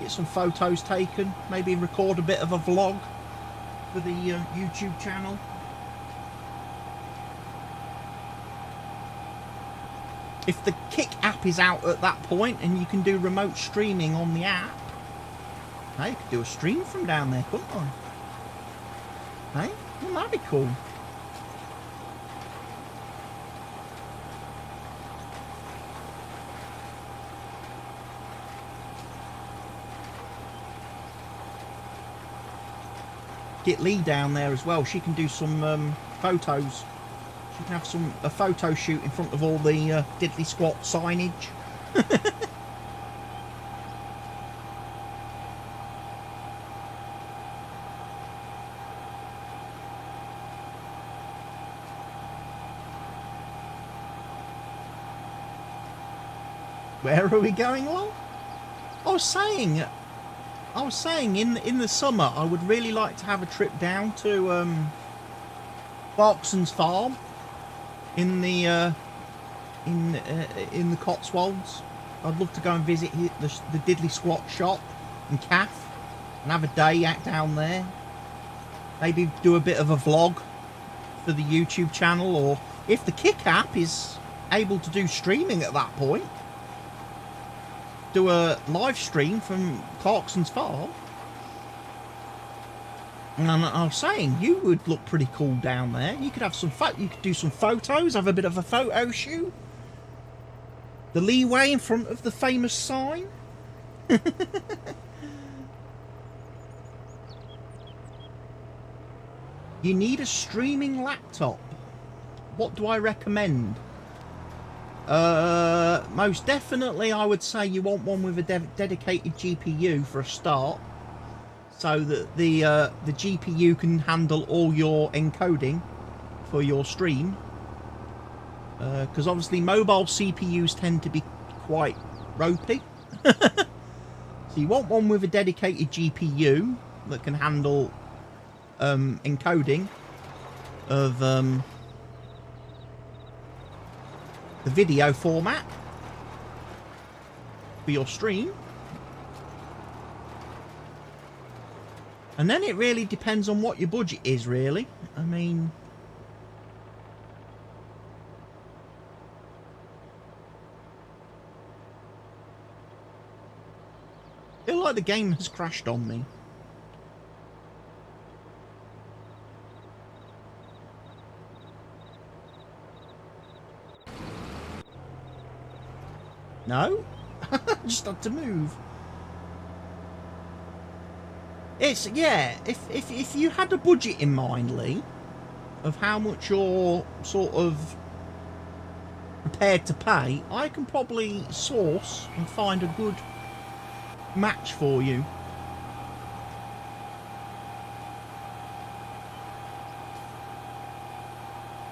get some photos taken, maybe record a bit of a vlog for the YouTube channel. If the Kick app is out at that point and you can do remote streaming on the app, hey, you could do a stream from down there, couldn't I? Hey, wouldn't that be cool? Get Lee down there as well. She can do some photos. She can have a photo shoot in front of all the diddly squat signage. Where are we going along? I was saying in the summer I would really like to have a trip down to Clarkson's farm in the Cotswolds. I'd love to go and visit the diddly squat shop and calf and have a day out down there. Maybe do a bit of a vlog for the YouTube channel, or if the Kick app is able to do streaming at that point, do a live stream from Clarkson's farm. And I was saying, you would look pretty cool down there. You could have you could do some photos, have a bit of a photo shoot. The leeway in front of the famous sign. You need a streaming laptop. What do I recommend? Most definitely I would say you want one with a dedicated GPU for a start, so that the GPU can handle all your encoding for your stream, because obviously mobile CPUs tend to be quite ropey. So you want one with a dedicated GPU that can handle encoding of the video format for your stream. And then it really depends on what your budget is, really. I mean, I feel like the game has crashed on me. No? Just had to move. It's, yeah, if you had a budget in mind, Lee, of how much you're sort of prepared to pay, I can probably source and find a good match for you.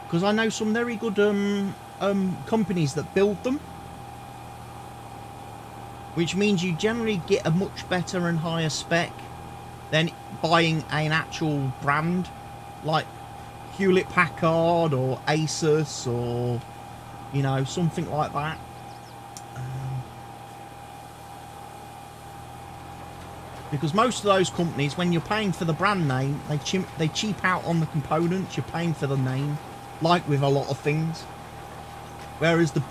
Because I know some very good companies that build them, which means you generally get a much better and higher spec than buying an actual brand like Hewlett-Packard or Asus or, you know, something like that. Because most of those companies, when you're paying for the brand name, they cheap out on the components. You're paying for the name, like with a lot of things. Whereas the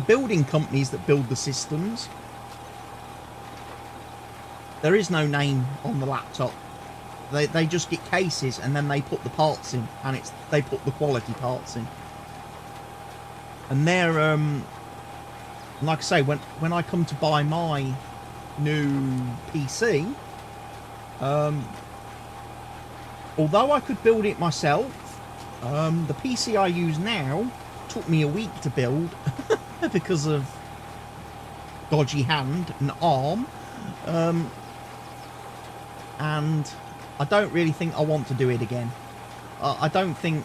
building companies that build the systems, there is no name on the laptop. They just get cases and then they put the parts in, and they put the quality parts in. And they're like I say, when I come to buy my new PC, although I could build it myself, the PC I use now took me a week to build because of dodgy hand and arm. And I don't really think I want to do it again. I don't think...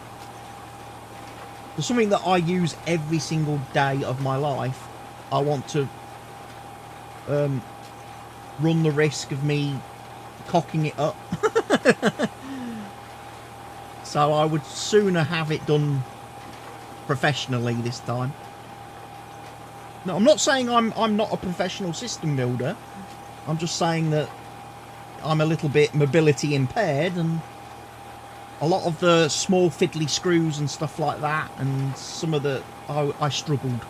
For something that I use every single day of my life, I want to run the risk of me cocking it up. So I would sooner have it done professionally this time. No, I'm not saying I'm not a professional system builder. I'm just saying that I'm a little bit mobility impaired, and a lot of the small fiddly screws and stuff like that, and some of the... I struggled.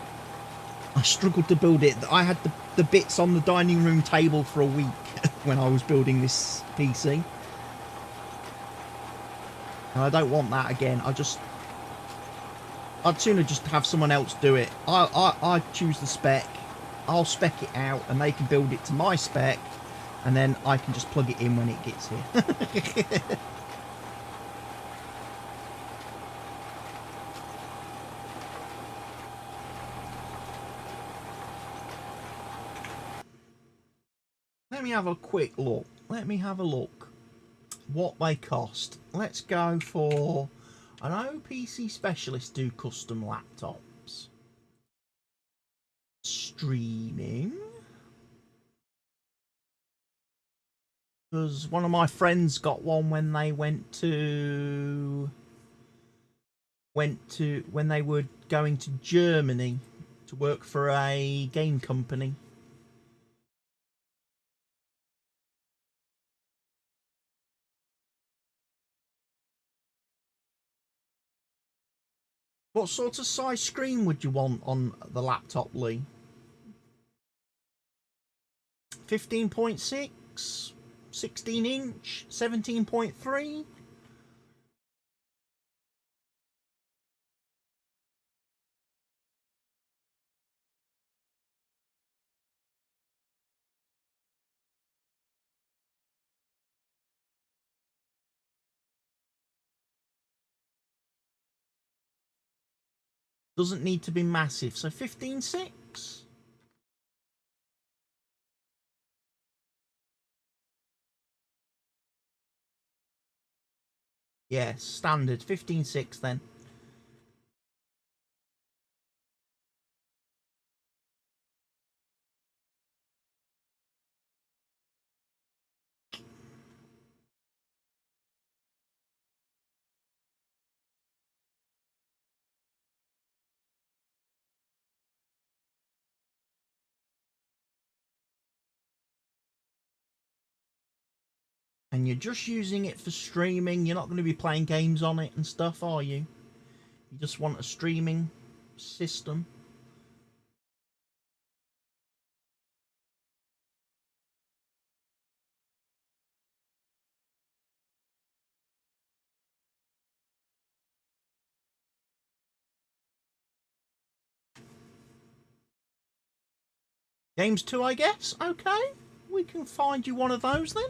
I struggled to build it. I had the bits on the dining room table for a week when I was building this PC. And I don't want that again. I'd sooner just have someone else do it. I choose the spec, I'll spec it out, and they can build it to my spec, and then I can just plug it in when it gets here. Let me have a quick look. Let me have a look what they cost. Let's go for... I know PC specialists do custom laptops. Streaming. Because one of my friends got one when they when they were going to Germany to work for a game company. What sort of size screen would you want on the laptop, Lee? 15.6, 16 inch, 17.3? Doesn't need to be massive, so 15.6? Yeah, standard, 15.6 then. And you're just using it for streaming, you're not going to be playing games on it and stuff, are you? You just want a streaming system. Games 2, I guess? Okay, we can find you one of those then.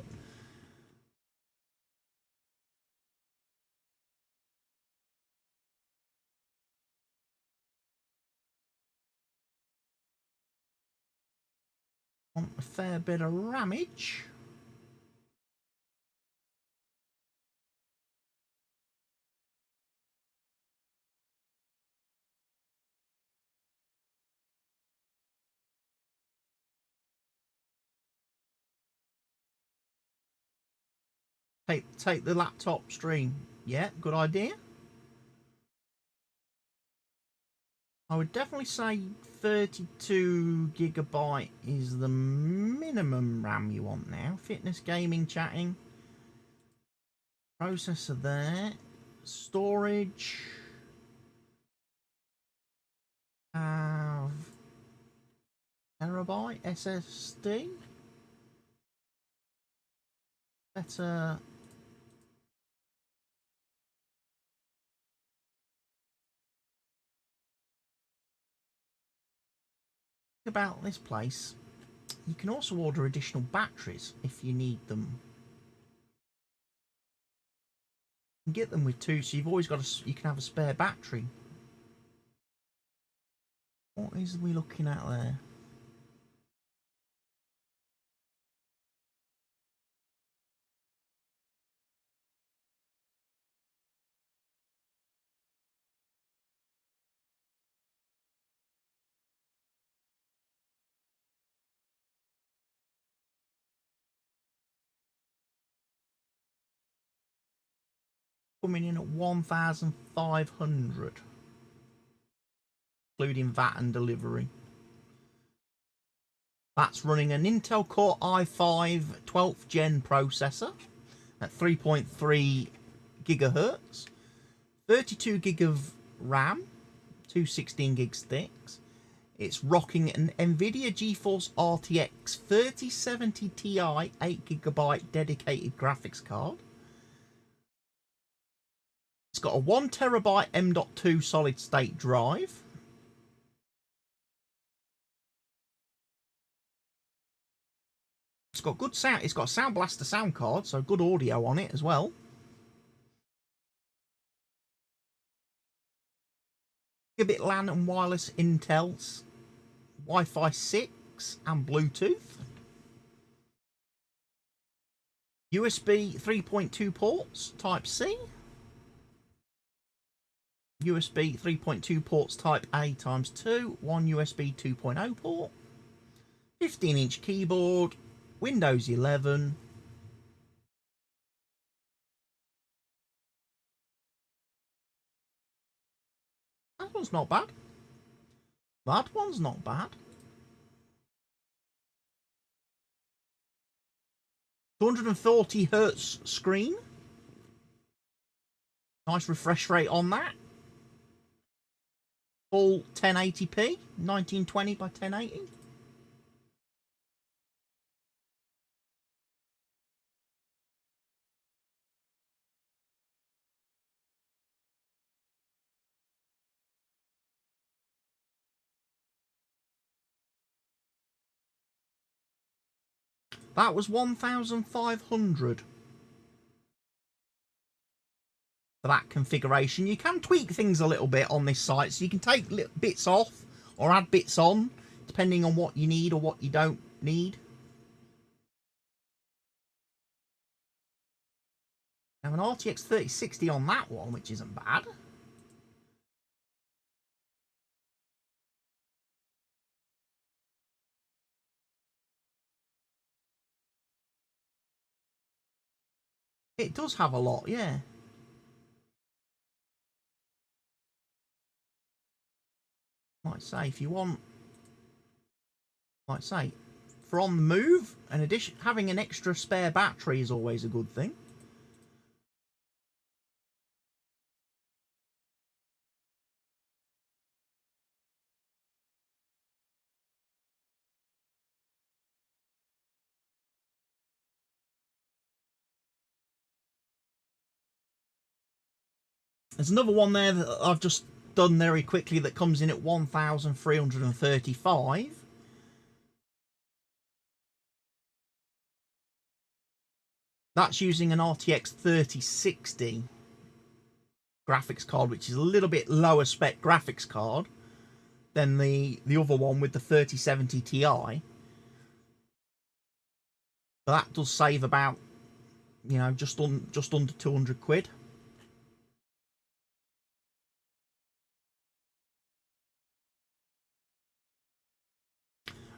Want a fair bit of ramage. Take the laptop stream. Yeah, good idea. I would definitely say 32GB is the minimum RAM you want now. Fitness, gaming, chatting. Processor there. Storage. Have terabyte SSD. Better. About this place, you can also order additional batteries if you need them. You can get them with 2, so you've always got you can have a spare battery. What is we looking at there? Coming in at 1,500, including VAT and delivery. That's running an Intel Core i5 12th gen processor at 3.3 gigahertz, 32 gig of RAM, two 16 gig sticks. It's rocking an NVIDIA GeForce RTX 3070 Ti 8GB dedicated graphics card. It's got a 1TB M.2 solid state drive. It's got good sound. It's got a Sound Blaster sound card, so good audio on it as well. Gigabit LAN and wireless Intel's Wi-Fi 6 and Bluetooth. USB 3.2 ports Type C. USB 3.2 ports Type A x2. One USB 2.0 port. 15-inch keyboard. Windows 11. That one's not bad. That one's not bad. 240 hertz screen. Nice refresh rate on that. Full 1080p, 1920 by 1080. That was 1,500 for that configuration. You can tweak things a little bit on this site, so you can take little bits off or add bits on, depending on what you need or what you don't need. Now an RTX 3060 on that one, which isn't bad. It does have a lot, yeah. Like say, if you want, like say, for on the move, in addition, having an extra spare battery is always a good thing. There's another one there that I've just done very quickly that comes in at 1,335. That's using an RTX 3060 graphics card, which is a little bit lower spec graphics card than the other one with the 3070 Ti. But that does save about, you know, just under 200 quid.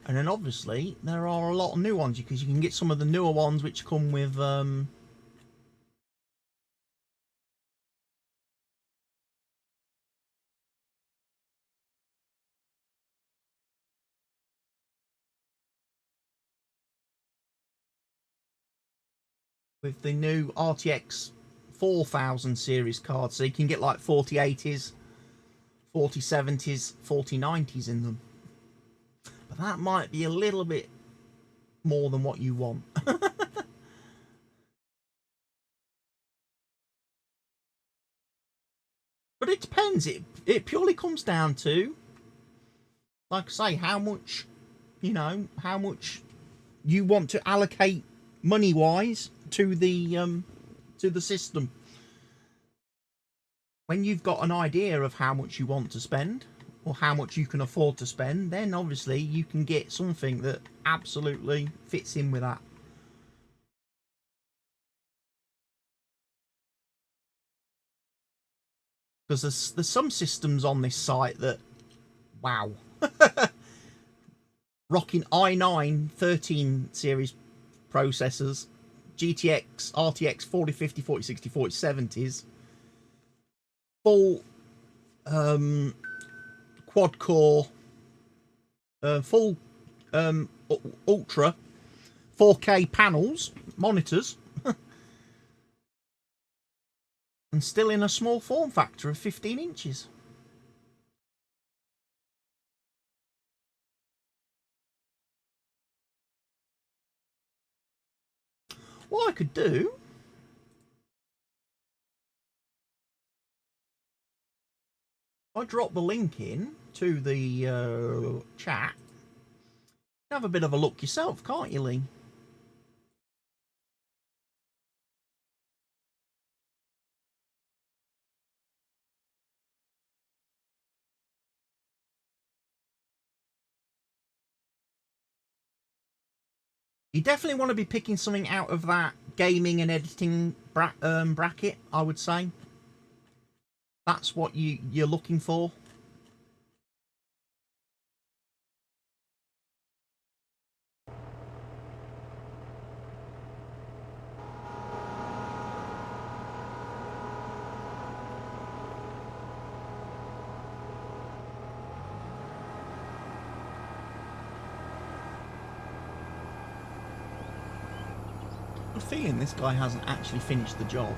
And then obviously there are a lot of new ones, because you can get some of the newer ones which come with the new RTX 4000 series cards, so you can get like 4080s, 4070s, 4090s in them. But that might be a little bit more than what you want. But it depends. It purely comes down to, like I say, how much, you know, how much you want to allocate money-wise to the system. When you've got an idea of how much you want to spend, or how much you can afford to spend, then obviously you can get something that absolutely fits in with that. Because there's some systems on this site that, wow. Rocking i9 13 series processors, GTX, RTX 4050, 4060, 4070s, full quad core, full ultra 4K panels, monitors, and still in a small form factor of 15 inches. What I could do, I drop the link in to the chat. Have a bit of a look yourself, can't you, Lee? You definitely want to be picking something out of that gaming and editing bracket, I would say. That's what you're looking for. I'm feeling this guy hasn't actually finished the job.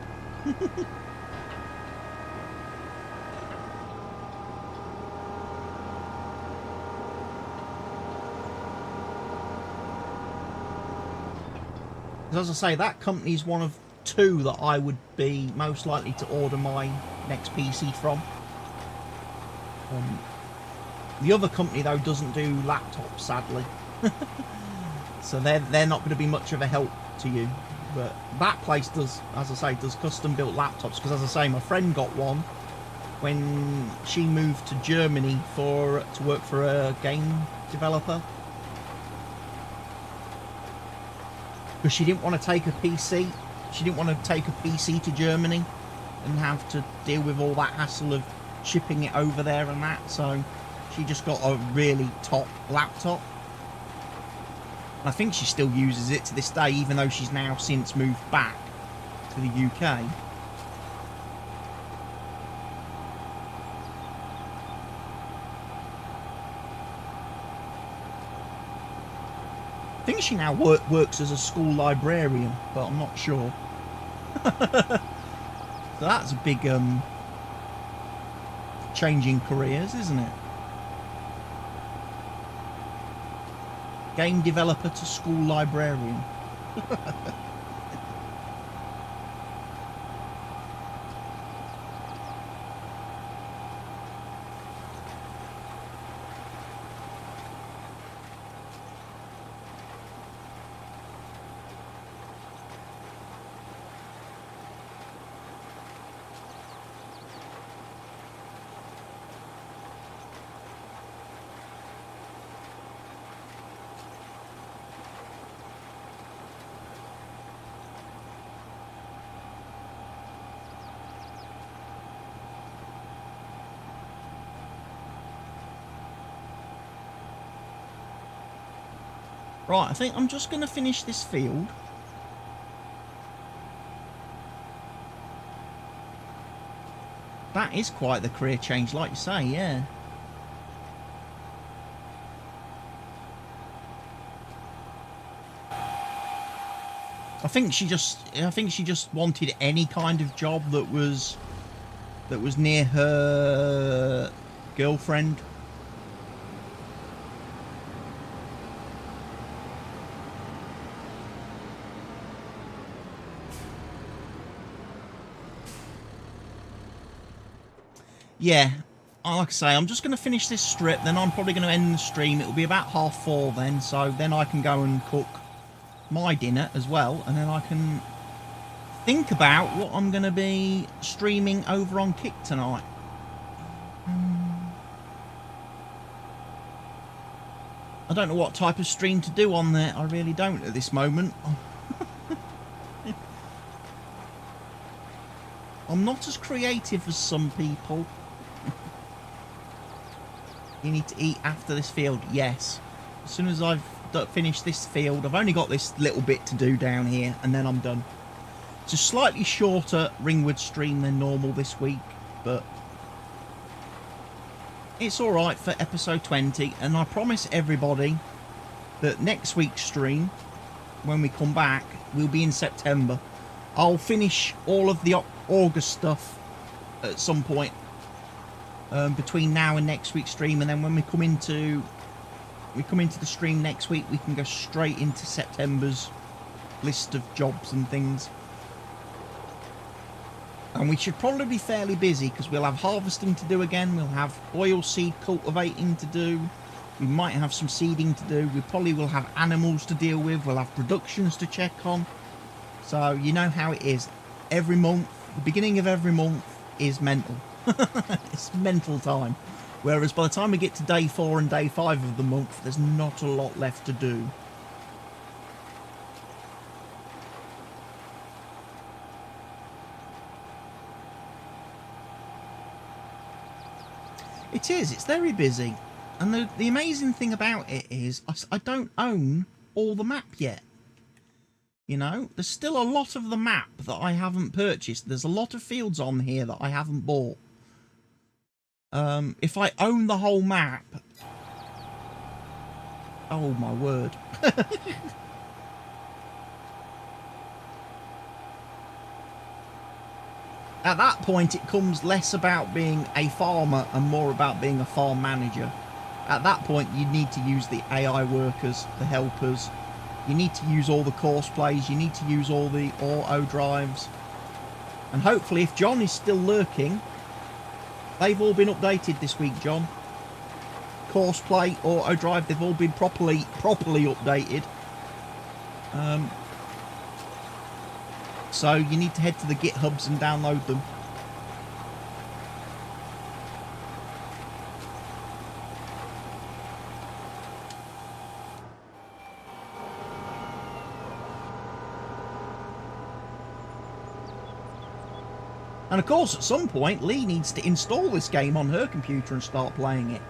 As I say, that company's one of two that I would be most likely to order my next PC from. The other company, though, doesn't do laptops, sadly. So they're not going to be much of a help to you. But that place does, as I say, does custom-built laptops. Because, as I say, my friend got one when she moved to Germany to work for a game developer. Because she didn't want to take a PC. She didn't want to take a PC to Germany and have to deal with all that hassle of shipping it over there and that. So she just got a really top laptop. And I think she still uses it to this day, even though she's now since moved back to the UK. I think she now works as a school librarian, but I'm not sure. So that's a big change in careers, isn't it? Game developer to school librarian. Right, I think I'm just going to finish this field. That is quite the career change, like you say, yeah. I think she just wanted any kind of job that was near her girlfriend. Yeah, like I say, I'm just going to finish this strip, then I'm probably going to end the stream. It'll be about 4:30 then, so then I can go and cook my dinner as well, and then I can think about what I'm going to be streaming over on Kick tonight. I don't know what type of stream to do on there. I really don't at this moment. I'm not as creative as some people. You need to eat after this field. Yes. As soon as I've finished this field, I've only got this little bit to do down here, and then I'm done. It's a slightly shorter Ringwood stream than normal this week, but it's alright for episode 20, and I promise everybody that next week's stream, when we come back, will be in September. I'll finish all of the August stuff at some point between now and next week's stream, and then when we come into the stream next week, we can go straight into September's list of jobs and things. And we should probably be fairly busy because we'll have harvesting to do again, we'll have oilseed cultivating to do, we might have some seeding to do, we probably will have animals to deal with, we'll have productions to check on. So you know how it is. Every month, the beginning of every month is mental. It's mental time. Whereas by the time we get to day 4 and day 5 of the month, there's not a lot left to do. It is, it's very busy. And the amazing thing about it is I don't own all the map yet. You know, there's still a lot of the map that I haven't purchased. There's a lot of fields on here that I haven't bought. If I own the whole map... Oh my word. At that point, it comes less about being a farmer and more about being a farm manager. At that point, you need to use the AI workers, the helpers. You need to use all the course plays. You need to use all the auto drives. And hopefully, if John is still lurking, they've all been updated this week, John. Course play, auto drive, they've all been properly updated. So you need to head to the GitHubs and download them. And of course, at some point, Lee needs to install this game on her computer and start playing it.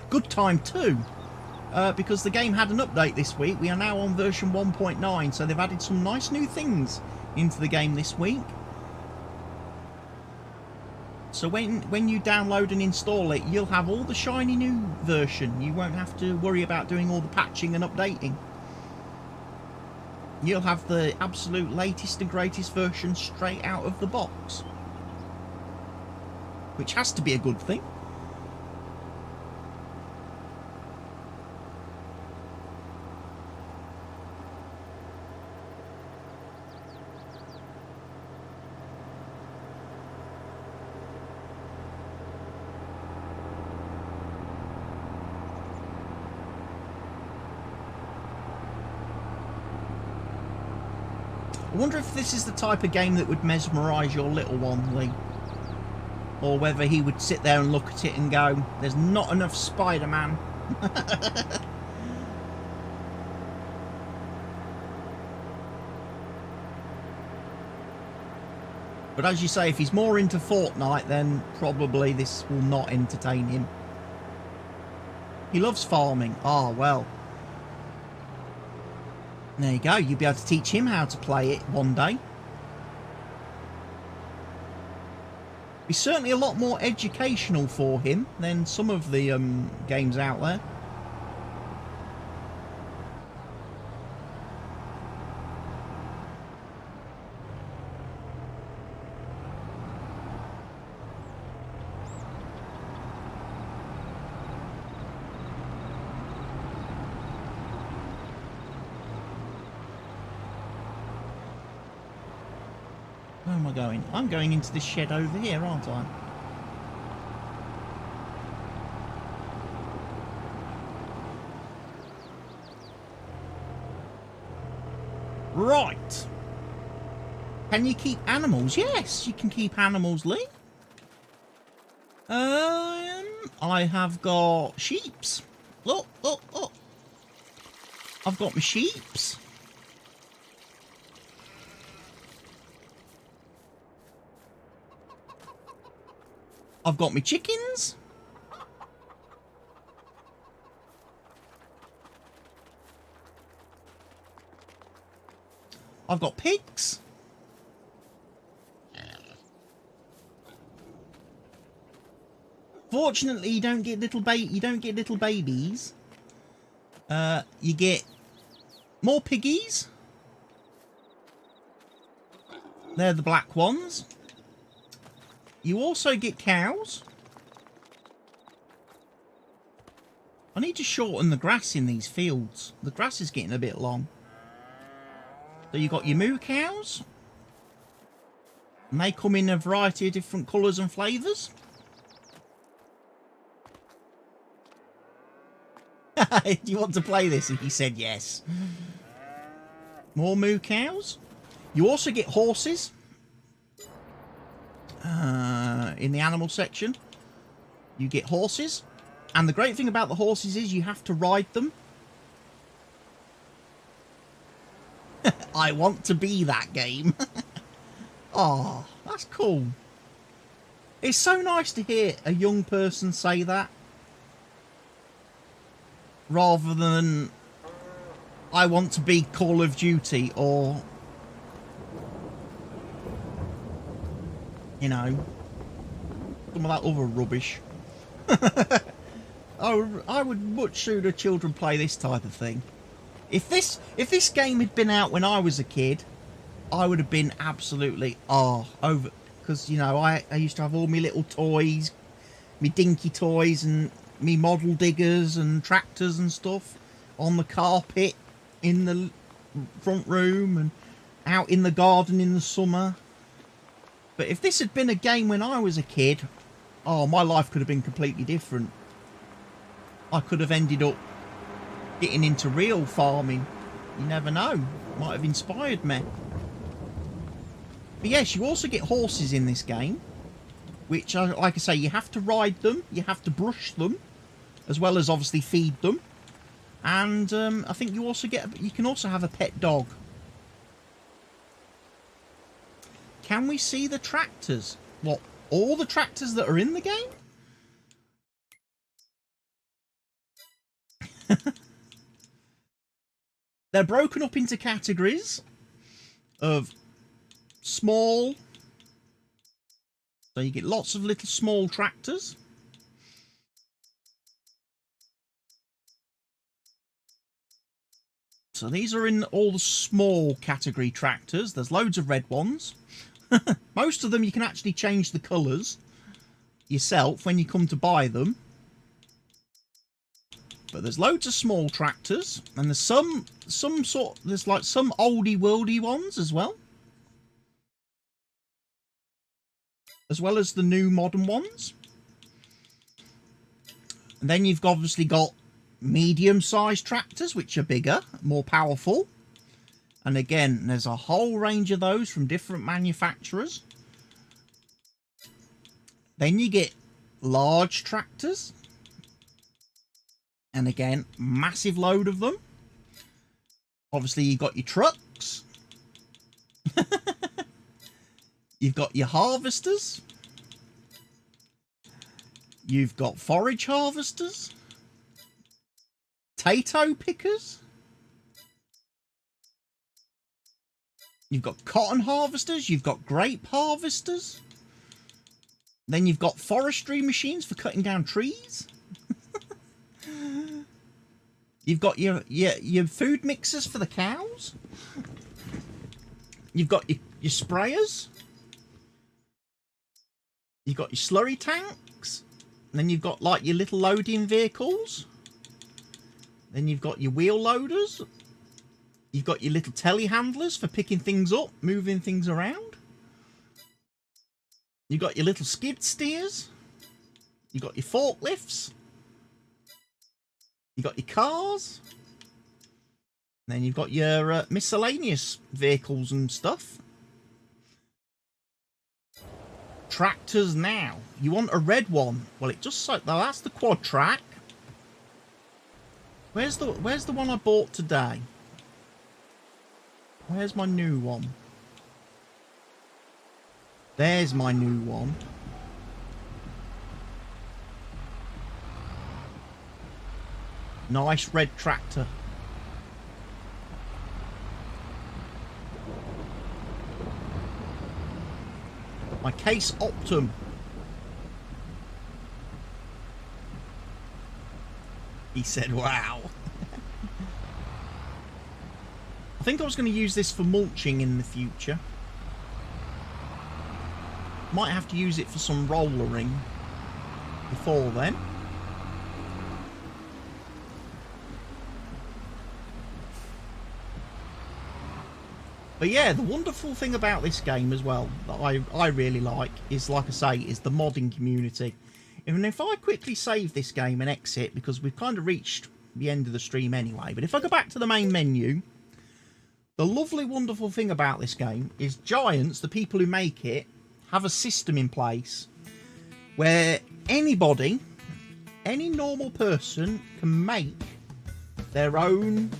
Good time too, because the game had an update this week. We are now on version 1.9, so they've added some nice new things into the game this week. So when you download and install it, you'll have all the shiny new version. You won't have to worry about doing all the patching and updating. You'll have the absolute latest and greatest version straight out of the box, which has to be a good thing. I wonder if this is the type of game that would mesmerise your little one, Lee. Or whether he would sit there and look at it and go, there's not enough Spider-Man. But as you say, if he's more into Fortnite, then probably this will not entertain him. He loves farming. Ah, well. There you go, you'll be able to teach him how to play it one day. Be certainly a lot more educational for him than some of the games out there. Where am I going? I'm going into this shed over here, aren't I? Right. Can you keep animals? Yes, you can keep animals, Lee. I have got sheeps. Look, look, look. I've got my sheeps. I've got my chickens. I've got pigs. Fortunately, you don't get little babies. You get more piggies. They're the black ones. You also get cows. I need to shorten the grass in these fields. The grass is getting a bit long. So you got your moo cows. And they come in a variety of different colours and flavours. Do you want to play this? And he said yes. More moo cows. You also get horses. In the animal section. You get horses. And the great thing about the horses is you have to ride them. I want to be that game. Oh, that's cool. It's so nice to hear a young person say that. Rather than, I want to be Call of Duty or, you know, some of that other rubbish. I would much sooner children play this type of thing. If this game had been out when I was a kid, I would have been absolutely over, because you know I used to have all my little toys, me dinky toys and me model diggers and tractors and stuff on the carpet in the front room and out in the garden in the summer. But if this had been a game when I was a kid, oh, my life could have been completely different. I could have ended up getting into real farming. You never know. Might have inspired me. But yes, you also get horses in this game, which, like I say, you have to ride them, you have to brush them, as well as obviously feed them. And I think you can also have a pet dog. Can we see the tractors? What, all the tractors that are in the game? They're broken up into categories of small. So you get lots of little small tractors. So these are in all the small category tractors. There's loads of red ones. Most of them you can actually change the colours yourself when you come to buy them. But there's loads of small tractors, and there's there's like some oldie worldy ones as well. As well as the new modern ones. And then you've obviously got medium-sized tractors, which are bigger, more powerful. And again, there's a whole range of those from different manufacturers. Then you get large tractors. And again, massive load of them. Obviously, you've got your trucks. You've got your harvesters. You've got forage harvesters. Potato pickers. You've got cotton harvesters. You've got grape harvesters. Then you've got forestry machines for cutting down trees. You've got your food mixers for the cows. You've got your sprayers. You've got your slurry tanks. And then you've got like your little loading vehicles. Then you've got your wheel loaders. You've got your little telehandlers for picking things up, moving things around. You've got your little skid steers. You've got your forklifts. You've got your cars. And then you've got your miscellaneous vehicles and stuff. Tractors now. You want a red one? Well, it just so that's the quad track. Where's the one I bought today? Where's my new one? There's my new one. Nice red tractor. My Case Optum. He said, wow. I think I was going to use this for mulching in the future. Might have to use it for some rollering before then. But yeah, the wonderful thing about this game as well that I really like is, like I say, is the modding community. Even if I quickly save this game and exit, because we've kind of reached the end of the stream anyway, but if I go back to the main menu, the lovely, wonderful thing about this game is Giants, the people who make it, have a system in place where anybody, any normal person, can make their own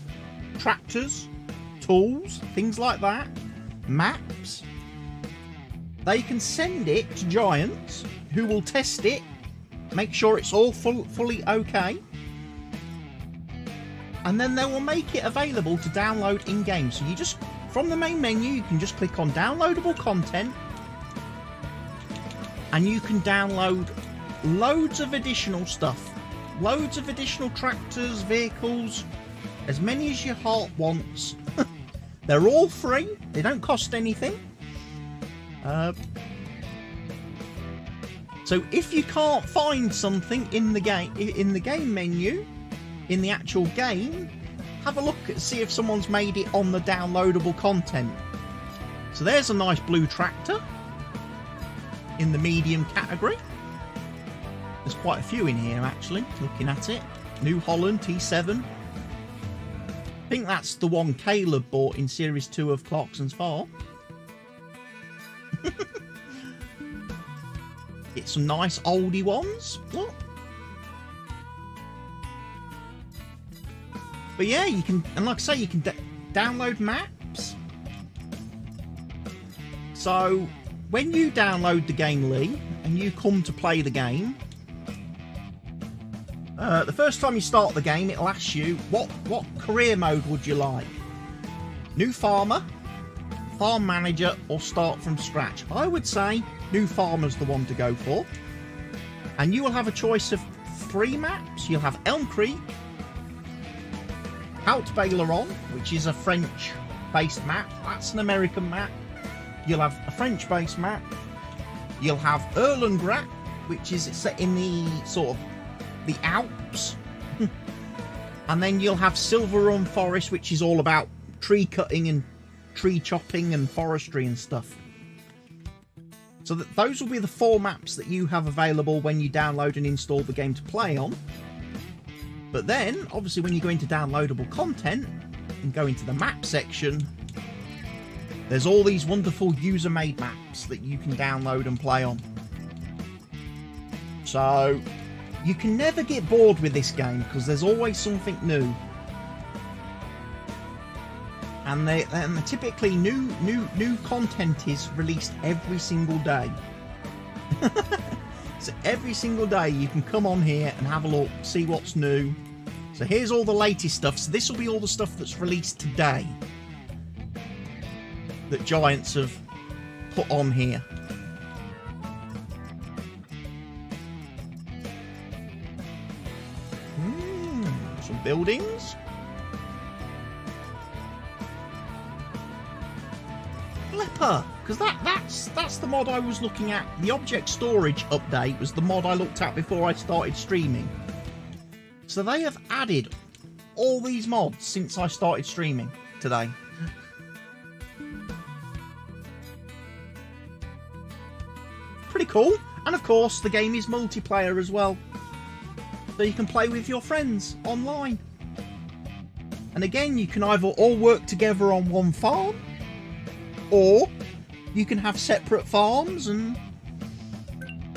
tractors, tools, things like that, maps. They can send it to Giants, who will test it, make sure it's all fully okay, and then they will make it available to download in-game. So you just, from the main menu, you can just click on downloadable content, and you can download loads of additional stuff, loads of additional tractors, vehicles, as many as your heart wants. They're all free, they don't cost anything. So if you can't find something in the game menu, in the actual game, have a look and see if someone's made it on the downloadable content. So there's a nice blue tractor in the medium category. There's quite a few in here actually, looking at it. New Holland T7. I think that's the one Caleb bought in Series 2 of Clarkson's Farm. Get some nice oldie ones. Look. But yeah, you can, and like I say, you can download maps. So when you download the game, Lee, and you come to play the game, the first time you start the game, it'll ask you, what career mode would you like? New farmer, farm manager, or start from scratch? I would say new farmer's the one to go for. And you will have a choice of 3 maps. You'll have Elm Creek, Hout Baileron, which is a French-based map. That's an American map. You'll have a French-based map. You'll have Erlengracht, which is set in the sort of the Alps. And then you'll have Silver Run Forest, which is all about tree cutting and tree chopping and forestry and stuff. So those will be the 4 maps that you have available when you download and install the game to play on. But then, obviously, when you go into downloadable content and go into the map section, there's all these wonderful user-made maps that you can download and play on. So you can never get bored with this game because there's always something new. And they typically new content is released every single day. So every single day you can come on here and have a look, see what's new. So here's all the latest stuff. So this will be all the stuff that's released today that Giants have put on here. Some buildings. Leper, because that's the mod I was looking at. The object storage update was the mod I looked at before I started streaming. So they have added all these mods since I started streaming today. Pretty cool. And of course the game is multiplayer as well, so you can play with your friends online. And again, you can either all work together on one farm, or you can have separate farms and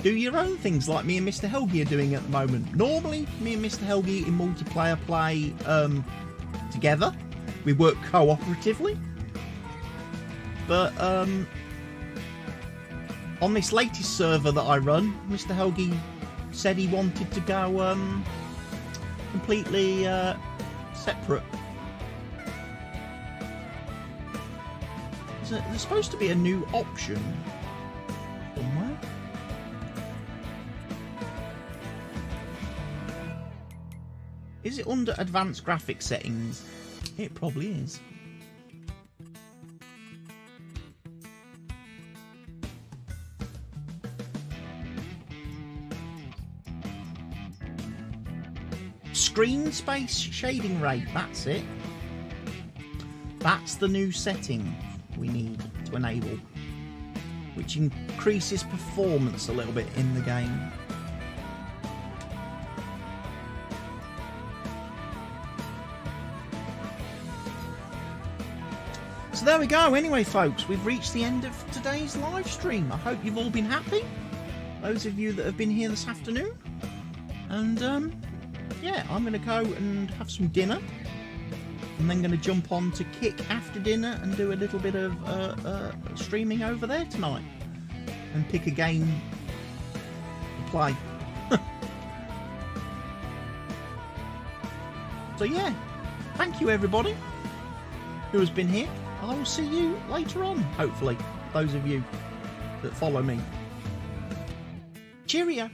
do your own things like me and Mr. Helgi are doing at the moment. Normally, me and Mr. Helgi in multiplayer play together. We work cooperatively. But on this latest server that I run, Mr. Helgi said he wanted to go completely separate. There's supposed to be a new option somewhere. Is it under advanced graphics settings? It probably is. Screen space shading rate, that's it. That's the new setting we need to enable, which increases performance a little bit in the game. So there we go. Anyway, folks, we've reached the end of today's live stream. I hope you've all been happy, those of you that have been here this afternoon. And yeah, I'm going to go and have some dinner. I'm then going to jump on to Kick after dinner and do a little bit of streaming over there tonight. And pick a game to play. So yeah, thank you everybody who has been here. I will see you later on, hopefully, those of you that follow me. Cheerio!